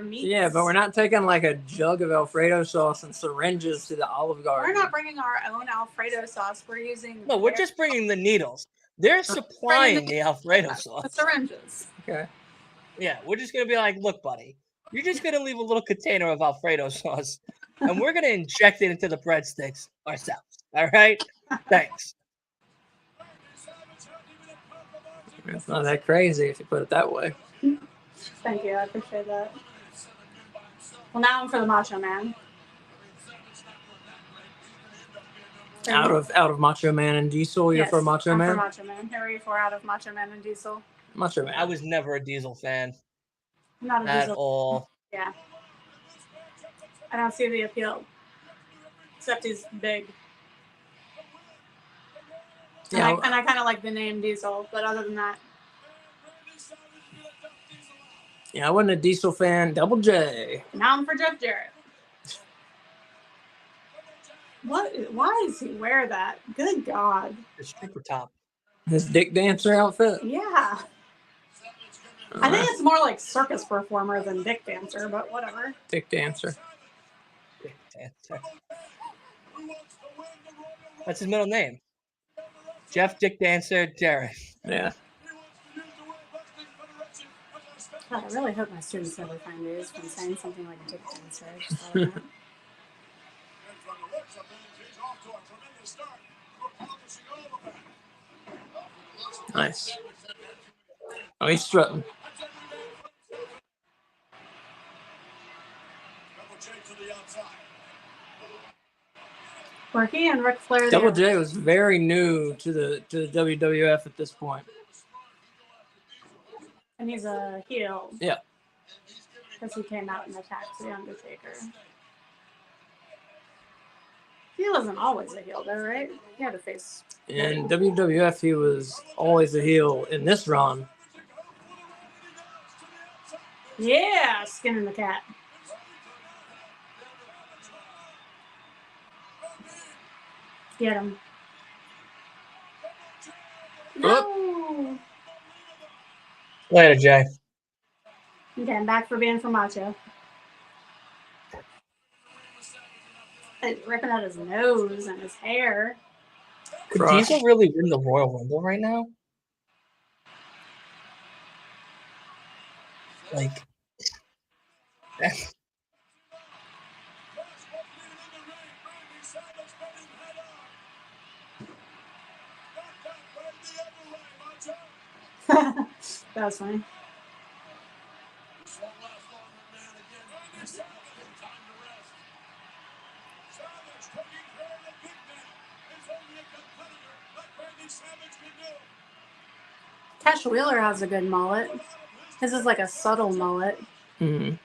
meats. Yeah, but we're not taking like a jug of Alfredo sauce and syringes to the Olive Garden. We're not bringing our own Alfredo sauce. We're using No, we're just bringing the needles. They're supplying the Alfredo the sauce. syringes. Okay. Yeah, we're just gonna be like, look, buddy, you're just gonna leave a little container of Alfredo sauce, and we're gonna inject it into the breadsticks ourselves. All right? Thanks. It's not that crazy if you put it that way. Thank you. I appreciate that. Well, now I'm for the Macho Man. Out of Macho Man and Diesel, you're Yes, for Macho I'm Man? for Macho Man. Who are you for out of Macho Man and Diesel? Macho Man. I was never a Diesel fan I'm not a at Diesel. all. Yeah. I don't see the appeal. Except he's big. Yeah, And I kind of like the name Diesel, but other than that, yeah, I wasn't a Diesel fan. Double J. now I'm for Jeff Jarrett. What? Why does he wear that? Good God. The stripper top. His Dick Dancer outfit. Yeah. I think it's more like circus performer than Dick Dancer, but whatever. Dick Dancer. Dick Dancer. That's his middle name. Jeff Dick Dancer Jarrett. Yeah. God, I really hope my students never find news from saying something like Dick Dancer. I just thought of that. Nice. Oh, he's strutting. Quirky and Ric Flair. Double J was very new to the WWF at this point. And he's a heel. Yeah. Because he came out and attacked The Undertaker. He wasn't always a heel, though, right? He had a face. In WWF, he was always a heel. In this run, Yeah, skinning the cat. Get him. No. Later, Jay. Okay, I'm back for being for Macho. Ripping out his nose and his hair. Could Crush. Diesel really win the Royal Rumble right now? Like, That was funny. Cash Wheeler has a good mullet. His is like a subtle mullet. mm-hmm.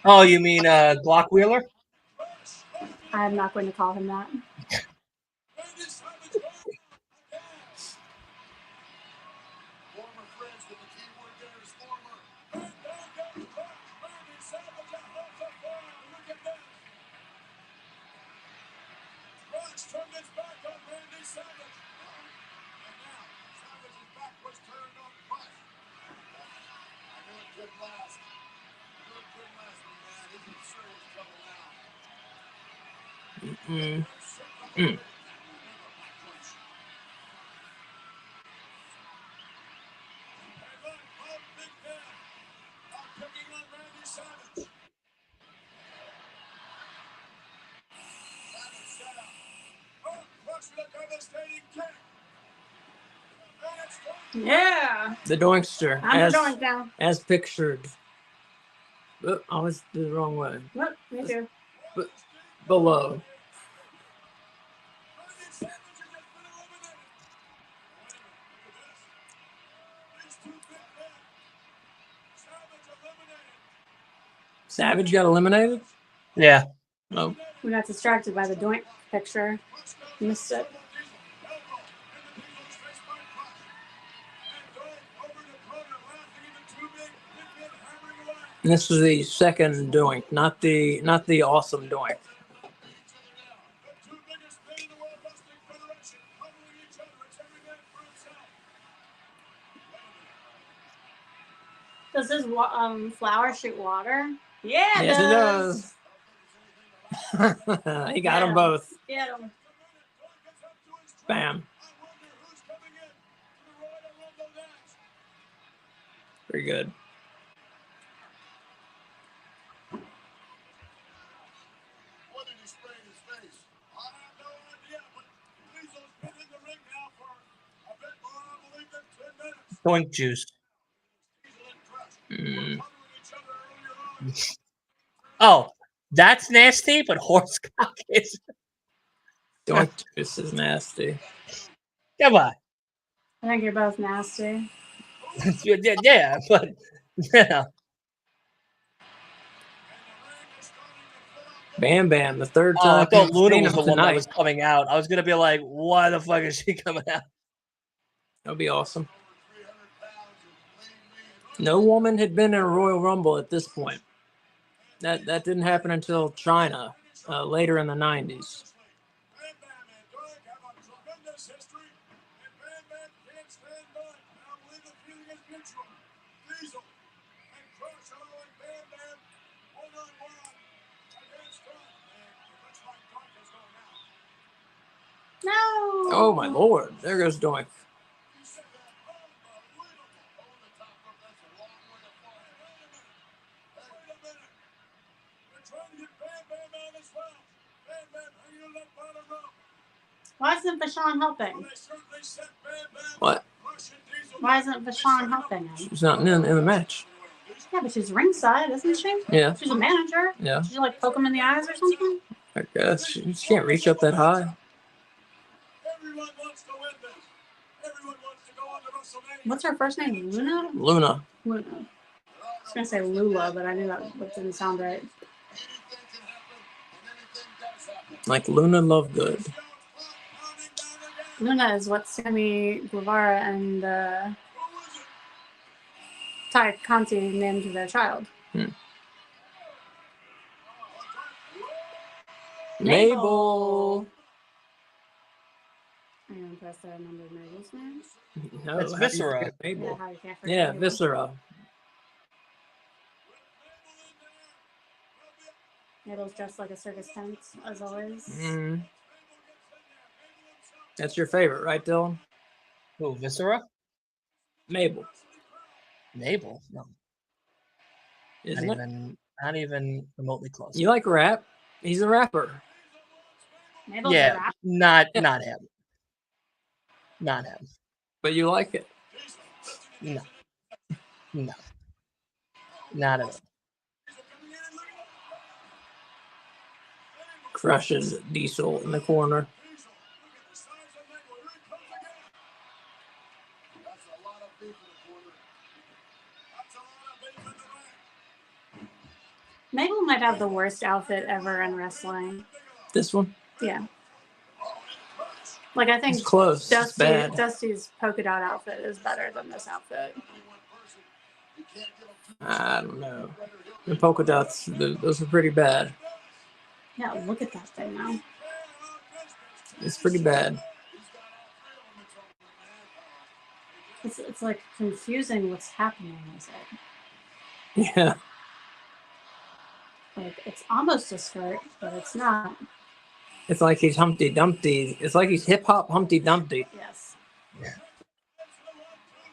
oh, you mean Glock Wheeler? I'm not going to call him that. Mm. Mm. Savage. Set up. Oh, crushed with a devastating kick. And it's going. Yeah. The Doinkster, I'm going down. as pictured. Oh, I was the wrong way. Look, me too. Below. Savage got eliminated? Yeah. Oh. We got distracted by the doink picture. Missed it. This is the second doink, not the awesome doink. Does this flower shoot water? Yeah, Yes, it does. He got them both. Yeah. Bam. Pretty good. What did he spray in his face? I have no idea, but Diesel's been in the ring now for a bit more, I believe, than 10 minutes. Doink juice. Mm. Oh, that's nasty, but horsecock is. Doink juice is nasty. Come on. I think you're both nasty. Yeah, but yeah. Bam Bam, the third Oh, time. I thought we've Luna seen was him the one that tonight. was coming out. I was gonna be like, why the fuck is she coming out? That'd be awesome. No woman had been in a Royal Rumble at this point. That didn't happen until China, later in the 90s. Bam Bam and Doink have a tremendous history, and Bam Bam can't stand Doink. And I believe the feeling is mutual. Diesel and Crush are allowing Bam Bam one-on-one against Doink. And it looks like Doink is going out. No. Oh my lord, there goes Doink. He said that unbelievable. Over the top rope, that's a long way to fall. Wait a minute. They're trying to get Bam Bam out as well. Bam Bam hanging on that bottom rope. Why isn't Vashon helping? Well, they certainly sent Bam Bam. What? Crush and Diesel. Why isn't Vashon helping him? She's not in the match. Yeah, but she's ringside, isn't she? Yeah, She's a manager. yeah. Did you like poke him in the eyes or something? I guess she can't reach up that high. Everyone wants to win this. Everyone wants to go on to WrestleMania. What's her first name? Luna? Luna. Luna. I was gonna say Lula, but I knew that didn't sound right. Anything can happen, and anything does happen. Like Luna Lovegood. Luna is what Sammy Guevara and Who is it? Ty Conti named their child. Mabel. Are you impressed that I remembered Mabel's name? No, It's how do you Viscera. forget Yeah, Mabel. how you can't forget Yeah, Mabel. Viscera. Mabel's dressed like a circus tent, as always. Mm. That's your favorite, right, Dylan? Who, Viscera? Mabel, Mabel? No. isn't it? Not even remotely close. You like rap? He's a rapper. Mabel's Yeah, a rap. not him. Not him. But you like it. No. No. Not at all. Crushes Diesel in the corner. That's a lot of beef in the corner. That's a lot of beef in the ring. Mabel might have the worst outfit ever in wrestling. This one? Yeah. Like, I think It's close. It's bad. Dusty's polka dot outfit is better than this outfit. I don't know. The polka dots, those are pretty bad. Yeah, look at that thing now. It's pretty bad. It's like confusing what's happening with it. Yeah. Like, it's almost a skirt, but it's not. It's like he's Humpty Dumpty. It's like he's hip hop Humpty Dumpty. Yes.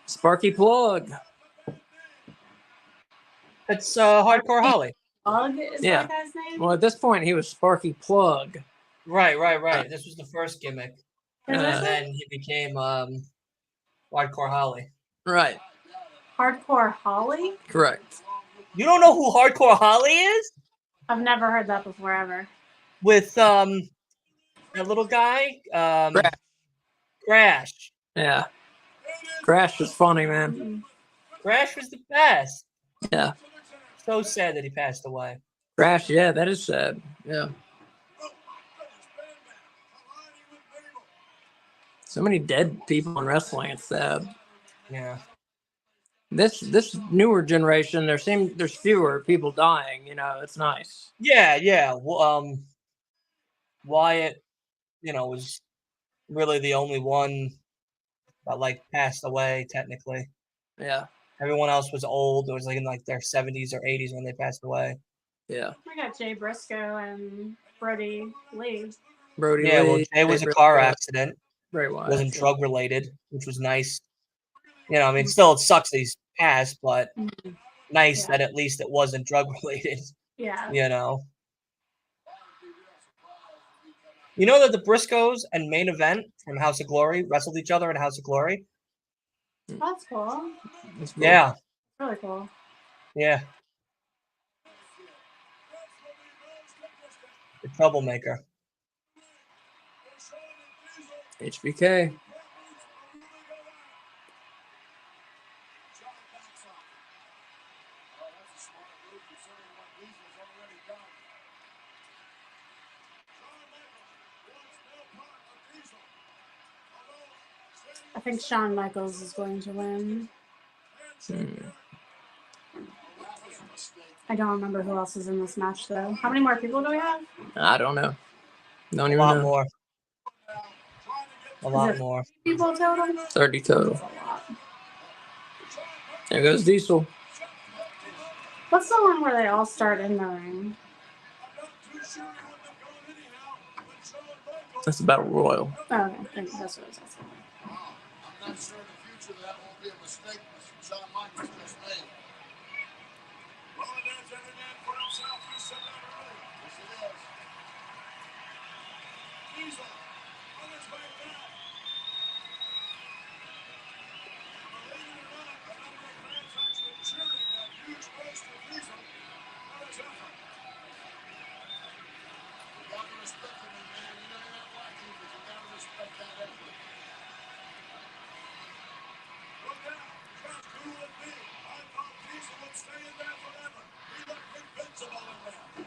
Sparky plug. It's Hardcore Holly. Plug is Yeah. that guy's name? Well, at this point, he was Sparky Plug. Right. This was the first gimmick. Is And that then he became Hardcore Holly. Right. Hardcore Holly? Correct. You don't know who Hardcore Holly is? I've never heard that before ever. With that little guy, Crash. Yeah. Crash was funny, man. Crash was the best. Yeah. So sad that he passed away. Crash, yeah, that is sad. Yeah. So many dead people in wrestling. It's sad. Yeah. This newer generation, there's fewer people dying. You know, it's nice. Yeah. Well, Wyatt, was really the only one that passed away technically. Yeah. Everyone else was old. It was in their 70s or 80s when they passed away. Yeah. I got Jay Briscoe and Brody Lee. Brody Yeah, Lee, well, Jay was a Briscoe, car accident. Bray It Wyatt. wasn't drug related, which was nice. Still it sucks that he's passed, but nice Yeah. that at least it wasn't drug related. Yeah. You know that the Briscoes and Main Event from House of Glory wrestled each other in House of Glory? That's cool. That's cool. Yeah. Really cool. Yeah. The Troublemaker. HBK. I think Shawn Michaels is going to win. I don't remember who else is in this match, though. How many more people do we have? I don't know. Don't A even lot know. more. A lot it- more. People total? 30 total. There goes Diesel. What's the one where they all start in the ring? That's Battle Royal. Oh, okay. Thank you. That's what it was. I'm not sure in the future that won't be a mistake Shawn Michaels just made. Well, there's every man for himself. You said that earlier. Yes, it is. Diesel on his way back. Believe it or not, the number of fans actually cheering that huge roast for Diesel. What his effort. You gotta respect him, man. You know you're not watching, but you gotta respect that effort. Look out. Just who would be? I thought Diesel would stay in there forever. He looked invincible in there.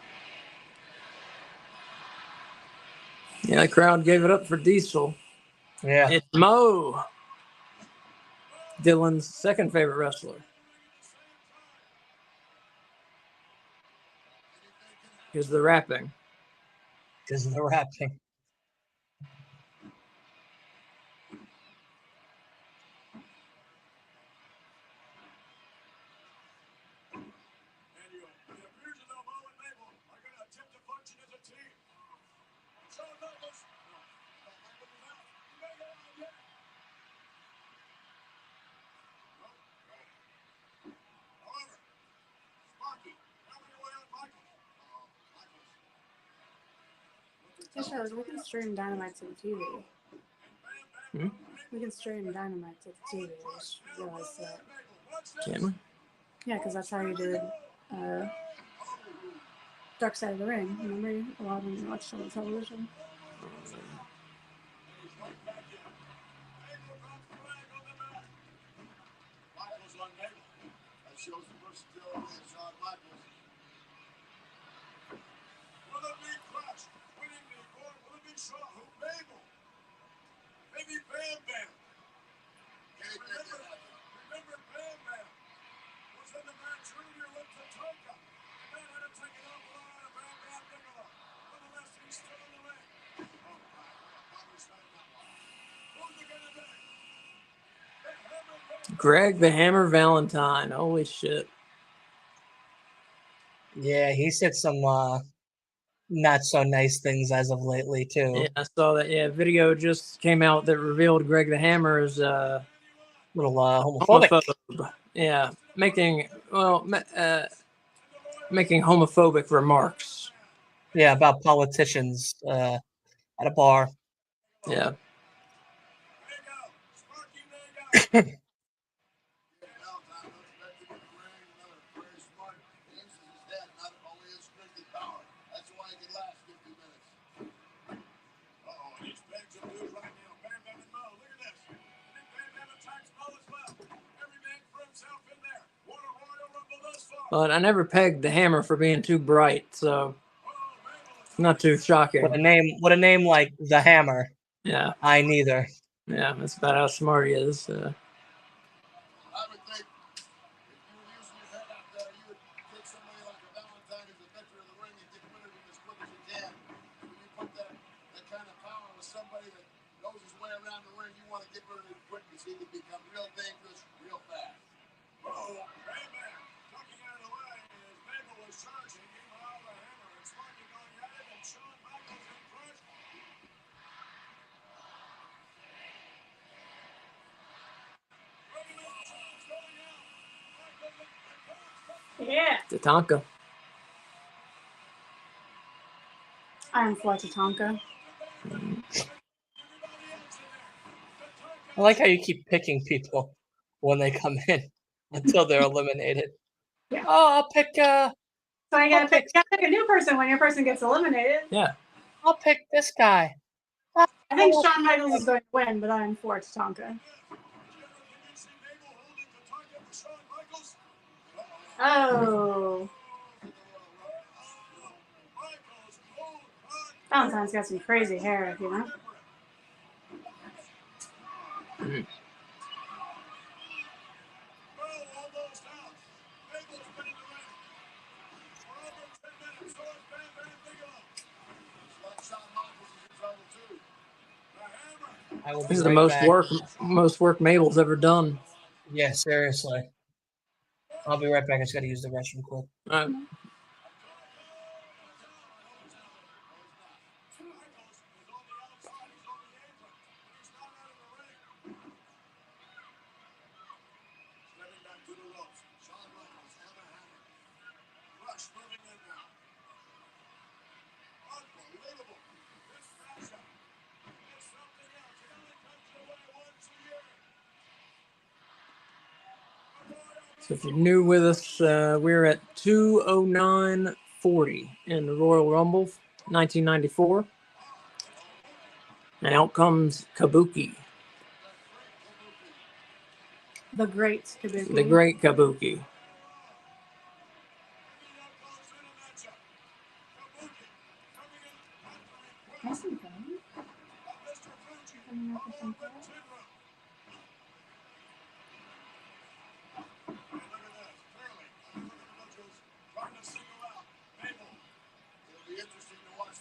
Yeah, the crowd gave it up for Diesel. Yeah. It's Mo. Dylan's second favorite wrestler. Because the rapping. Because of the rapping. And it appears as though Mo and Mabel are going to attempt to function as a team. Shawn Michaels. No, Michaels is out. He may go out yet. Nope. However, Sparky coming away on Michaels. Michaels. Hey, Charles, we can stream Dynamite to the TV. Hmm? We can stream Dynamite to the TV. I just realized that. Can we? Yeah, because that's how you did Dark Side of the Ring. Remember? A lot of them watched on television. Michaels on Mabel. That shows the versatility of Shawn Michaels. Will it be Crush winning the award? Will it be Shawn? Who? Mabel? Maybe Bam Bam? Remember Bam Bam was in the match earlier with Tatanka. And then had to take it off on a Bam Bam Bigelow. Nonetheless, he's still in the ring. Oh, my. Probably starting that one. Who's it going to be? Greg the Hammer Valentine. Holy shit. Yeah, he said some not so nice things as of lately too. Yeah, I saw that. Yeah, video just came out that revealed Greg the Hammer is Little homophobic. homophobe. Yeah, making making homophobic remarks. Yeah, about politicians at a bar. Yeah. But I never pegged the hammer for being too bright, so not too shocking. With a name like the Hammer. Yeah. I neither. Yeah, that's about how smart he is. I would think if you were using your head out there, you would take somebody like a Valentine who's a veteran of the ring and get rid of him as quick as you can. When you put that kind of power with somebody that knows his way around the ring, you want to get rid of him quick because he can become real dangerous real fast. Oh, Batman ducking out of the way as Mabel was charging. Meanwhile, the Hammer and Sparky going at it, and Shawn Michaels in front. Yeah. Tatanka. Iron Floor Tatanka. I like how you keep picking people when they come in until they're eliminated. Yeah. Oh, I'll pick. So I gotta pick a new person when your person gets eliminated. Yeah. I'll pick this guy. I think Shawn Michaels is going to win, but I'm for Tatanka. Oh. Valentine's got some crazy hair, you know? This is the most work Mabel's ever done. Yeah, seriously. I'll be right back. I just got to use the restroom quick. All right. So if you're new with us, we're at 2:09:40 in the Royal Rumble, 1994. And out comes Kabuki. The Great Kabuki. The Great Kabuki. That's okay.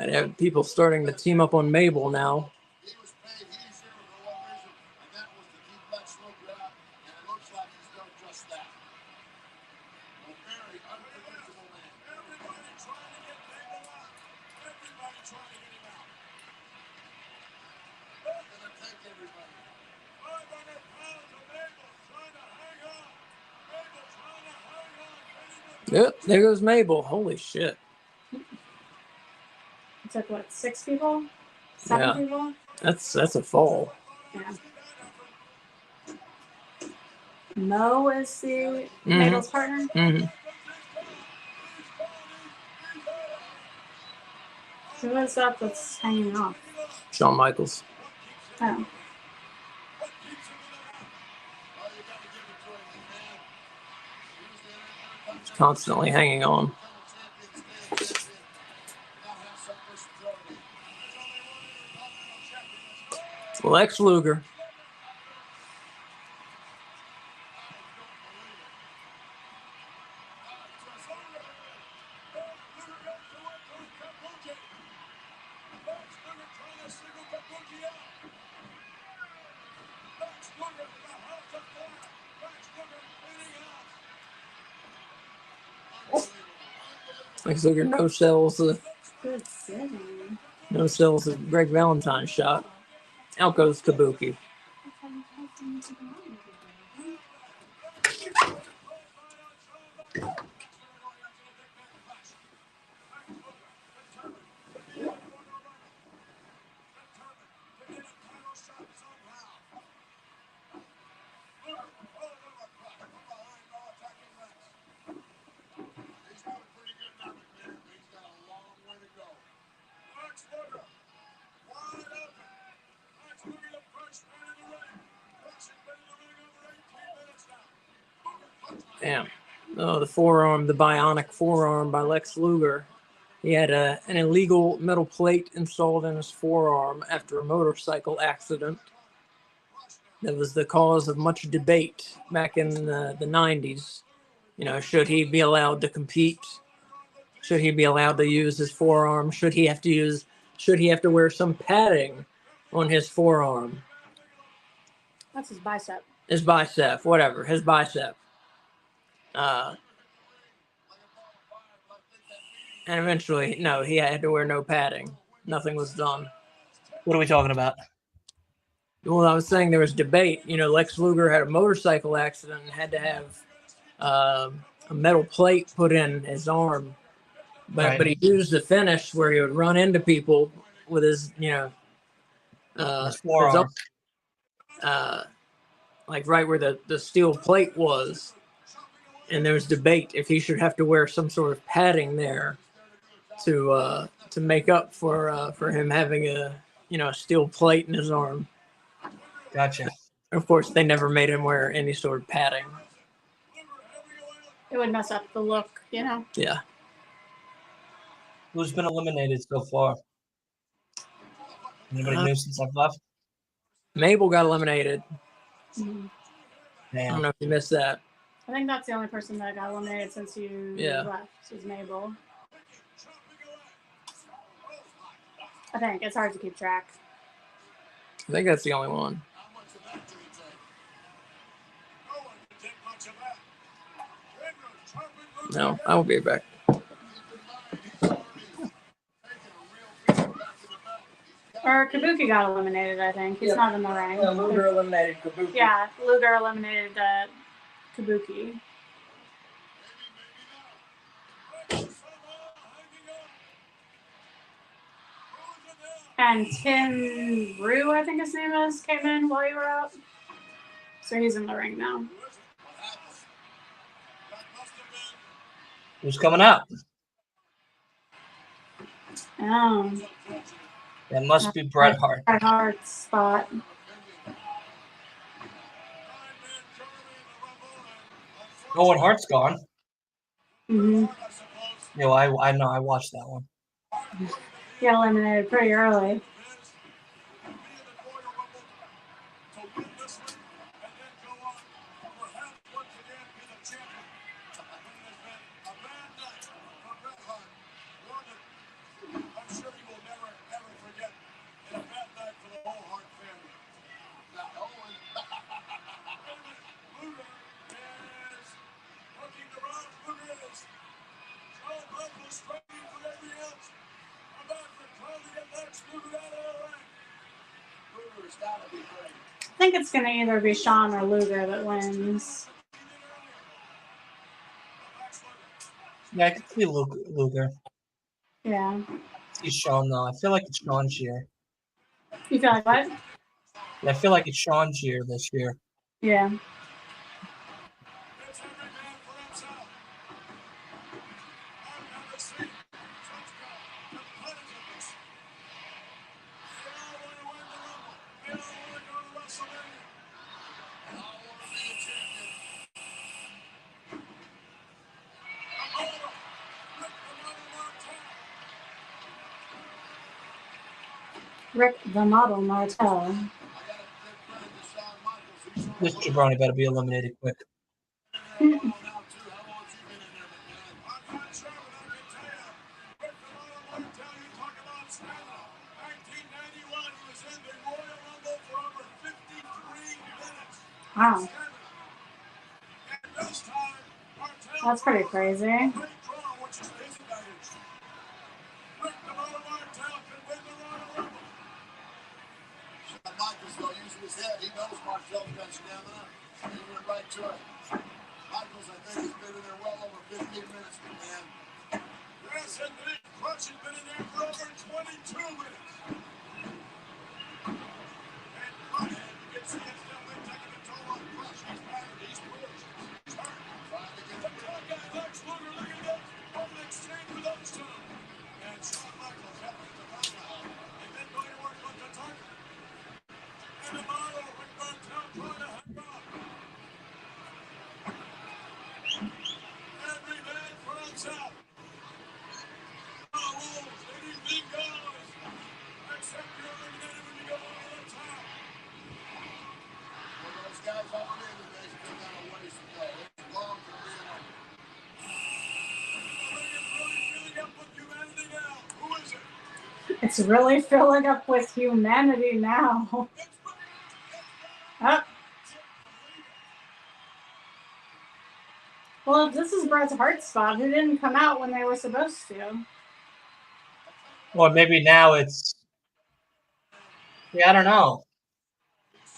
And have people starting to team up on Mabel now. He was paid easier for one reason, and that was to keep that smoker out, and it looks like he's done just that. A very unpredictable man. Everybody trying to get Mabel out. Everybody trying to get him out. They're going to take everybody. 500 pounds of Mabel trying to hang on. Mabel trying to hang on. Yep, there goes Mabel. Holy shit. It took, what, 6 people? 7 people? That's a fall. Yeah. Mo is the Mabel's partner. Mm-hmm. Who is up that's hanging off? Shawn Michaels. Oh. Constantly hanging on. Lex Luger. Lex Luger no sells. Good sitting. No sells the Greg Valentine shot. Out goes Kabuki. Damn. Oh, the forearm, the bionic forearm by Lex Luger. He had an illegal metal plate installed in his forearm after a motorcycle accident. That was the cause of much debate back in the 90s. You know, should he be allowed to compete? Should he be allowed to use his forearm? Should he have to wear some padding on his forearm? That's his bicep. His bicep, whatever, his bicep. And eventually, no, he had to wear no padding. Nothing was done. What are we talking about? Well, I was saying there was debate. You know, Lex Luger had a motorcycle accident and had to have a metal plate put in his arm. But he used the finish where he would run into people with his, His forearm. Like right where the steel plate was. And there was debate if he should have to wear some sort of padding there to make up for him having a steel plate in his arm. Gotcha. Of course, they never made him wear any sort of padding. It would mess up the look, you know. Yeah. Who's been eliminated so far? Anybody new since I've left? Mabel got eliminated. Mm-hmm. I don't know if you missed that. I think that's the only person that got eliminated since you left, is Mabel. I think it's hard to keep track. I think that's the only one. No, I will be back. Or Kabuki got eliminated, I think. He's not in the ring. Yeah, Luger eliminated Kabuki. Yeah, Luger eliminated Kabuki. And Tim Rue, I think his name is, came in while you were out. So he's in the ring now. Who's coming out? Oh. That must be Bret Hart. Bret Hart's spot. Owen Hart's gone. Mm-hmm. You know, I know. I watched that one. He got eliminated pretty early. I think it's going to either be Sean or Luger that wins. Yeah, I could see Luger. Yeah. See Sean, though. I feel like it's Sean's year. You feel like what? I feel like it's Sean's year this year. Yeah. Rick the Model Martel. This jabroni better be eliminated quick. Wow. That's pretty crazy. Michaels, though, using his head, he knows Martel's got stamina. He went right to it. Michaels, I think, has been in there well over 15 minutes, man. Yes, indeed. Crutch has been in there for over 22 minutes. And Crutch, you can see it's definitely taking a toll on Crutch. He's battered. He's bruised. He's hurt. Trying to get the top guy, Lex Luger, look at this. What an exchange with those two. And Shawn Michaels helping to back out. And then going to work on the target. And the model, Rick Martel, trying to hang on. It's really filling up with humanity now. Oh. Well, if this is Bret Hart's spot, who didn't come out when they were supposed to? Or maybe now it's. Yeah, I don't know.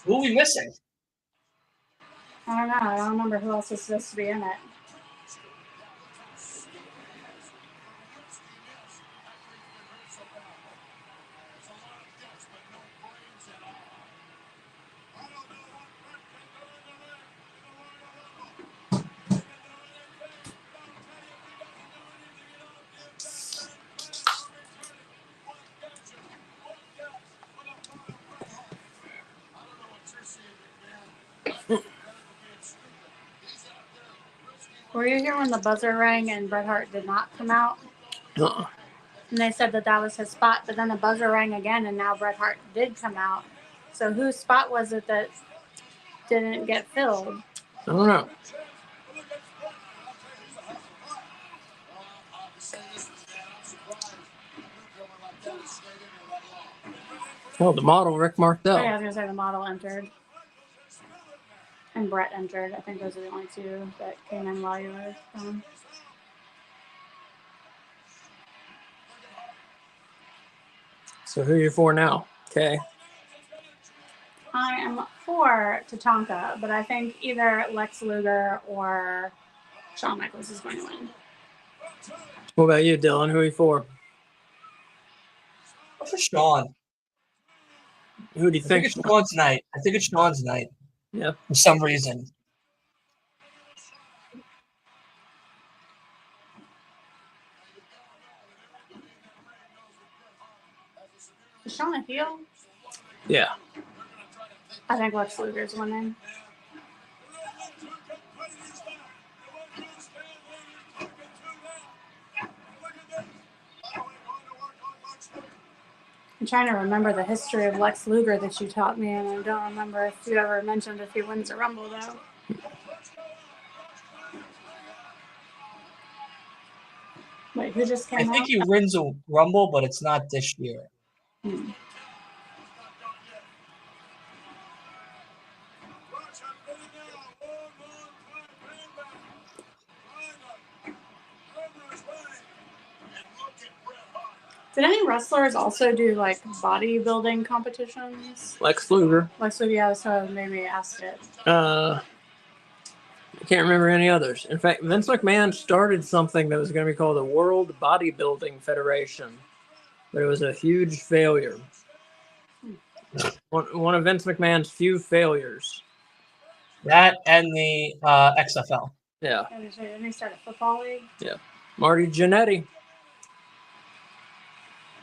Who are we missing? I don't know. I don't remember who else is supposed to be in it. Were you here when the buzzer rang and Bret Hart did not come out? Uh-uh. And they said that was his spot, but then the buzzer rang again and now Bret Hart did come out. So whose spot was it that didn't get filled? I don't know. Oh, the model, Rick Oh, Martel. yeah, I was going to say the model entered. And Bret entered. I think those are the only two that came in while you were gone. So who are you for now? Okay. I am for Tatanka, but I think either Lex Luger or Shawn Michaels is going to win. What about you, Dylan? Who are you for? For Shawn. Who do you I think? think it's Shawn's night. I think it's Shawn's night. Yeah. For some reason. Is Shawn a heel? Yeah. I think Lex Luger's winning. I'm trying to remember the history of Lex Luger that you taught me, and I don't remember if you ever mentioned if he wins a Rumble, though. Wait, who just came I out? think he wins a Rumble, but it's not this year. Did any wrestlers also do like bodybuilding competitions? Lex Luger. Lex Luger, yeah, so maybe ask it. I can't remember any others. In fact, Vince McMahon started something that was going to be called the World Bodybuilding Federation, but it was a huge failure. One of Vince McMahon's few failures. That and the XFL. Yeah. Didn't he start a football league? Yeah. Marty Jannetty.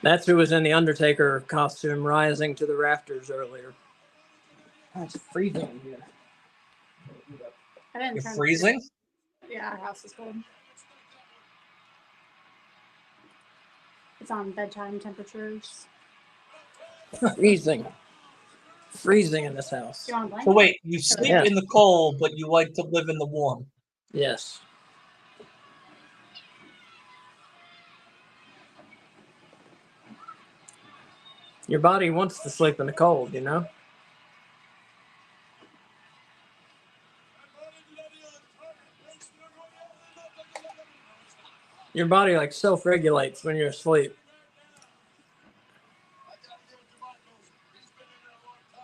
That's who was in the Undertaker costume rising to the rafters earlier. Oh, it's freezing here. I didn't You're turn freezing? Yeah, our house is cold. It's on bedtime temperatures. Freezing. Freezing in this house. You want a blanket? So wait, you sleep Yeah. in the cold, but you like to live in the warm. Yes. Your body wants to sleep in the cold, you know? Your body like self-regulates when you're asleep.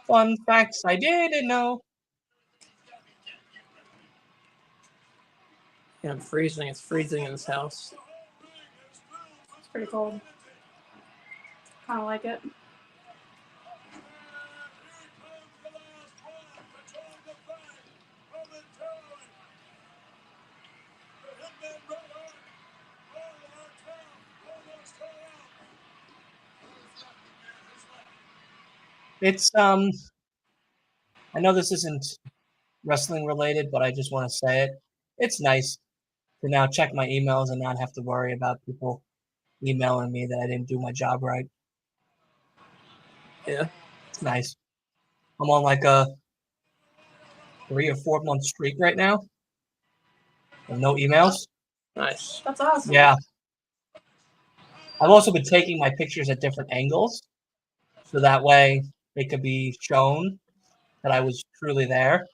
Fun facts I didn't know. Yeah, I'm freezing. It's freezing in this house. It's pretty cold. Kind of like it. It's I know this isn't wrestling related, but I just want to say it. It's nice to now check my emails and not have to worry about people emailing me that I didn't do my job right. Yeah. It's nice. I'm on like a 3 or 4 month streak right now. With no emails. Nice. That's awesome. Yeah. I've also been taking my pictures at different angles, so that way it could be shown that I was truly there,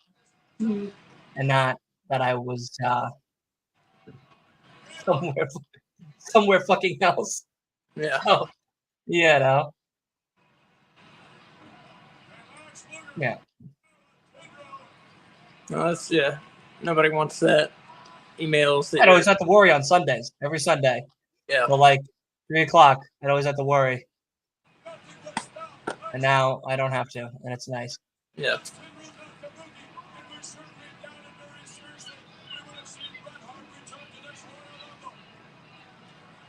Mhm. and not that I was somewhere somewhere fucking else. Yeah. So, you know, yeah. No, that's yeah. Nobody wants that. Emails that I'd you're always have to worry on Sundays, every Sunday. yeah. So like 3:00, I'd always have to worry. And now I don't have to, and it's nice. Yeah.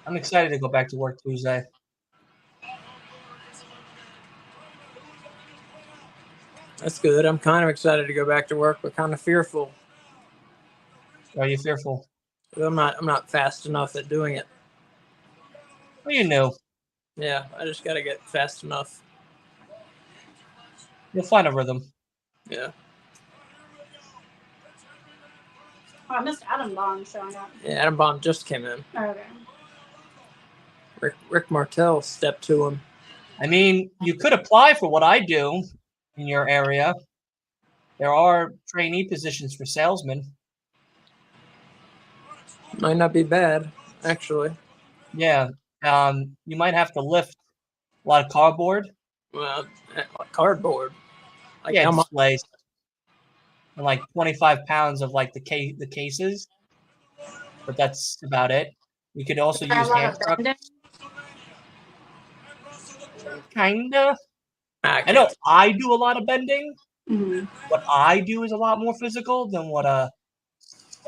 I'm excited to go back to work Tuesday. That's good. I'm kind of excited to go back to work, but kind of fearful. Are you fearful? I'm not fast enough at doing it. Well, you knew. Yeah, I just got to get fast enough. You'll find a rhythm. Yeah. Oh, I missed Adam Bond showing up. Yeah, Adam Bond just came in. Oh, okay. Rick Martel stepped to him. I mean, you could apply for what I do in your area. There are trainee positions for salesmen. Might not be bad, actually. Yeah. You might have to lift a lot of cardboard. Well, cardboard. Like Yeah, how much? displays. And like 25 pounds of like the cases. But that's about it. You could also Try a use lot hand of trucks. bending. Kinda. I I know can't- I do a lot of bending. Mhm. What I do is a lot more physical than what a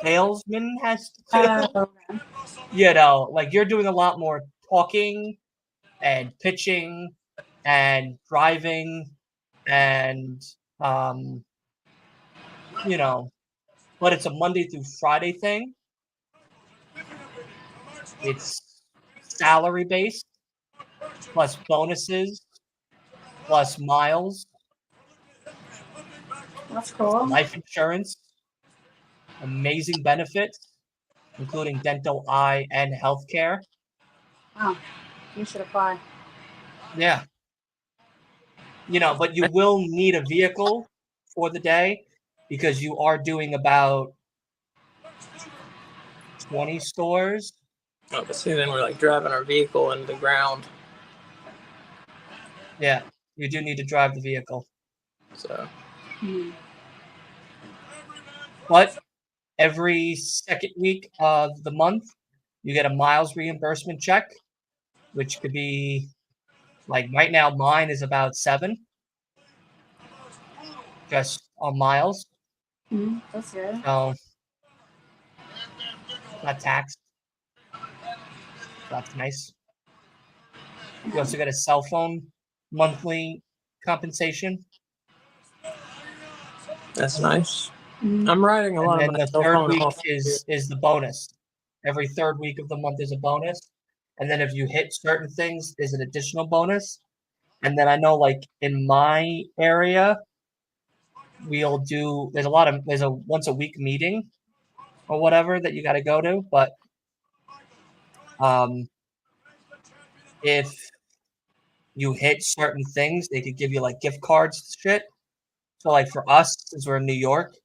salesman has to do. Okay. You know, like you're doing a lot more talking and pitching and driving and you know, but it's a Monday through Friday thing. It's salary based plus bonuses plus miles, That's cool. life insurance, amazing benefits, including dental, eye, and healthcare. Wow. You should apply. Yeah. You know, but you will need a vehicle for the day because you are doing about 20 stores. Oh, but see, then we're like driving our vehicle into the ground. Yeah, you do need to drive the vehicle. So Mhm. But every second week of the month, you get a miles reimbursement check, which could be like right now, mine is about 7 just on miles. Mhm. That's good. So not taxed. That's nice. You also get a cell phone monthly compensation. that's nice. Mhm. I'm writing a And lot of then my the cell third phone week off. is the bonus. Every third week of the month is a bonus. And then if you hit certain things, there's an additional bonus. And then I know like in my area, there's a once a week meeting or whatever that you gotta go to. But if you hit certain things, they could give you like gift cards and shit. So like for us, since we're in New York,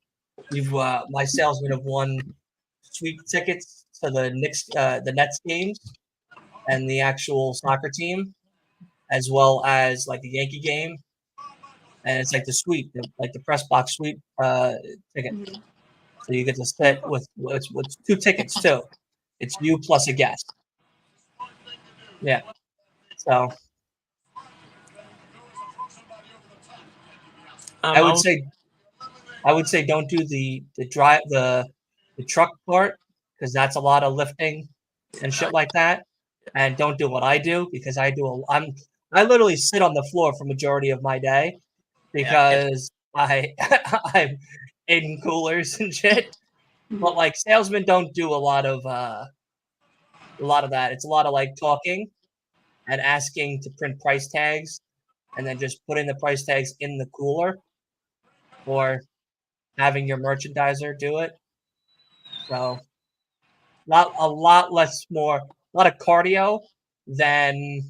my salesmen have won sweep tickets to the Nets games and the actual soccer team, as well as like the Yankee game. And it's like the sweep, like the press box sweep ticket. Mhm. So you get to sit with 2 tickets too. It's you plus a guest. Yeah. So I would say don't do the truck part because that's a lot of lifting and shit like that. And don't do what I do because I literally sit on the floor for majority of my day because I'm in coolers and shit. But like salesmen don't do a lot of that. It's a lot of like talking and asking to print price tags and then just putting the price tags in the cooler or having your merchandiser do it. So a lot of cardio, a than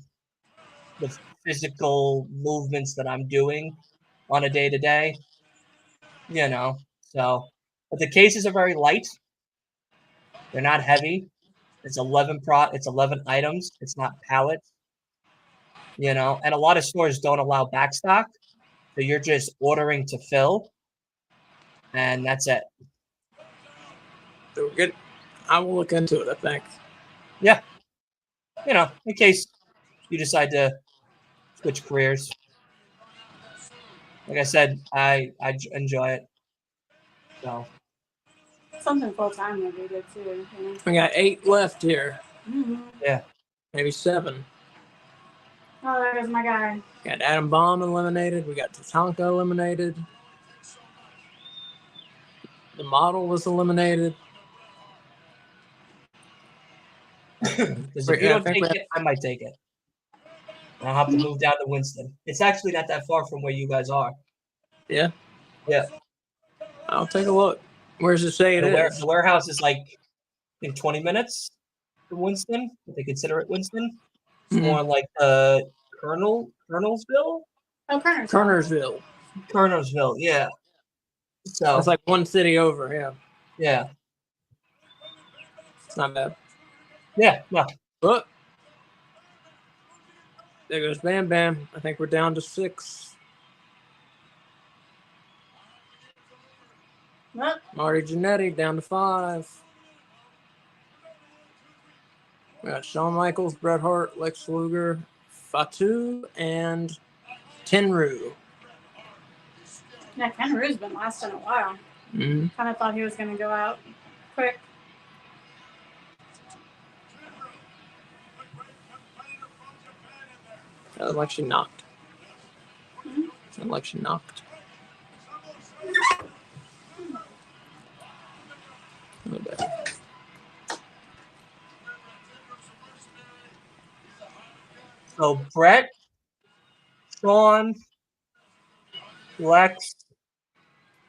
the physical movements that I'm doing on a day-to-day. So, but the cases are very light. They're not heavy. It's 11 items. It's not pallets. And a lot of stores don't allow backstock, so you're just ordering to fill, and that's it. So we're good. I will look into it, I think. Yeah. In case you decide to switch careers. Like I said, I enjoy it. So Something full time would be good too. We got 8 left here. Mm-hmm. Yeah. Maybe 7. Oh, there goes my guy. Got Adam Bomb eliminated. We got Tatanka eliminated. The model was eliminated. Because if you don't take it, I might take it. And I'll have to move down to Winston. It's actually not that far from where you guys are. Yeah. Yeah. I'll take a look. Where does it say it is? The warehouse is in 20 minutes from Winston. If they consider it Winston. It's more like Colonelsville. Oh, Kernersville. Kernersville, yeah. So it's like one city over, yeah. Yeah. It's not bad. Yeah, no. But there goes Bam Bam. I think we're down to 6. What? Marty Jannetty down to 5. We got Shawn Michaels, Bret Hart, Lex Luger, Fatu, and Tenryu. Yeah, Tenryu's been lasting a while. Mm-hmm. Kind of thought he was going to go out quick. Like she knocked. Mm-hmm. Like she knocked. Okay. So Bret, Shawn, Lex,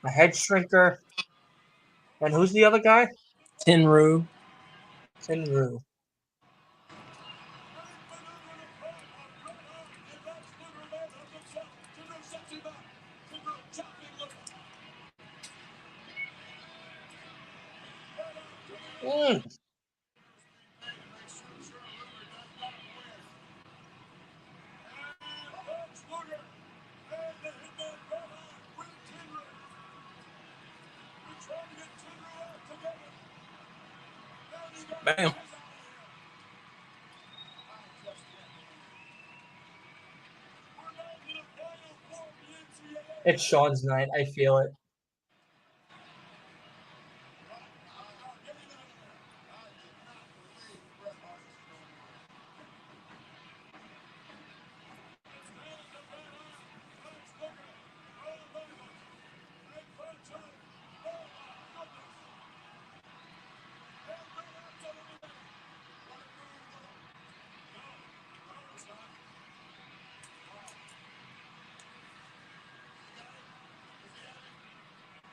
a head shrinker, and who's the other guy? Tenryu. Bam. It's Shawn's night. I feel it.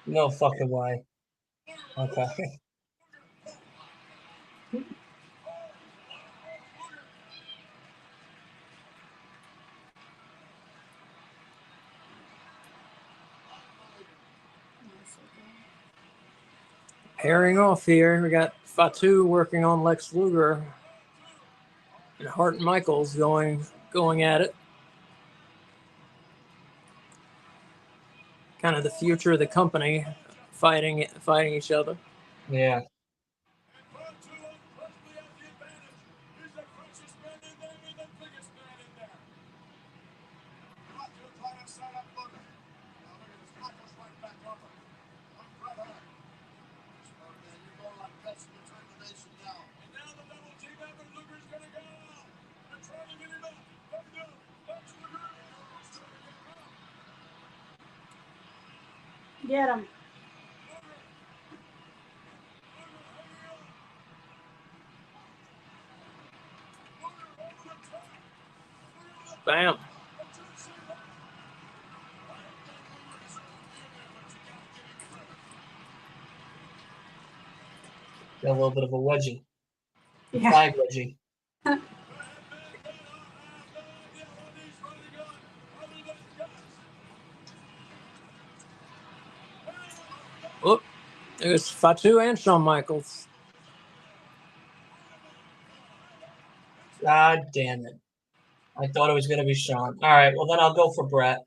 No fucking way. Okay. Pairing off here, we got Fatu working on Lex Luger, and Hart and Michaels going at it. Kind of the future of the company, fighting each other. Yeah. Get him. Bam. Got a little bit of a wedgie. Yeah. Flag wedgie. It was Fatu and Shawn Michaels. God damn it. I thought it was going to be Shawn. All right, well, then I'll go for Brett.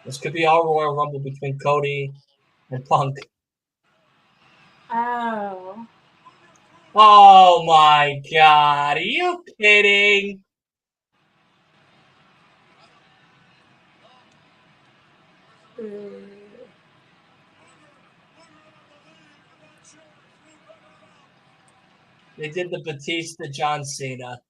This could be our Royal Rumble between Cody and Punk. Oh. Oh, my God. Are you kidding? Ooh. They did the Batista John Cena.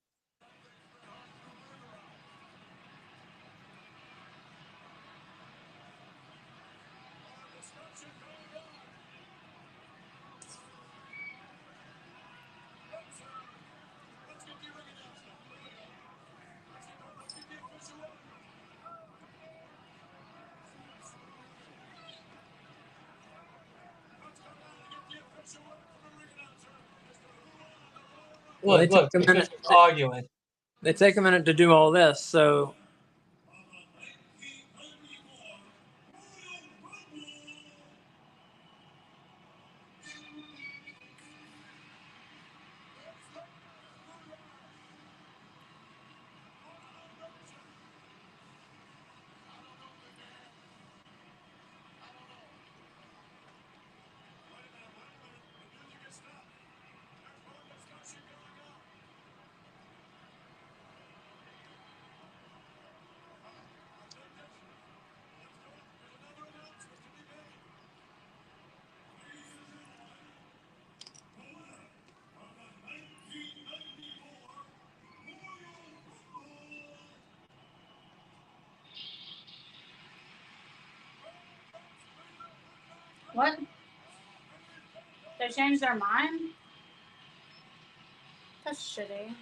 Well, they Look, take a minute. they're arguing. They take a minute to do all this, so What? They changed their mind? That's shitty.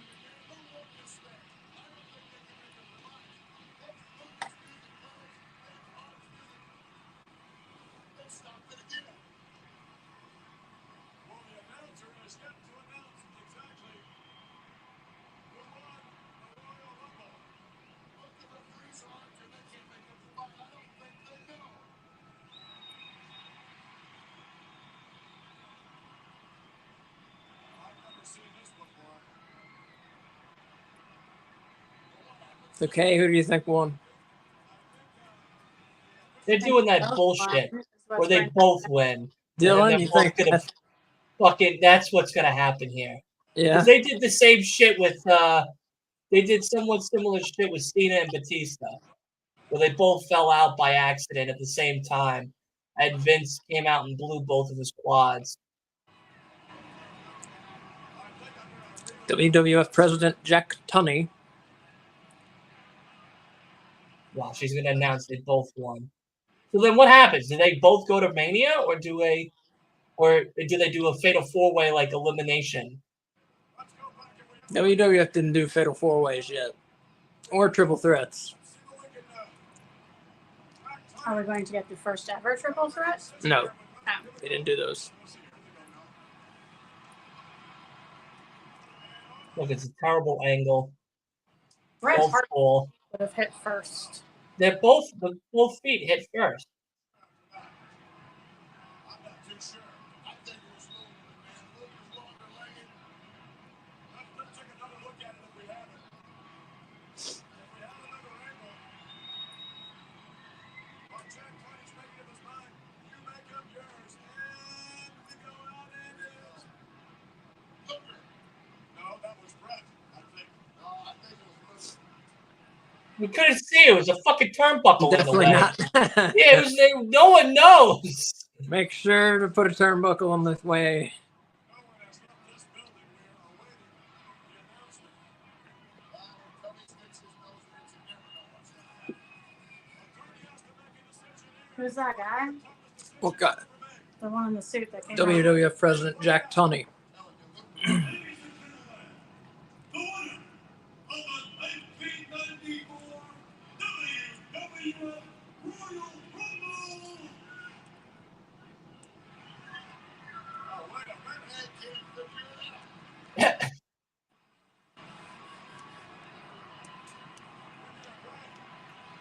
okay. Who do you think won? They're doing that Both bullshit won, is where what's they going both win. And then Dylan, they're you both think? gonna that's what's gonna happen here. Yeah. Because they did the same shit with they did somewhat similar shit with Cena and Batista, where they both fell out by accident at the same time. And Vince came out and blew both of his quads. WWF President Jack Tunney. Wow, she's gonna announce they both won. So then what happens? Do they both go to Mania, or do they do a fatal four-way like elimination? WWF didn't do fatal four ways yet, or triple threats. Are we going to get the first ever triple threat? No, Oh. they didn't do those. Look, it's a terrible angle. Bret Both Hart fall. would have hit first. They're both feet hit first. I'm not too sure. I think it was Luke, man. Luke was longer legged. Let's take another look at it if we have it. If we have another angle. While Jack Tunney's making up his mind, you make up yours. And we go out and it's Looker. No, that was Brett, I think. No, I think it was Looker. We couldn't see it. It was a fucking turnbuckle in the Definitely way. not. Yeah, it was. No one knows. Make sure to put a turnbuckle on the way. No one has left this building. We are awaiting the announcement. Cody sticks his nose in it. You never know what's going to happen. Cody has to make a decision here. Who's that guy? What guy? The one in the suit that came out. WWF President Jack Tunney.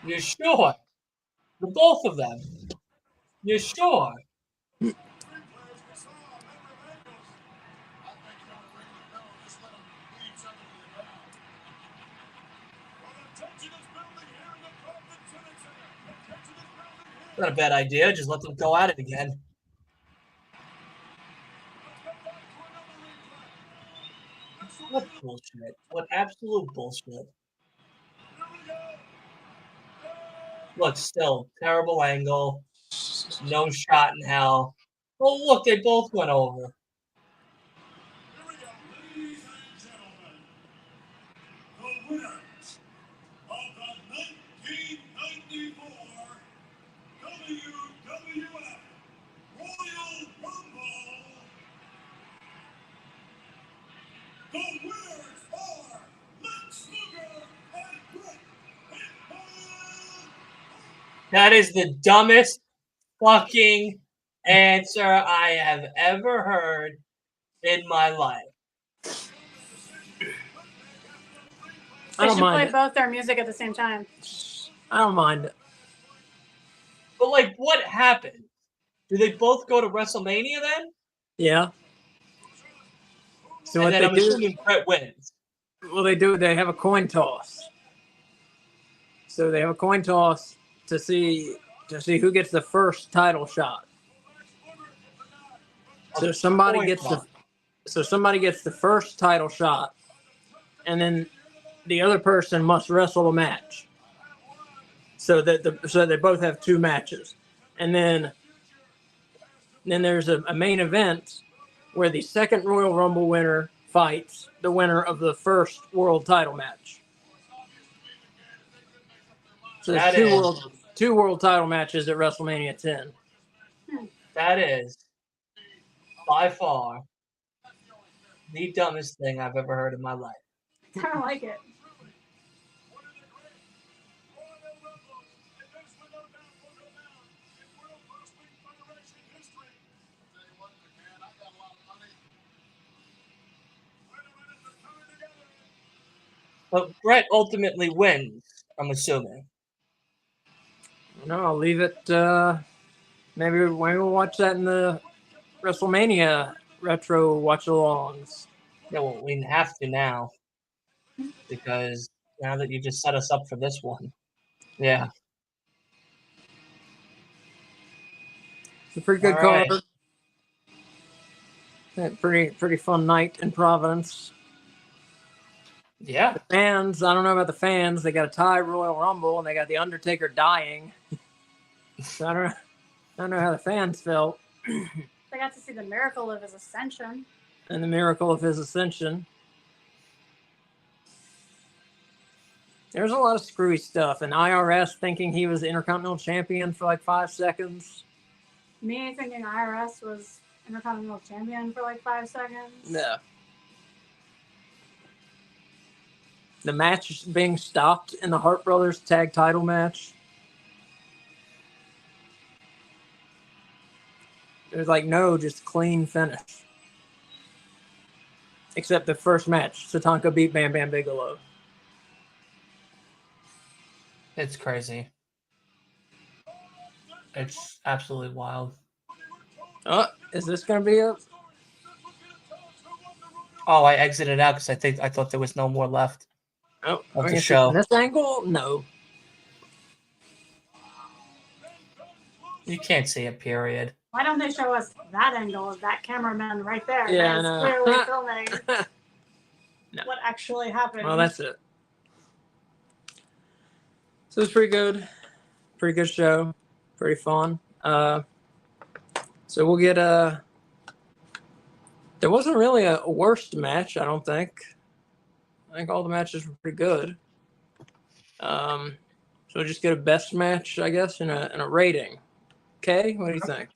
You're sure? The both of them. You're sure? Not a bad idea. Just let them go at it again. What bullshit. What absolute bullshit. Look, still, terrible angle. No shot in hell. Oh, look, they both went over. Ladies and gentlemen, the winners of the 1994 WWF Royal Rumble. The winners are Lex Luger and Bret Hitman. That is the dumbest fucking answer I have ever heard in my life. I They don't should mind play it. both their music at the same time. I don't mind it. But, like, what happened? Do they both go to WrestleMania then? Yeah. So And what then they I'm do? assuming Bret wins. Well, they have a coin toss. So they have a coin toss to see who gets the first title shot. So somebody gets the first title shot, and then the other person must wrestle a match. So that they both have two matches, and then there's a main event where the second Royal Rumble winner fights the winner of the first world title match. So there's two world title matches at WrestleMania 10. That is by far the dumbest thing I've ever heard in my life. I don't like it. But Bret ultimately wins, I'm assuming. No, I'll leave it. Maybe we'll watch that in the WrestleMania retro watch-alongs. Yeah, well, we have to now. Because now that you just set us up for this one. Yeah. It's a pretty good All right. card. Pretty fun night in Providence. Yeah. The fans, I don't know about the fans. They got a tie Royal Rumble, and they got the Undertaker dying. So I don't know how the fans felt. They got to see the miracle of his ascension. And the miracle of his ascension. There's a lot of screwy stuff. And IRS thinking he was the Intercontinental Champion for like 5 seconds. Me thinking IRS was Intercontinental Champion for like 5 seconds. No. The match being stopped in the Hart Brothers tag title match. It was like, no, just clean finish. Except the first match, Tatanka beat Bam Bam Bigelow. It's crazy. It's absolutely wild. Oh, is this going to be a... Oh, I exited out because I thought there was no more left Oh, of I the guess show. from this angle? No. You can't see it, period. Why don't they show us that angle of that cameraman right there? Yeah, that I is know. clearly filming No. what actually happened. Well, that's it. So it's pretty good. Pretty good show. Pretty fun. So we'll get a... There wasn't really a worst match, I don't think. I think all the matches were pretty good. So we'll just get a best match, I guess, and a rating. Okay, what do you think?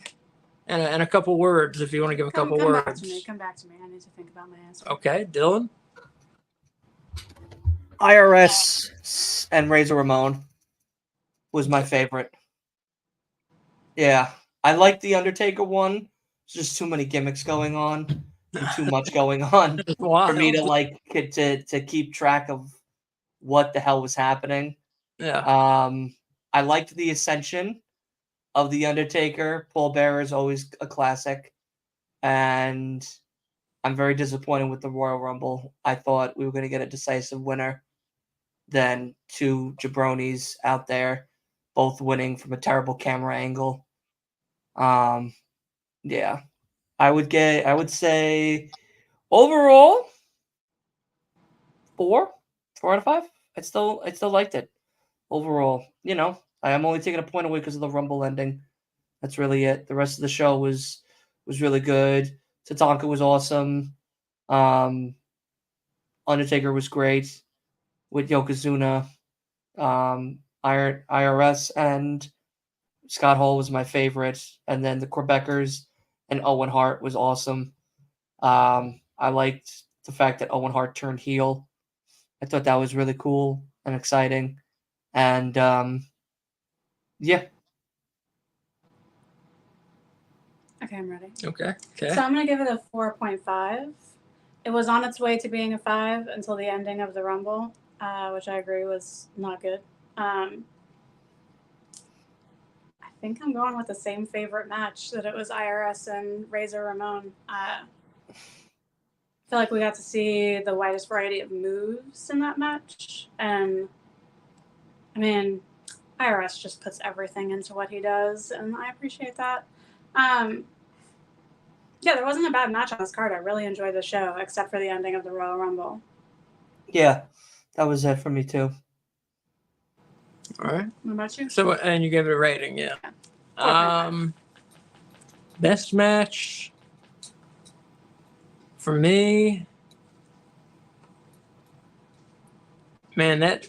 And a couple words if you want to give a couple come words. Come back to me. I need to think about my answer. Okay, Dylan. IRS and Razor Ramon was my favorite. Yeah, I like the Undertaker one. There's just too many gimmicks going on and too much going on Wow. for me to like to keep track of what the hell was happening. Yeah. I liked the ascension of The Undertaker. Paul Bearer is always a classic. And I'm very disappointed with the Royal Rumble. I thought we were going to get a decisive winner than two jabronis out there, both winning from a terrible camera angle. Yeah. I would say overall 4 out of 5. I still liked it overall. I am only taking a point away because of the Rumble ending. That's really it. The rest of the show was really good. Tatanka was awesome. Undertaker was great with Yokozuna. IRS and Scott Hall was my favorite, and then the Quebecers and Owen Hart was awesome. I liked the fact that Owen Hart turned heel. I thought that was really cool and exciting. And yeah. Okay, I'm ready. Okay. So I'm going to give it a 4.5. It was on its way to being a 5 until the ending of the Rumble, which I agree was not good. I think I'm going with the same favorite match, that it was IRS and Razor Ramon. I feel like we got to see the widest variety of moves in that match. And, I mean, IRS just puts everything into what he does, and I appreciate that. Yeah, there wasn't a bad match on this card. I really enjoyed the show, except for the ending of the Royal Rumble. Yeah, that was it for me too. All right. What about you? So, and you gave it a rating, yeah. 4.5. Best match for me, man. That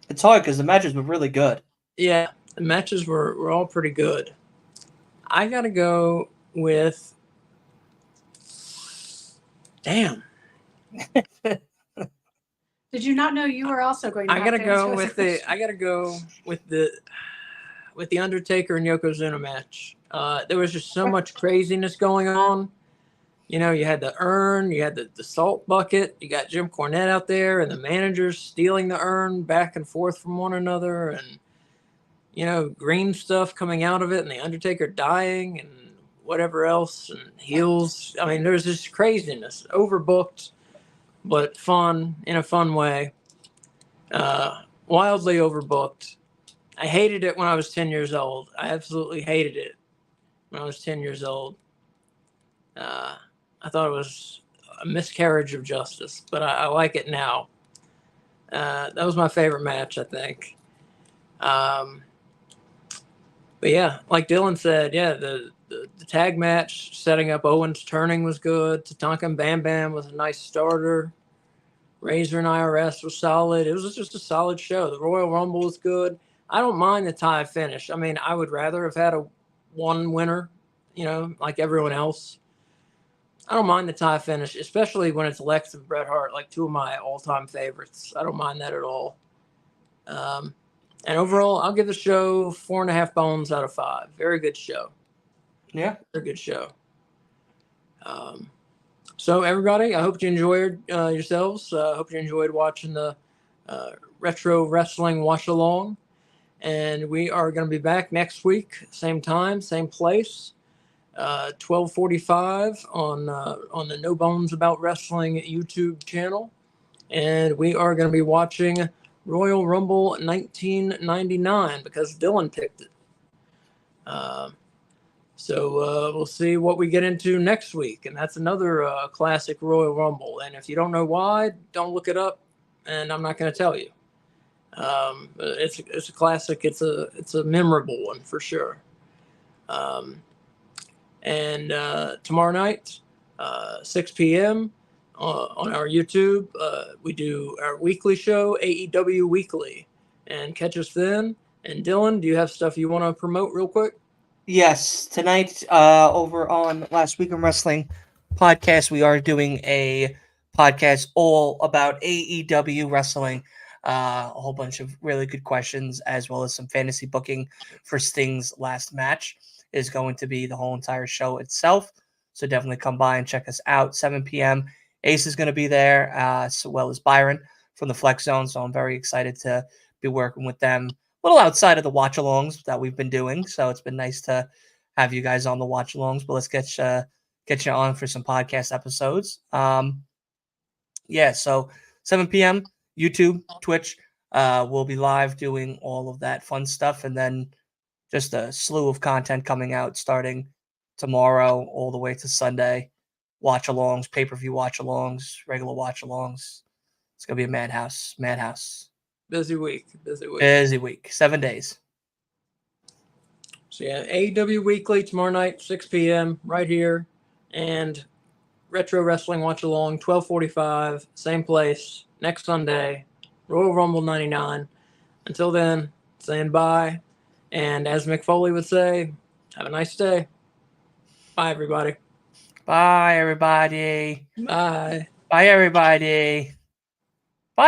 It's hard because the matches were really good. yeah, the matches were all pretty good. I gotta go with. Damn. Did you not know you were also going to I have gotta to go answer with this the. I gotta go with the Undertaker and Yokozuna match. There was just so much craziness going on. You had the urn, you had the salt bucket, you got Jim Cornette out there, and the managers stealing the urn back and forth from one another, and green stuff coming out of it, and the Undertaker dying, and whatever else, and heels. I mean, there's this craziness, overbooked, but fun in a fun way. Wildly overbooked. I hated it when I was 10 years old. I absolutely hated it when I was 10 years old. I thought it was a miscarriage of justice, but I like it now. That was my favorite match, I think. But yeah, like Dylan said, yeah, the tag match setting up Owens turning was good. Tatanka and Bam Bam was a nice starter. Razor and IRS was solid. It was just a solid show. The Royal Rumble was good. I don't mind the tie finish. I mean, I would rather have had a one winner, like everyone else. I don't mind the tie finish, especially when it's Lex and Bret Hart, like two of my all-time favorites. I don't mind that at all. And overall, I'll give the show 4.5 bones out of 5. Very good show. Yeah. Very good show. So everybody, I hope you enjoyed yourselves. I hope you enjoyed watching the Retro Wrestling Watch Along. And we are going to be back next week, same time, same place. 12:45 on the No Bones About Wrestling YouTube channel, and we are going to be watching Royal Rumble 1999 because Dylan picked it. So we'll see what we get into next week, and that's another classic Royal Rumble. And if you don't know why, don't look it up, and I'm not going to tell you. It's a classic. It's a memorable one for sure. And tomorrow night, 6 p.m. On our YouTube, we do our weekly show, AEW Weekly. And catch us then. And Dylan, do you have stuff you want to promote real quick? Yes. Tonight, over on Last Week in Wrestling podcast, we are doing a podcast all about AEW wrestling. A whole bunch of really good questions, as well as some fantasy booking for Sting's last match is going to be the whole entire show itself. So definitely come by and check us out. 7 p.m. Ace is going to be there, as well as Byron from the Flex Zone. So I'm very excited to be working with them. A little outside of the watch-alongs that we've been doing. So it's been nice to have you guys on the watch-alongs. But let's get you on for some podcast episodes. So 7 p.m. YouTube, Twitch. We'll be live doing all of that fun stuff, and then just a slew of content coming out starting tomorrow all the way to Sunday. Watch-alongs, pay-per-view watch-alongs, regular watch-alongs. It's gonna be a madhouse. Busy week. Busy week. 7 days. So yeah, AEW Weekly tomorrow night, 6 p.m. right here, and Retro Wrestling Watch Along, 12:45, same place next Sunday, Royal Rumble 99. Until then, saying bye, and as Mick Foley would say, have a nice day. Bye, everybody. Bye, everybody. Bye. Bye, everybody.